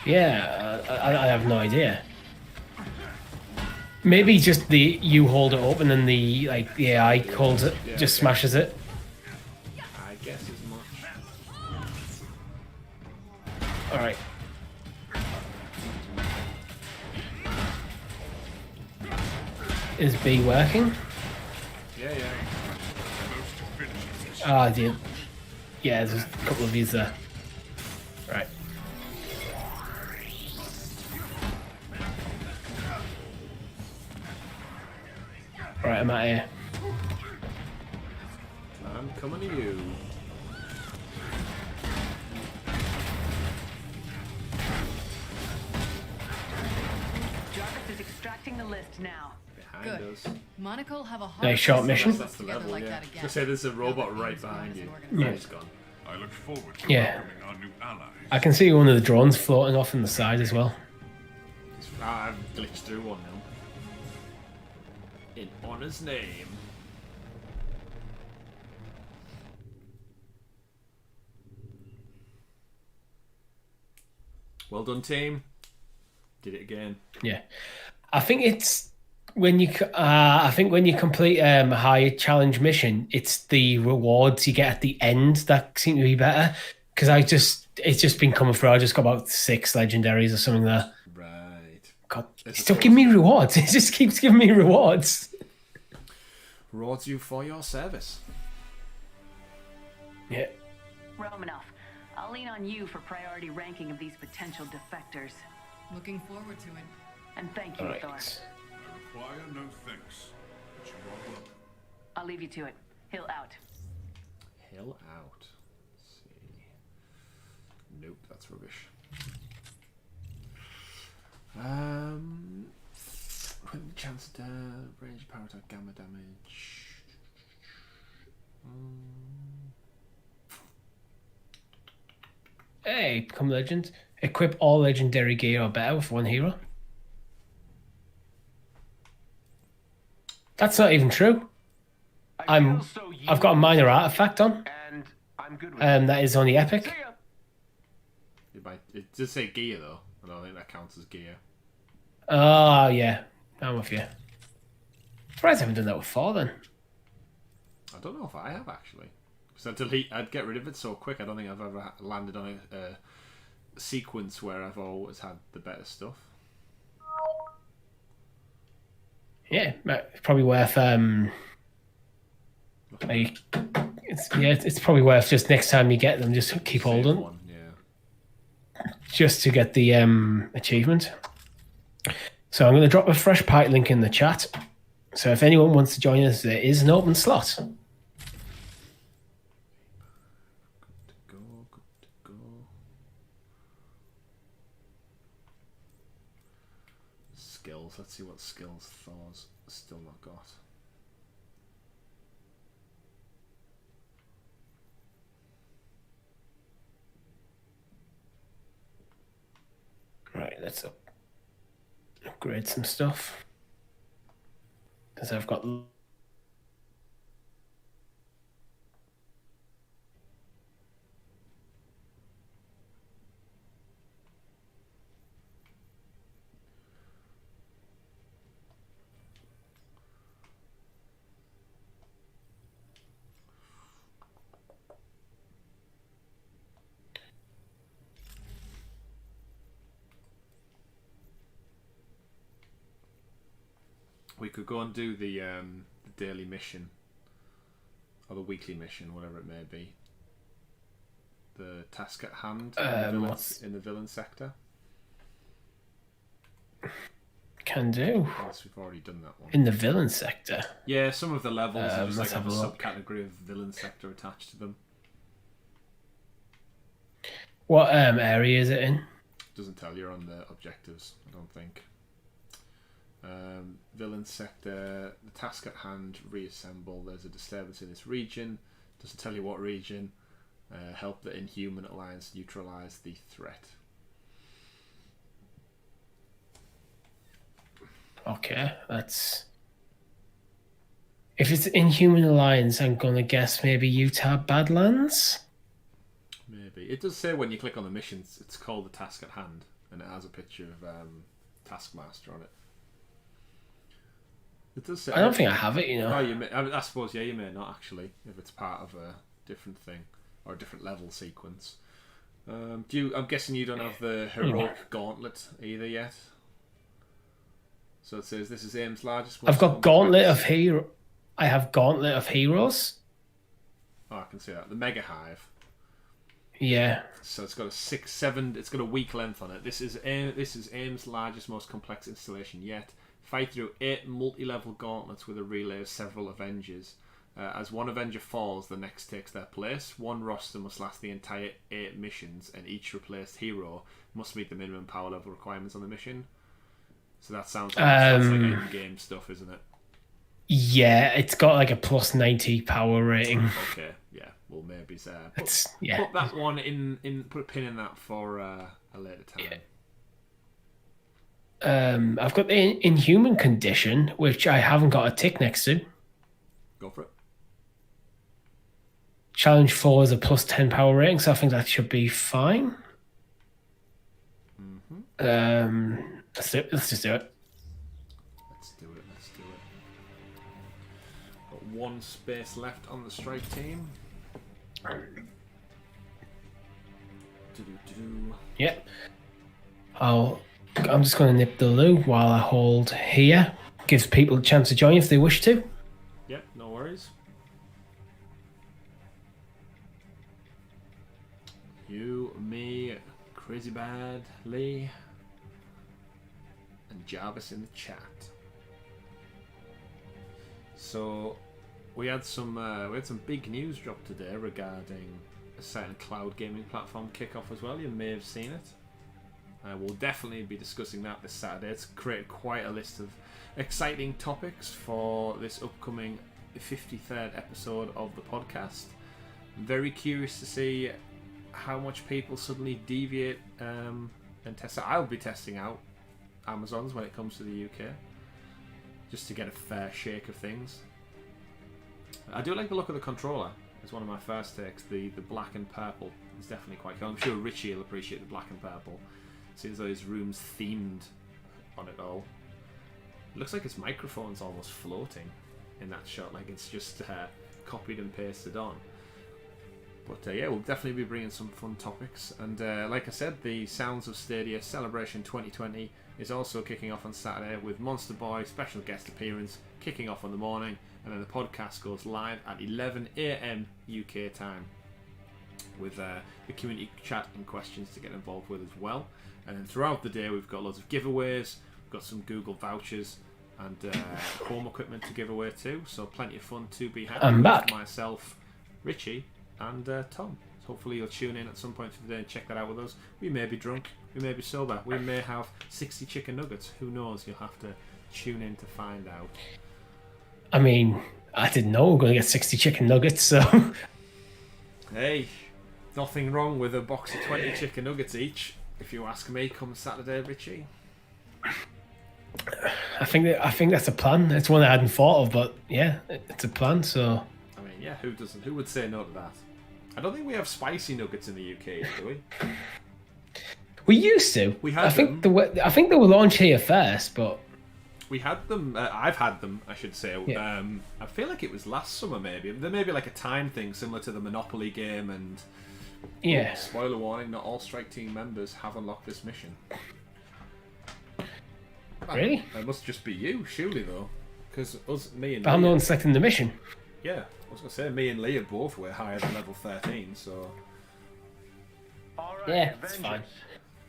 Yeah, I have no idea. Maybe just you hold it open and the AI holds it, Yeah, just okay. smashes it. I guess as much. All right. Is B working? Yeah. Ah, dear. Yeah, there's a couple of these there. Right. Right, I'm out here. I'm coming to you. Jarvis is extracting the list now. Behind Good. us. Monaco will have a hard Nice shot time mission. putting That's us the together level, like yeah. that again. Just say there's a Now robot that right AIM's gone behind as an you. organization. He's gone. I look forward to Yeah. welcoming our new allies. I can see one of the drones floating off in the side as well. I've glitched through one now. In Honor's name. Well done, team. Did it again. Yeah, I think it's when you. I think when you complete a high challenge mission, it's the rewards you get at the end that seem to be better. Because it's just been coming through. I just got about 6 legendaries or something there. Right. God, it's still giving me rewards. It just keeps giving me rewards. Rewards you for your service. Yeah. Romanoff, I'll lean on you for priority ranking of these potential defectors. Looking forward to it. And thank you, All right. Thor. I require no thanks, but you are welcome. I'll leave you to it. Hill out. Hill out. Let's see. Nope, that's rubbish. When chance to range power attack gamma damage. Hey, become legend. Equip all legendary gear or better with one hero. That's not even true. I've got a minor artifact on. And I'm good with That is only epic. It does say gear though. I don't think that counts as gear. Oh yeah, I'm with you. Surprised I haven't done that before then. I don't know if I have actually. So I'd get rid of it so quick. I don't think I've ever landed on a sequence where I've always had the better stuff. Yeah, it's probably worth it's probably worth just next time you get them, just keep holding. One, yeah. Just to get the achievement. So I'm going to drop a fresh pipe link in the chat. So if anyone wants to join us, there is an open slot. Good to go. Skills. Let's see what skills Thor's still not got. let's upgrade some stuff. Because I've got... We could go and do the daily mission, or the weekly mission, whatever it may be. The task at hand in the villain sector. Can do. Unless we've already done that one. In the villain sector? Yeah, some of the levels just like have a look. subcategory of villain sector attached to them. What area is it in? Doesn't tell you on the objectives, I don't think. Villain sector, the task at hand, reassemble. There's a disturbance in this region. Doesn't tell you what region. Help the Inhuman Alliance neutralize the threat. Okay, that's... If it's Inhuman Alliance, I'm gonna guess maybe Utah Badlands? Maybe. It does say when you click on the missions, it's called the task at hand, and it has a picture of Taskmaster on it. It does say... I don't think I have it, you know. Oh, you may, I suppose, yeah, you may not actually, if it's part of a different thing, or a different level sequence. I'm guessing you don't have the Heroic Gauntlet either yet? So it says this is A.I.M's largest... I've got Gauntlet of Hero. I have Gauntlet of Heroes. Oh, I can see that. The Mega Hive. Yeah. So it's got it's got a week length on it. This is A.I.M's largest, most complex installation yet. Fight through 8 multi-level gauntlets with a relay of several Avengers. As one Avenger falls, the next takes their place. One roster must last the entire 8 missions, and each replaced hero must meet the minimum power level requirements on the mission. So that sounds like in-game stuff, isn't it? Yeah, it's got like a plus 90 power rating. Okay, yeah. Well, maybe put that one in. Put a pin in that for a later time. Yeah. I've got the Inhuman Condition, which I haven't got a tick next to. Go for it. Challenge 4 is a plus 10 power rating, so I think that should be fine. Mm-hmm. Let's just do it. Let's do it. Got one space left on the strike team. Yeah. I'm just going to nip the loo while I hold here. Gives people a chance to join if they wish to. Yep, no worries. You, me, Crazy Bad, Lee, and Jarvis in the chat. So we had some big news drop today regarding a certain cloud gaming platform kickoff as well. You may have seen it. We'll definitely be discussing that this Saturday. It's created quite a list of exciting topics for this upcoming 53rd episode of the podcast. I'm very curious to see how much people suddenly deviate and test out. I'll be testing out Amazon's when it comes to the UK, just to get a fair shake of things. I do like the look of the controller. It's one of my first takes. The black and purple is definitely quite cool. I'm sure Richie will appreciate the black and purple. Seems like his room's themed on it all. It looks like his microphone's almost floating in that shot, like it's just copied and pasted on. But yeah, we'll definitely be bringing some fun topics. And like I said, the Sounds of Stadia Celebration 2020 is also kicking off on Saturday with Monster Boy special guest appearance kicking off on the morning, and then the podcast goes live at 11 AM UK time with the community chat and questions to get involved with as well. And then throughout the day we've got loads of giveaways, we've got some Google vouchers and home equipment to give away too, so plenty of fun to be had. I'm back. Myself, Richie and Tom. So hopefully you'll tune in at some point through the day and check that out with us. We may be drunk, we may be sober, we may have 60 chicken nuggets, who knows, you'll have to tune in to find out. I mean, I didn't know we were going to get 60 chicken nuggets, so... Hey, nothing wrong with a box of 20 chicken nuggets each. if you ask me, come Saturday, Richie. I think that's a plan. It's one I hadn't thought of, but yeah, it's a plan. So I mean, yeah, who doesn't? Who would say no to that? I don't think we have spicy nuggets in the UK, do we? We used to. We had I think they were launched here first, but we had them. I've had them, I should say. Yeah. I feel like it was last summer, maybe. There may be like a time thing similar to the Monopoly game, and yeah. Oh, spoiler warning: not all Strike Team members have unlocked this mission. Really? It must just be you, surely, though, because me and I'm the Lee, one selecting the mission. yeah, I was gonna say me and Lee are both way higher than level 13, so. All right, Yeah, it's Avengers. fine.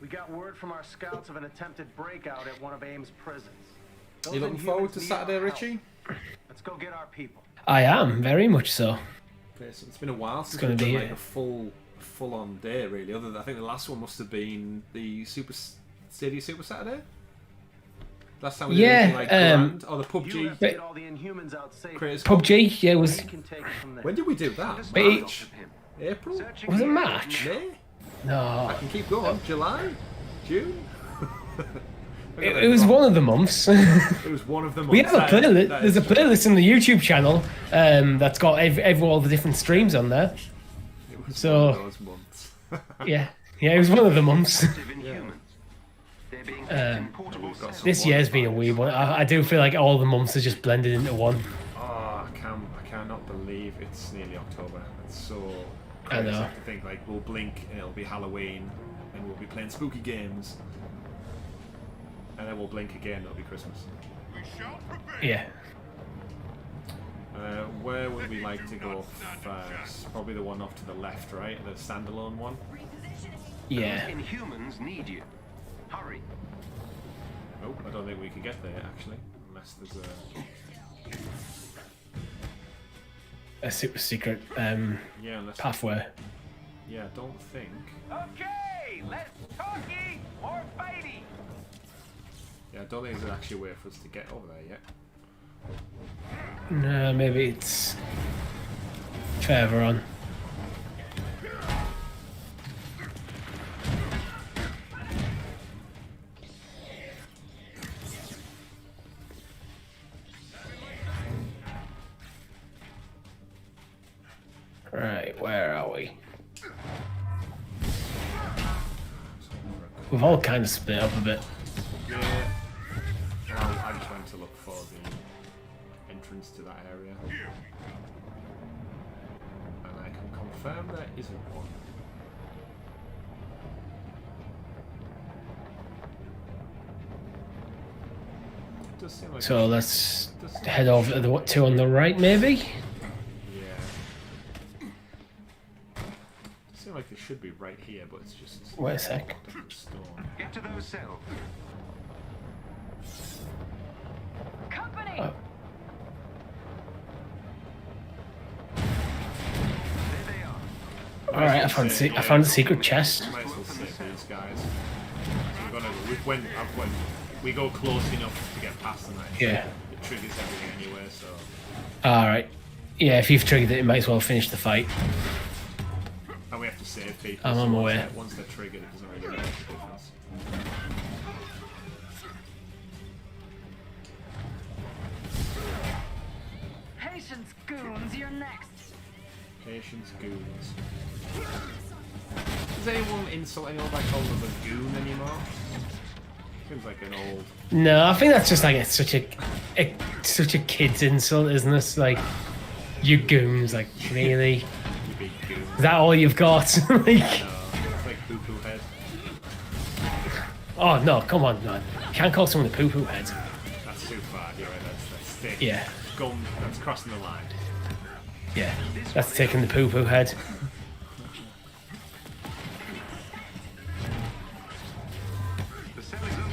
We got word from our scouts of an attempted breakout at one of A.I.M's prisons. Are you looking forward to Saturday, Richie? Let's go get our people. I am very much so. It's been a while since gonna we've done be like a full-on day, really. Other than I think the last one must have been the Stadia Super Saturday. Last time we did anything like Grand, or the You PUBG. have to get all the Inhumans out safe. Creators Cup. PUBG, yeah, was We can take it from there. When did we do that? But March? April? was it March? May? No, I can keep going. July? June? it was one of the months. It was one of the months. We have a playlist. That There's is a playlist in the YouTube channel that's got all the different streams on there. It was So- one of those months. Yeah, it was one of the months. Inhumans. They're being kept in portable cells. This year's been a weird one. I do feel like all the months are just blended into one. Oh, I cannot believe it's nearly October. It's so I crazy know. to think like we'll blink and it'll be Halloween and we'll be playing spooky games. And then we'll blink again, it'll be Christmas. We shall prepare. Yeah. Where would we like to go first? Probably the one off to the left, right? The standalone one? Yeah. Those Inhumans need you. Hurry. Nope, I don't think we can get there actually. Unless there's A super secret yeah, unless pathway. yeah, I don't think. Okay, let's talky, more fighty. Yeah, I don't think there's actually a way for us to get over there yet. No, maybe it's further on. Right, where are we? We've all kind of split up a bit. Yeah. Well, I just went to look for the entrance to that area. And I can confirm there isn't one. It does seem like So let's head over to the two on the right, maybe? yeah. It seems like it should be right here, but it's just Wait a sec. different stone. Get to those cells. Company! Oh. There they are. Alright, I found a secret chest. Might as well save these guys. We go close enough to get past them. Yeah. It triggers everything anyway, so. Alright. Yeah, if you've triggered it, you might as well finish the fight. And we have to save people. I'm so on my once way. Once they're triggered, it doesn't really make a difference. Patience, goons, you're next. Patience goons. Does anyone insult anyone by calling them a goon anymore? Seems like an old. No, I think that's just like it's such a kid's insult, isn't it? Like, you goons, like, really? You big goon. Is that all you've got? Like, No, it's like poo poo head. oh no, come on, man. You can't call someone a poo-poo head. That's too far. You're right. That's thick. Yeah. Gum. That's crossing the line. Yeah, that's taking the poo-poo head. The cell is open.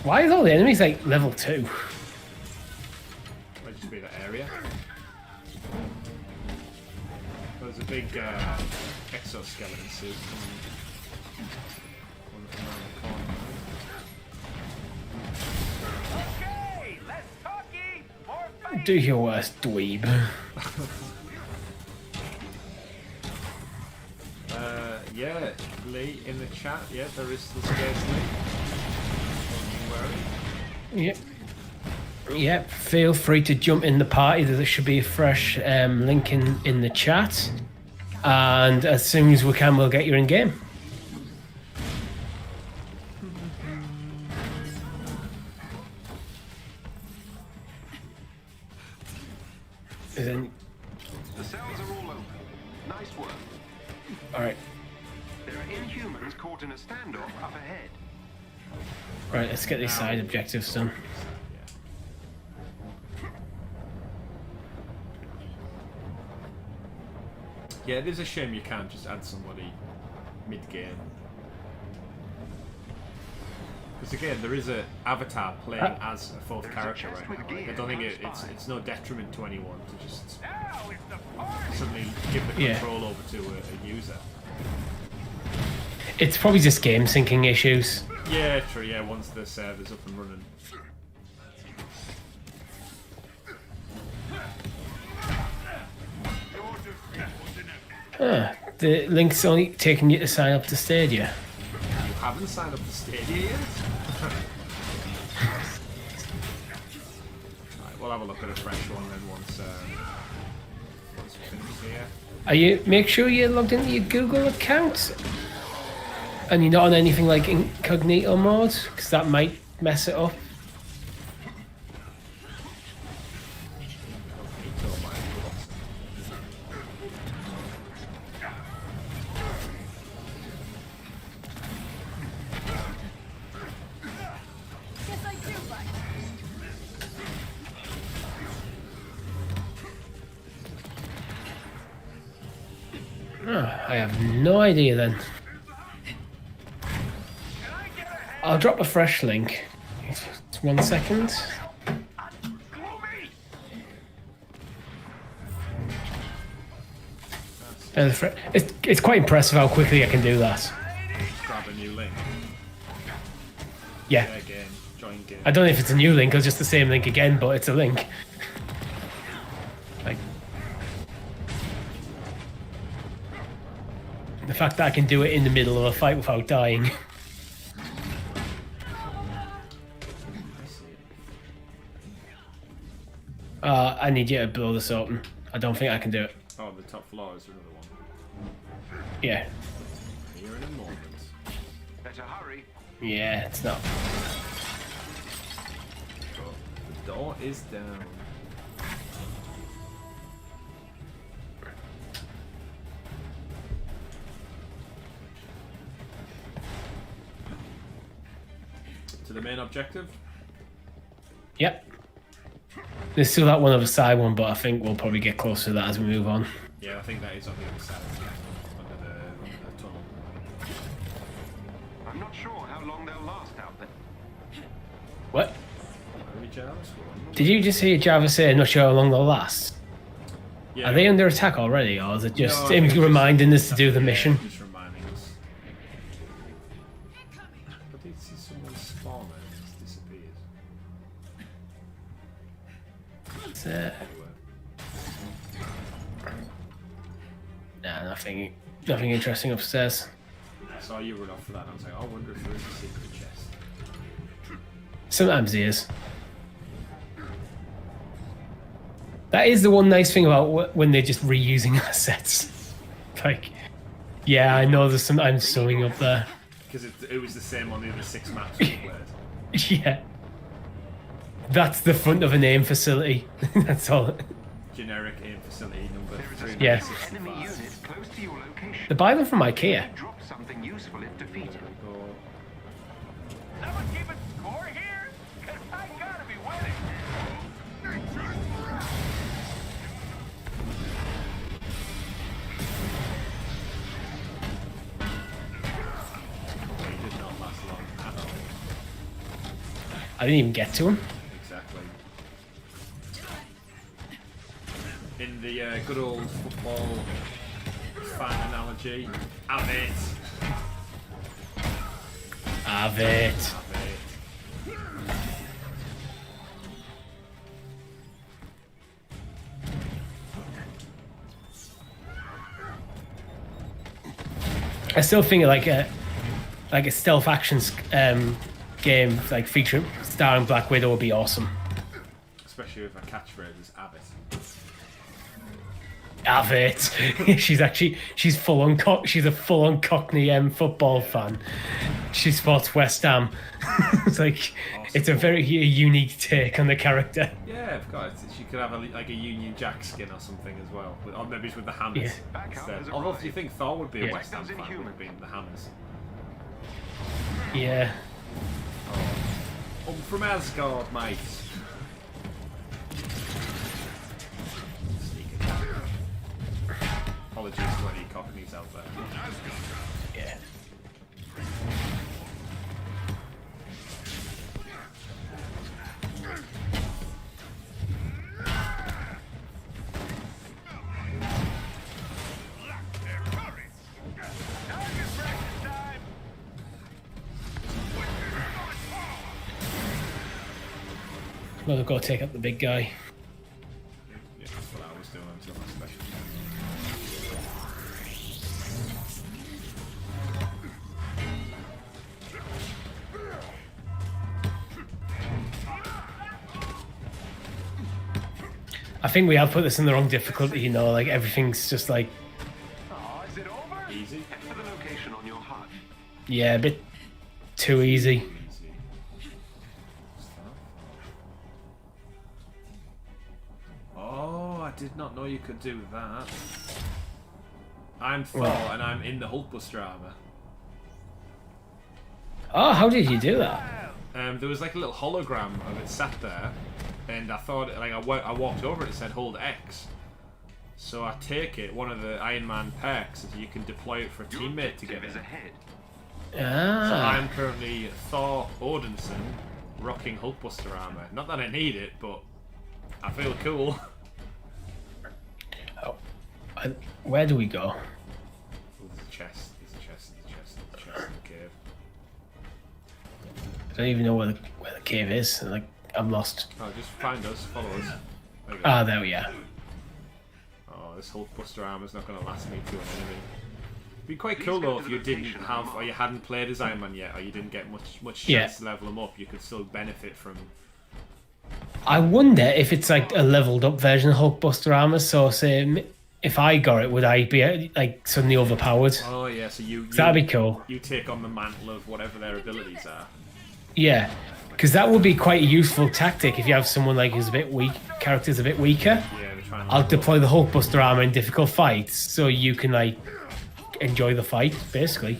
Why is all the enemies like level 2? Might just be that area. There's a big exoskeleton suit coming. One from around the corner. Okay, less talky, more fight. Do your worst, dweeb. Yeah, Lee in the chat. Yeah, there is still Scarce Lee. Don't you worry. Yep. Yep. Feel free to jump in the party. There should be a fresh link in the chat. And as soon as we can, we'll get you in game. Then, The cells are all open. Nice work. all right. There are Inhumans caught in a standoff up ahead. Right, let's get these side objectives done. Yeah, it is a shame you can't just add somebody mid-game. Because again, there is a avatar playing as a fourth character right now. Like, I don't think it's no detriment to anyone to just suddenly give the control over to a user. It's probably just game syncing issues. Yeah, true. Yeah, once the server's up and running. The link's only taking you to sign up to Stadia. You haven't signed up to Stadia yet? Right, we'll have a look at a fresh one then once we finish here. Are you? Make sure you're logged into your Google account, and you're not on anything like incognito mode, because that might mess it up. I have no idea then. I'll drop a fresh link. 1 second. It's quite impressive how quickly I can do that. Grab a new link. Yeah. Again, join game. I don't know if it's a new link or just the same link again, but it's a link. Like, the fact that I can do it in the middle of a fight without dying. I need you to blow this open. I don't think I can do it. Oh, the top floor is another one. Yeah. Here in a moment. Better hurry. Yeah, it's not. The door is down. To the main objective? Yep. There's still that one other side one, but I think we'll probably get closer to that as we move on. Yeah, I think that is on the other side, under the tunnel. I'm not sure how long they'll last out there. What? Jarvis? Did you just hear Jarvis say, not sure how long they'll last? Yeah. Are they under attack already, or is it just No, him reminding us to do the mission? Just reminding us. I did see someone spawn and it's disappeared. Nah, nothing interesting upstairs. I saw you run off for that and I was like, I wonder if there is a secret chest. Sometimes he is. That is the one nice thing about when they're just reusing assets. Like, yeah, I know there's some I'm sewing up there. Because it was the same on the other 6 maps we played. Yeah. That's the front of an AIM facility. That's all. Generic AIM facility number 365. Yeah. Enemy unit close to your location. They buy them from IKEA. Drop something useful if defeated. Someone keeping score here? 'Cause I gotta be winning. He did not last long at all. I didn't even get to him. Exactly. In the good old football fan analogy, have it. Have it. I still think like a stealth action game like featuring starring Black Widow would be awesome. Especially with her catchphrase is "Have it." Have it. she's full on she's a full on Cockney football fan. She supports West Ham. It's like awesome. It's a very unique take on the character. Yeah, of course. She could have a Union Jack skin or something as well, or maybe it's with the Hammers instead. Although, if you think Thor would be a West Ham fan, would have been the Hammers. Yeah. Oh. I'm from Asgard, mate. Apologies to any Cockneys out there. Yeah. Well, I've got to take up the big guy. Yeah, that's what I was doing until my special. I think we have put this in the wrong difficulty, you know, like everything's just like... Oh, is it over? Easy. Head for the location on your HUD. Yeah, a bit too easy. Oh, I did not know you could do that. I'm Thor and I'm in the Hulkbuster armor. Oh, how did you do that? There was like a little hologram of it sat there, and I thought, like, I walked over and it said hold X. So I take it, one of the Iron Man perks is you can deploy it for a teammate to get in. Ah. So I'm currently Thor Odinson, rocking Hulkbuster armor. Not that I need it, but I feel cool. Oh, where do we go? Oh, there's a chest. There's a chest. There's a chest. There's a chest in the cave. I don't even know where the cave is. Like, I'm lost. Oh, just find us. Follow us. There we go. Ah, there we are. Oh, this Hulkbuster armor's not going to last me to an enemy. It'd be quite cool though if you didn't have, or you hadn't played as Iron Man yet, or you didn't get much chance to level him up. You could still benefit from. I wonder if it's like a leveled up version of Hulkbuster armor. So, say if I got it, would I be like suddenly overpowered? Oh yeah, so that'd be cool. You take on the mantle of whatever their abilities are. Yeah, because that would be quite a useful tactic if you have someone like who's a bit weak, character's a bit weaker. Yeah, they're trying. I'll deploy the Hulkbuster armor in difficult fights, so you can like enjoy the fight, basically.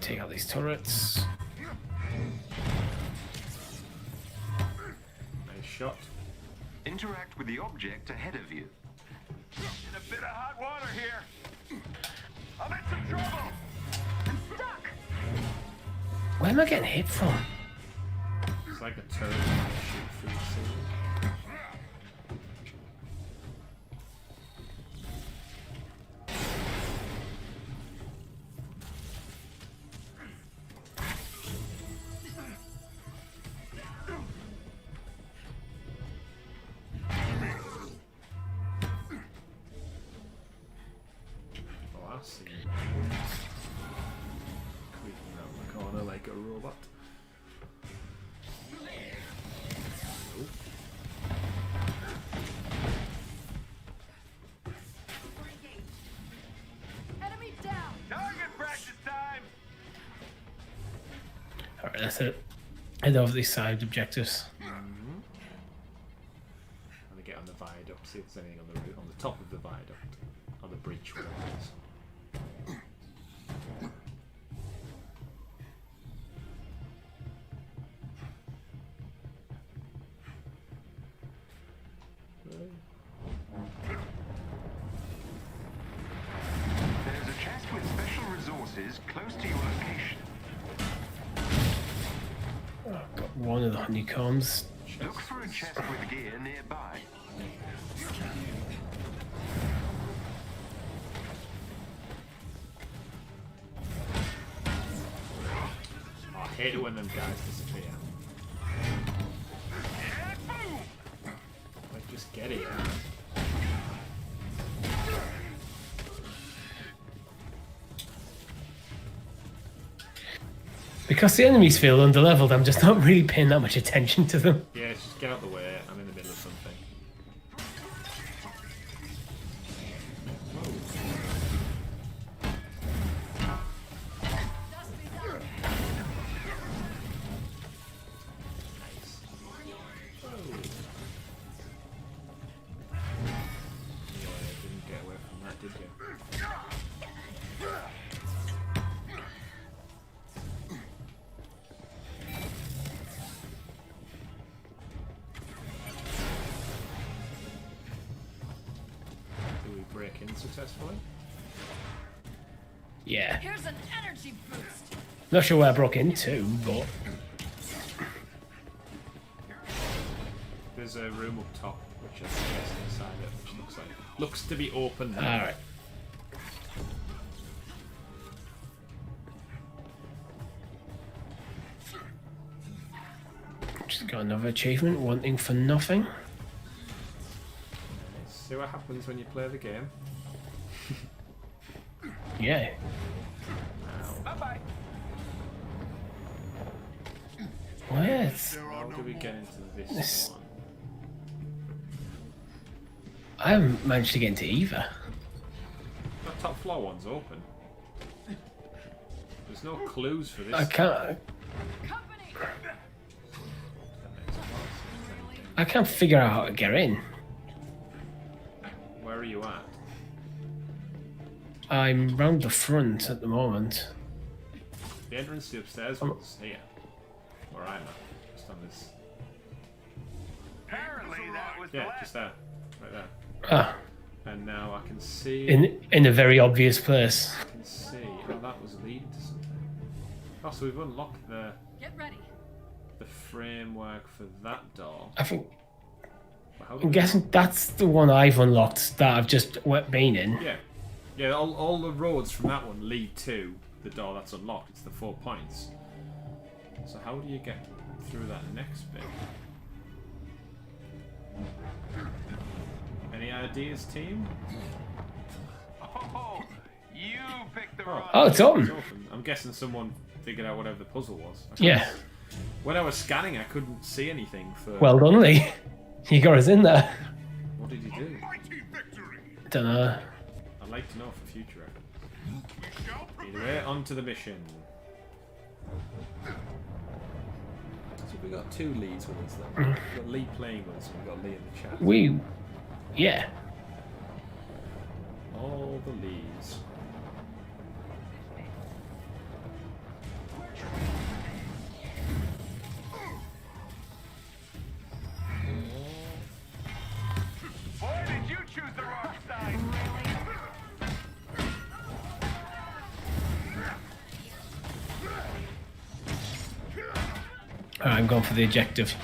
Take out these turrets. Nice shot. Interact with the object ahead of you. In a bit of hot water here. I'm in some trouble. I'm stuck. Where am I getting hit from? It's like a turret shoot through the ceiling. Oh, I see. Creeping around the corner like a robot. Enemy down. Target practice time. Alright, that's it. Head over these side objectives. I'm gonna get on the viaduct, see if there's anything on the top of the viaduct, or the breach, whatever it is. There's a chest with special resources close to your location. Got one of the honeycombs. Look for a chest with gear nearby. hate it when them guys disappear. Like, just get it. Because the enemies feel underleveled, I'm just not really paying that much attention to them. Yeah, just get out the way. I'm in the middle of something. Successfully. Yeah. Here's an energy boost. Not sure where I broke into, but there's a room up top, which is inside it, which looks to be open. All right. Just got another achievement, wanting for nothing. See what happens when you play the game. Yeah. Bye-bye. What? How do we get into this one? I haven't managed to get into either. That top floor one's open. There's no clues for this. I can't figure out how to get in. Where are you at? I'm round the front at the moment. The entrance to upstairs was here. Where I'm at. Just on this. Apparently that was Yeah, just there. Right there. Ah. And now I can see... In a very obvious place. I can see... Oh, that was leading to something. Oh, so we've unlocked the... Get ready. The framework for that door. I think... I'm guessing that's the one I've unlocked that I've just been in. Yeah. Yeah, all the roads from that one lead to the door that's unlocked. It's the 4 points. So how do you get through that next bit? Any ideas, team? Oh, you picked the wrong. Oh, it's open. It's open. I'm guessing someone figured out whatever the puzzle was. Yeah. When I was scanning, I couldn't see anything for... Well done, Lee. You got us in there. What did you do? Don't know. I'd like to know for future reference. Either way, on to the mission. So we got 2 leads with us then. We've got Lee playing with us and we've got Lee in the chat. Yeah. All the leads. Boy, did you choose the wrong side. Alright, I'm going for the objective.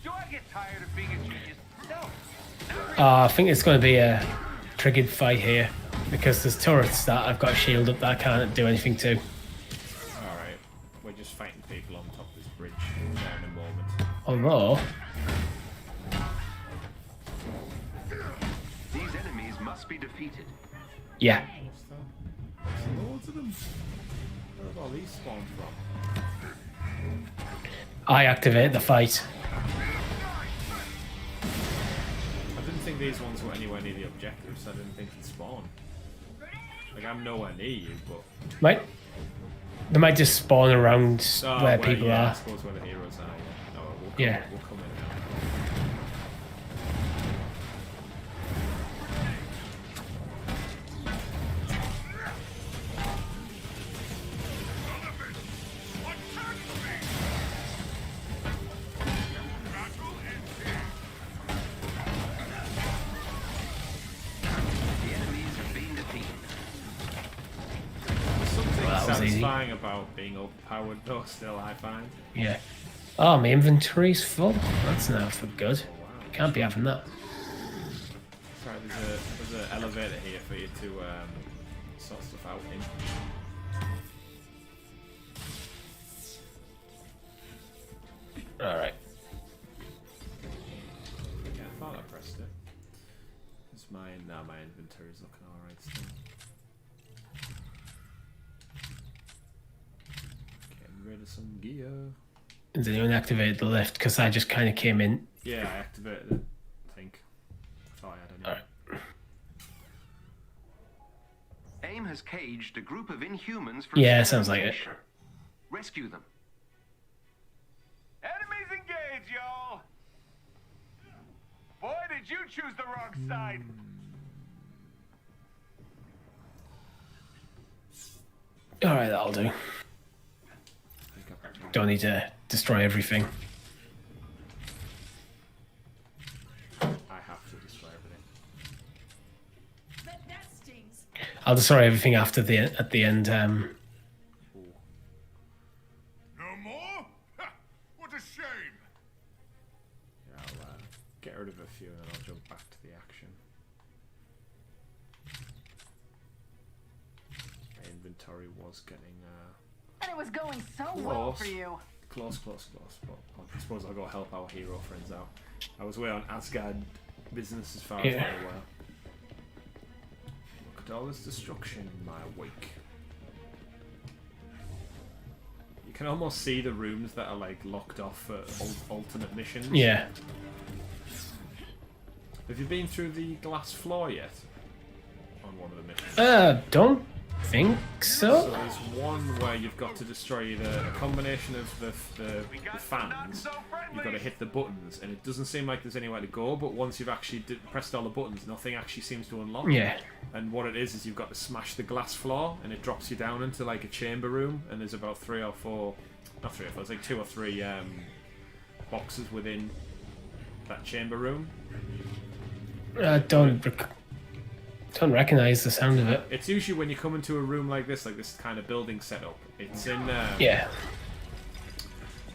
Do I get tired of being a genius? No. I think it's going to be a triggered fight here because there's turrets that I've got a shield up that I can't do anything to. Alright, we're just fighting people on top of this bridge there in a moment. Although... These enemies must be defeated. Yeah. What's that? There's loads of them. Where have all these spawned from? I activate the fight. I didn't think these ones were anywhere near the objectives, so I didn't think they'd spawn. Like, I'm nowhere near you, but... They might just spawn around where people yeah, are. I suppose where the heroes are, yeah. No, we'll come in now. Satisfying about being overpowered though, still, I find. Yeah. Oh, my inventory's full. That's now for good. Can't be having that. Sorry, there's an elevator here for you to sort stuff out in. Alright. Yeah, I thought I pressed it. Is my inventory's looking alright still. Getting rid of some gear. Has anyone activated the lift? Because I just kind of came in. Yeah, I activated it. I think. I thought I had anyway. Alright. AIM has caged a group of Inhumans for Yeah, sounds like it. experimentation. Rescue them. Enemies engaged, y'all! Boy, did you choose the wrong side! Alright, that'll do. Don't need to destroy everything. I have to destroy everything. That stings. I'll destroy everything after at the end. No more? Ha! What a shame! Yeah, I'll get rid of a few and then I'll jump back to the action. My inventory was getting And it was going so well for you. close. But I suppose I'll go help our hero friends out. I was way on Asgard business as far as they were. Look at all this destruction in my wake. You can almost see the rooms that are like locked off for alternate missions. Yeah. Have you been through the glass floor yet? On one of the missions? Don't think so. So there's one where you've got to destroy either a combination of the fans. You've got to hit the buttons, and it doesn't seem like there's anywhere to go. But once you've actually pressed all the buttons, nothing actually seems to unlock. Yeah. And what it is you've got to smash the glass floor, and it drops you down into like a chamber room. And there's about 3 or 4, not 3 or 4, it's like 2 or 3 boxes within that chamber room. Don't recognize the sound of it. It's usually when you come into a room like this kind of building setup. It's in yeah.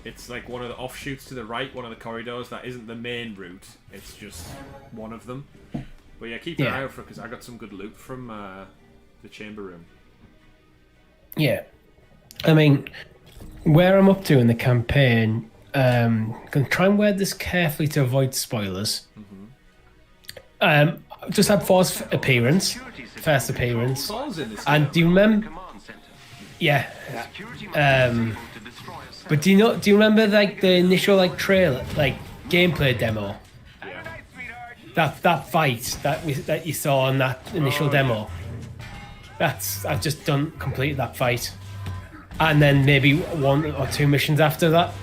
It's like one of the offshoots to the right, one of the corridors that isn't the main route. It's just one of them. But yeah, keep an eye out for it because I got some good loot from the chamber room. Yeah. I mean, where I'm up to in the campaign, I'm going to try and word this carefully to avoid spoilers. Just had Thor's first appearance. And do you remember? Yeah. But do you remember like the initial like trailer, like gameplay demo? Yeah. That fight that you saw on that initial demo. Yeah. I've just completed that fight, and then maybe 1 or 2 missions after that.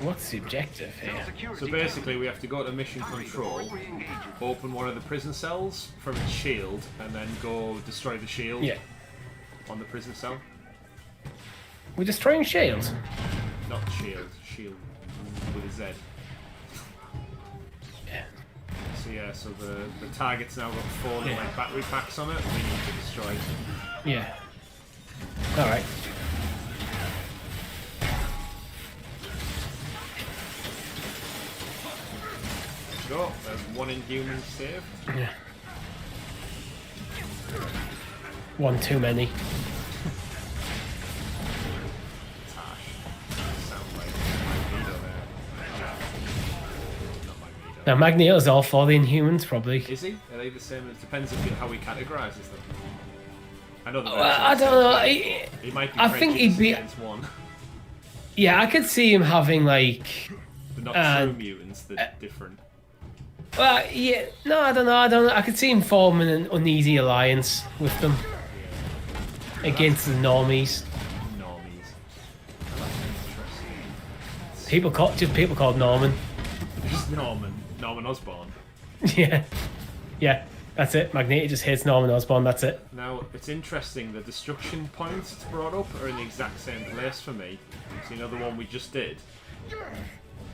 What's the objective here? So basically we have to go to mission control, open one of the prison cells from its shield, and then go destroy the shield on the prison cell. We're destroying shields? Not shield, shield with a Z. Yeah. So yeah, so the target's now got 4 like battery packs on it, and we need to destroy it. Yeah. Alright. Go. There's 1 Inhuman saved. Yeah. 1 too many. Now Magneto's all for the Inhumans, probably. Is he? Are they the same? It depends how he categorises them. I know the I don't know. He might be. I think he'd be. One. Yeah, I could see him having like. They're not true mutants. They're different. Well, yeah. No, I don't know. I could see him forming an uneasy alliance with them against the normies. People called Norman. Just Norman Osborn. Yeah, that's it. Magneto just hates Norman Osborn. That's it. Now it's interesting. The destruction points it's brought up are in the exact same place for me. So you know the one we just did.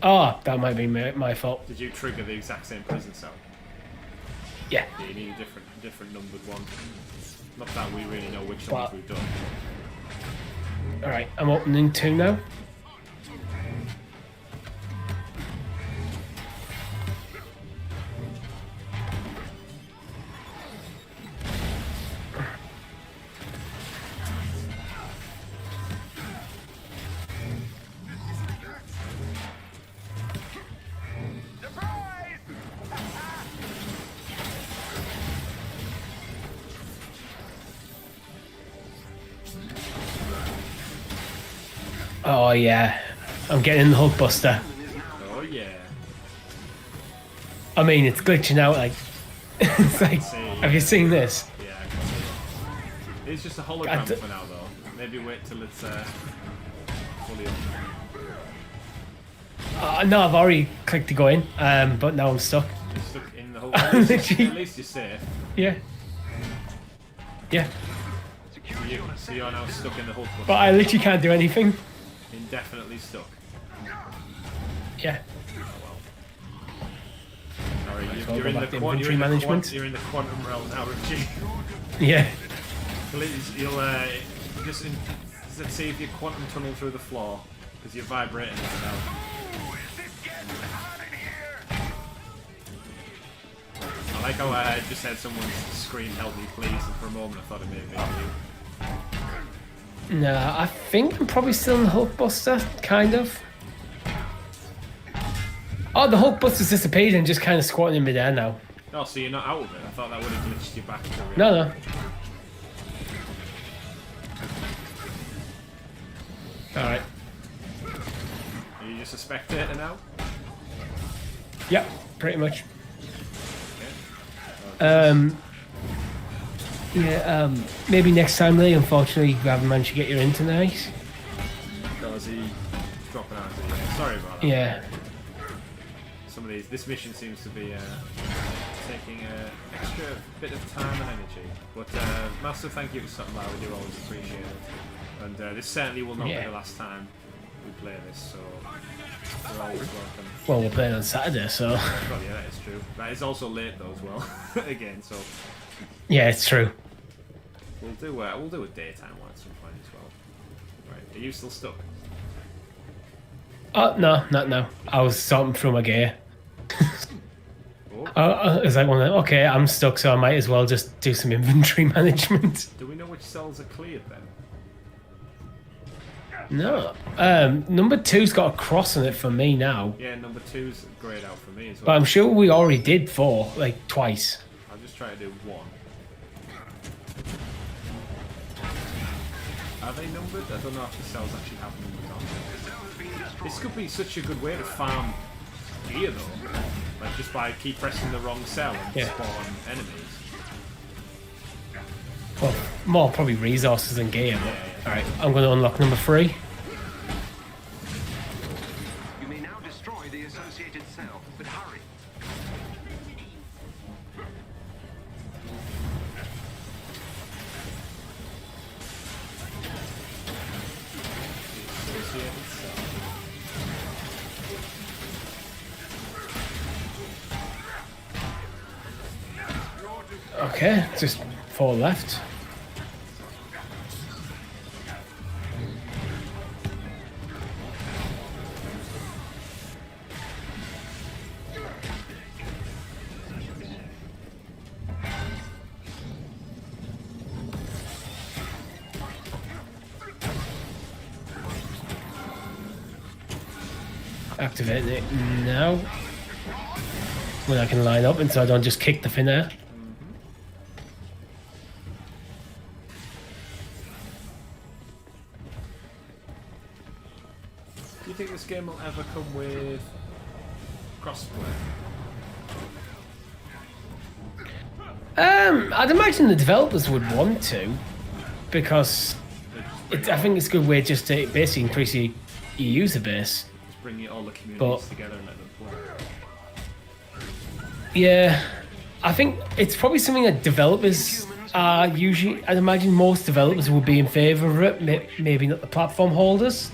Oh, that might be my fault. Did you trigger the exact same prison cell? Yeah. You need a different numbered one. Not that we really know which ones we've done. Alright, I'm opening 2 now. Oh yeah, I'm getting the Hulkbuster. Oh yeah. I mean, it's glitching out like. It's like, have you seen this? Yeah, I can see it. It's just a hologram for now, though. Maybe wait till it's fully up. No, I've already clicked to go in, but now I'm stuck. You're stuck in the hologram. At least you're safe. Yeah. Yeah. So you're now stuck in the Hulkbuster. But I literally can't do anything. Indefinitely stuck. Yeah. Sorry, I'll you're go in the back to quantum inventory management. You're in the quantum realm now, Richie. Yeah. You'll just see if you quantum tunnel through the floor because you're vibrating it now. I like how I just had someone scream "Help me, please!" and for a moment I thought it may have been you. No, I think I'm probably still in the Hulkbuster, kind of. Oh, the Hulkbuster's disappeared and just kind of squatting in midair now. Oh, so you're not out of it? I thought that would have glitched you back to reality. No. Alright. Are you just a spectator now? Yep, pretty much. Okay. Yeah, maybe next time, Lee. Unfortunately, you haven't managed to get your in tonight. Does he dropping out? Sorry about that. Yeah. Some of these, this mission seems to be taking an extra bit of time and energy. But massive thank you for stopping by. We do always appreciate it. And this certainly will not be the last time we play this, so you're always welcome. Well, we're playing on Saturday, so. Well, yeah, that is true. That is also late though as well. Again, so. Yeah, it's true. We'll do a daytime one at some point as well. Right, are you still stuck? Oh no, not now. I was sorting through my gear. Oh. It's like one of them, okay, I'm stuck, so I might as well just do some inventory management. Do we know which cells are cleared then? No. Number 2's got a cross on it for me now. Yeah, number 2's grayed out for me as well. But I'm sure we already did 4, like twice. I'll just try to do 1. Are they numbered? I don't know if the cells actually have numbers on them. This could be such a good way to farm gear though. Like just by keep pressing the wrong cell and spawn enemies. Well, more probably resources than gear. But... Alright, I'm going to unlock number 3. You may now destroy the associated cell, but hurry. Okay, just 4 left. Activate it now. When I can line up and so I don't just kick the fin air. Do you think this game will ever come with crossplay? I'd imagine the developers would want to, because I think it's a good way just to basically increase your user base. Just bring all the communities together and let them play. Yeah, I think it's probably something that developers are usually. I'd imagine most developers would be in favour of it, maybe not the platform holders.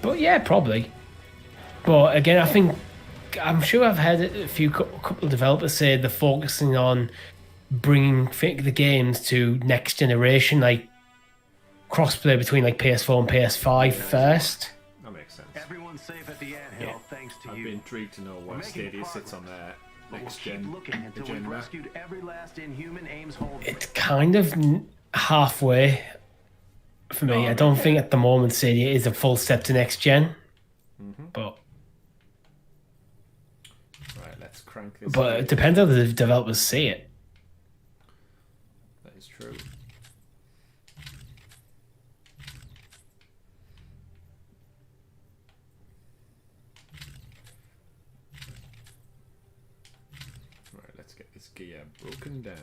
But yeah, probably. But again, I'm sure I've had a couple of developers say they're focusing on bringing the games to next generation, like crossplay between like PS4 and PS5 first. That makes sense. Everyone's safe at the anthill, thanks to I'd you. be intrigued to know where Stadia sits on their next We'll gen keep looking until we've agenda. rescued every last Inhuman AIM's hold. It's kind of halfway for me. I don't think at the moment Stadia is a full step to next gen, but right, let's crank this. But it depends how the developers see it. That is true. Right, let's get this gear broken down.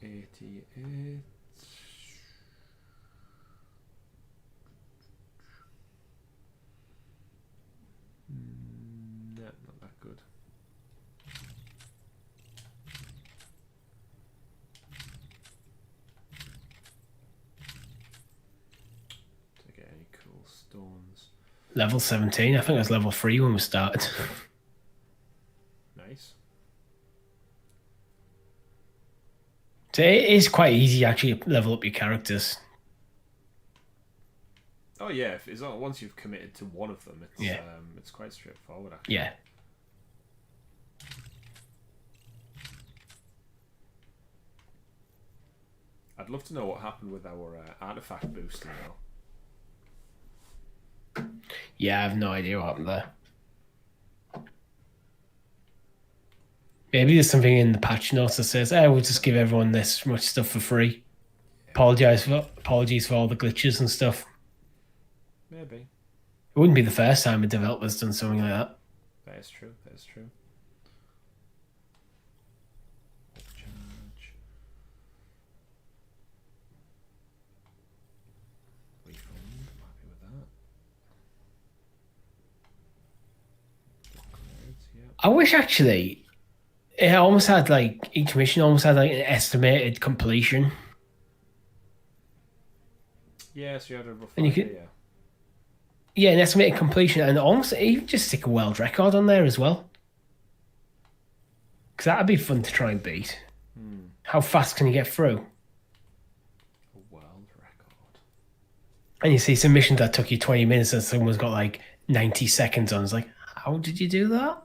88. No, not that good. To get any cool stones. Level 17. I think it was level 3 when we started. Nice. So it is quite easy to actually level up your characters. Oh yeah, once you've committed to one of them, it's quite straightforward actually. Yeah. I'd love to know what happened with our artifact booster now. Yeah, I have no idea what happened there. Maybe there's something in the patch notes that says, we'll just give everyone this much stuff for free. Yeah. Apologies for all the glitches and stuff. Maybe. It wouldn't be the first time a developer's done something like that. That is true. That is true. Charge. Refund. Happy with that. Upgrades, yeah. I wish actually it almost had like each mission almost had like an estimated completion. Yeah, so you had a rough And you idea. could- Yeah, an estimated completion, and almost even just stick a world record on there as well. Because that'd be fun to try and beat. How fast can you get through? A world record. And you see some missions that took you 20 minutes and someone's got like 90 seconds on. It's like, how did you do that?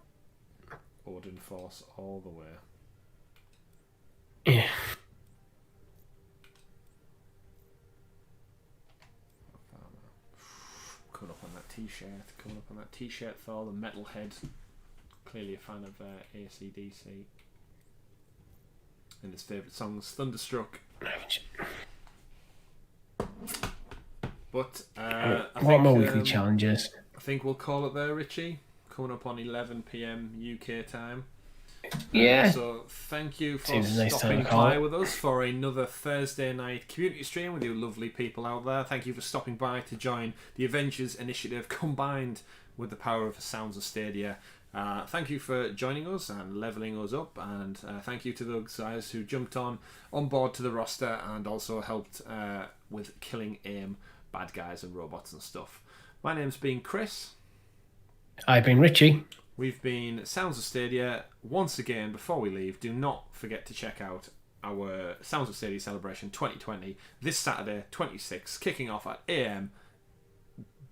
Odin Force all the way. Yeah. Coming up on that t-shirt, Thor, the metalhead. Clearly a fan of AC/DC. And his favourite song is Thunderstruck. But what more weekly challenges? I think we'll call it there, Richie. Coming up on 11 PM UK time. Yeah. So thank you for Seems a nice stopping time to call by it. with us for another Thursday night community stream with you lovely people out there. Thank you for stopping by to join the Avengers initiative combined with the power of Sounds of Stadia. Thank you for joining us and leveling us up, and thank you to those guys who jumped on board to the roster and also helped with killing A.I.M, bad guys and robots and stuff. My name's been Chris. I've been Richie. We've been Sounds of Stadia. Once again, before we leave, do not forget to check out our Sounds of Stadia celebration 2020 this Saturday 26th, kicking off at A.M.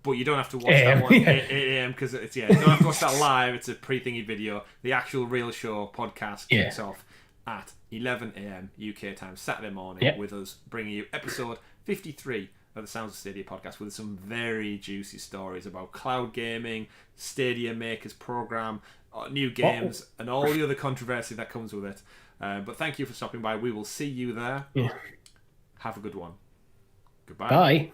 But you don't have to watch that one 8 a.m. because you don't have to watch that live. It's a pre-thingy video. The actual real show podcast kicks off at 11 a.m. UK time Saturday morning with us bringing you episode 53 of the Sounds of Stadia podcast with some very juicy stories about cloud gaming, Stadia Makers program, new games, and all the other controversy that comes with it. But thank you for stopping by. We will see you there. Yeah. Have a good one. Goodbye. Bye.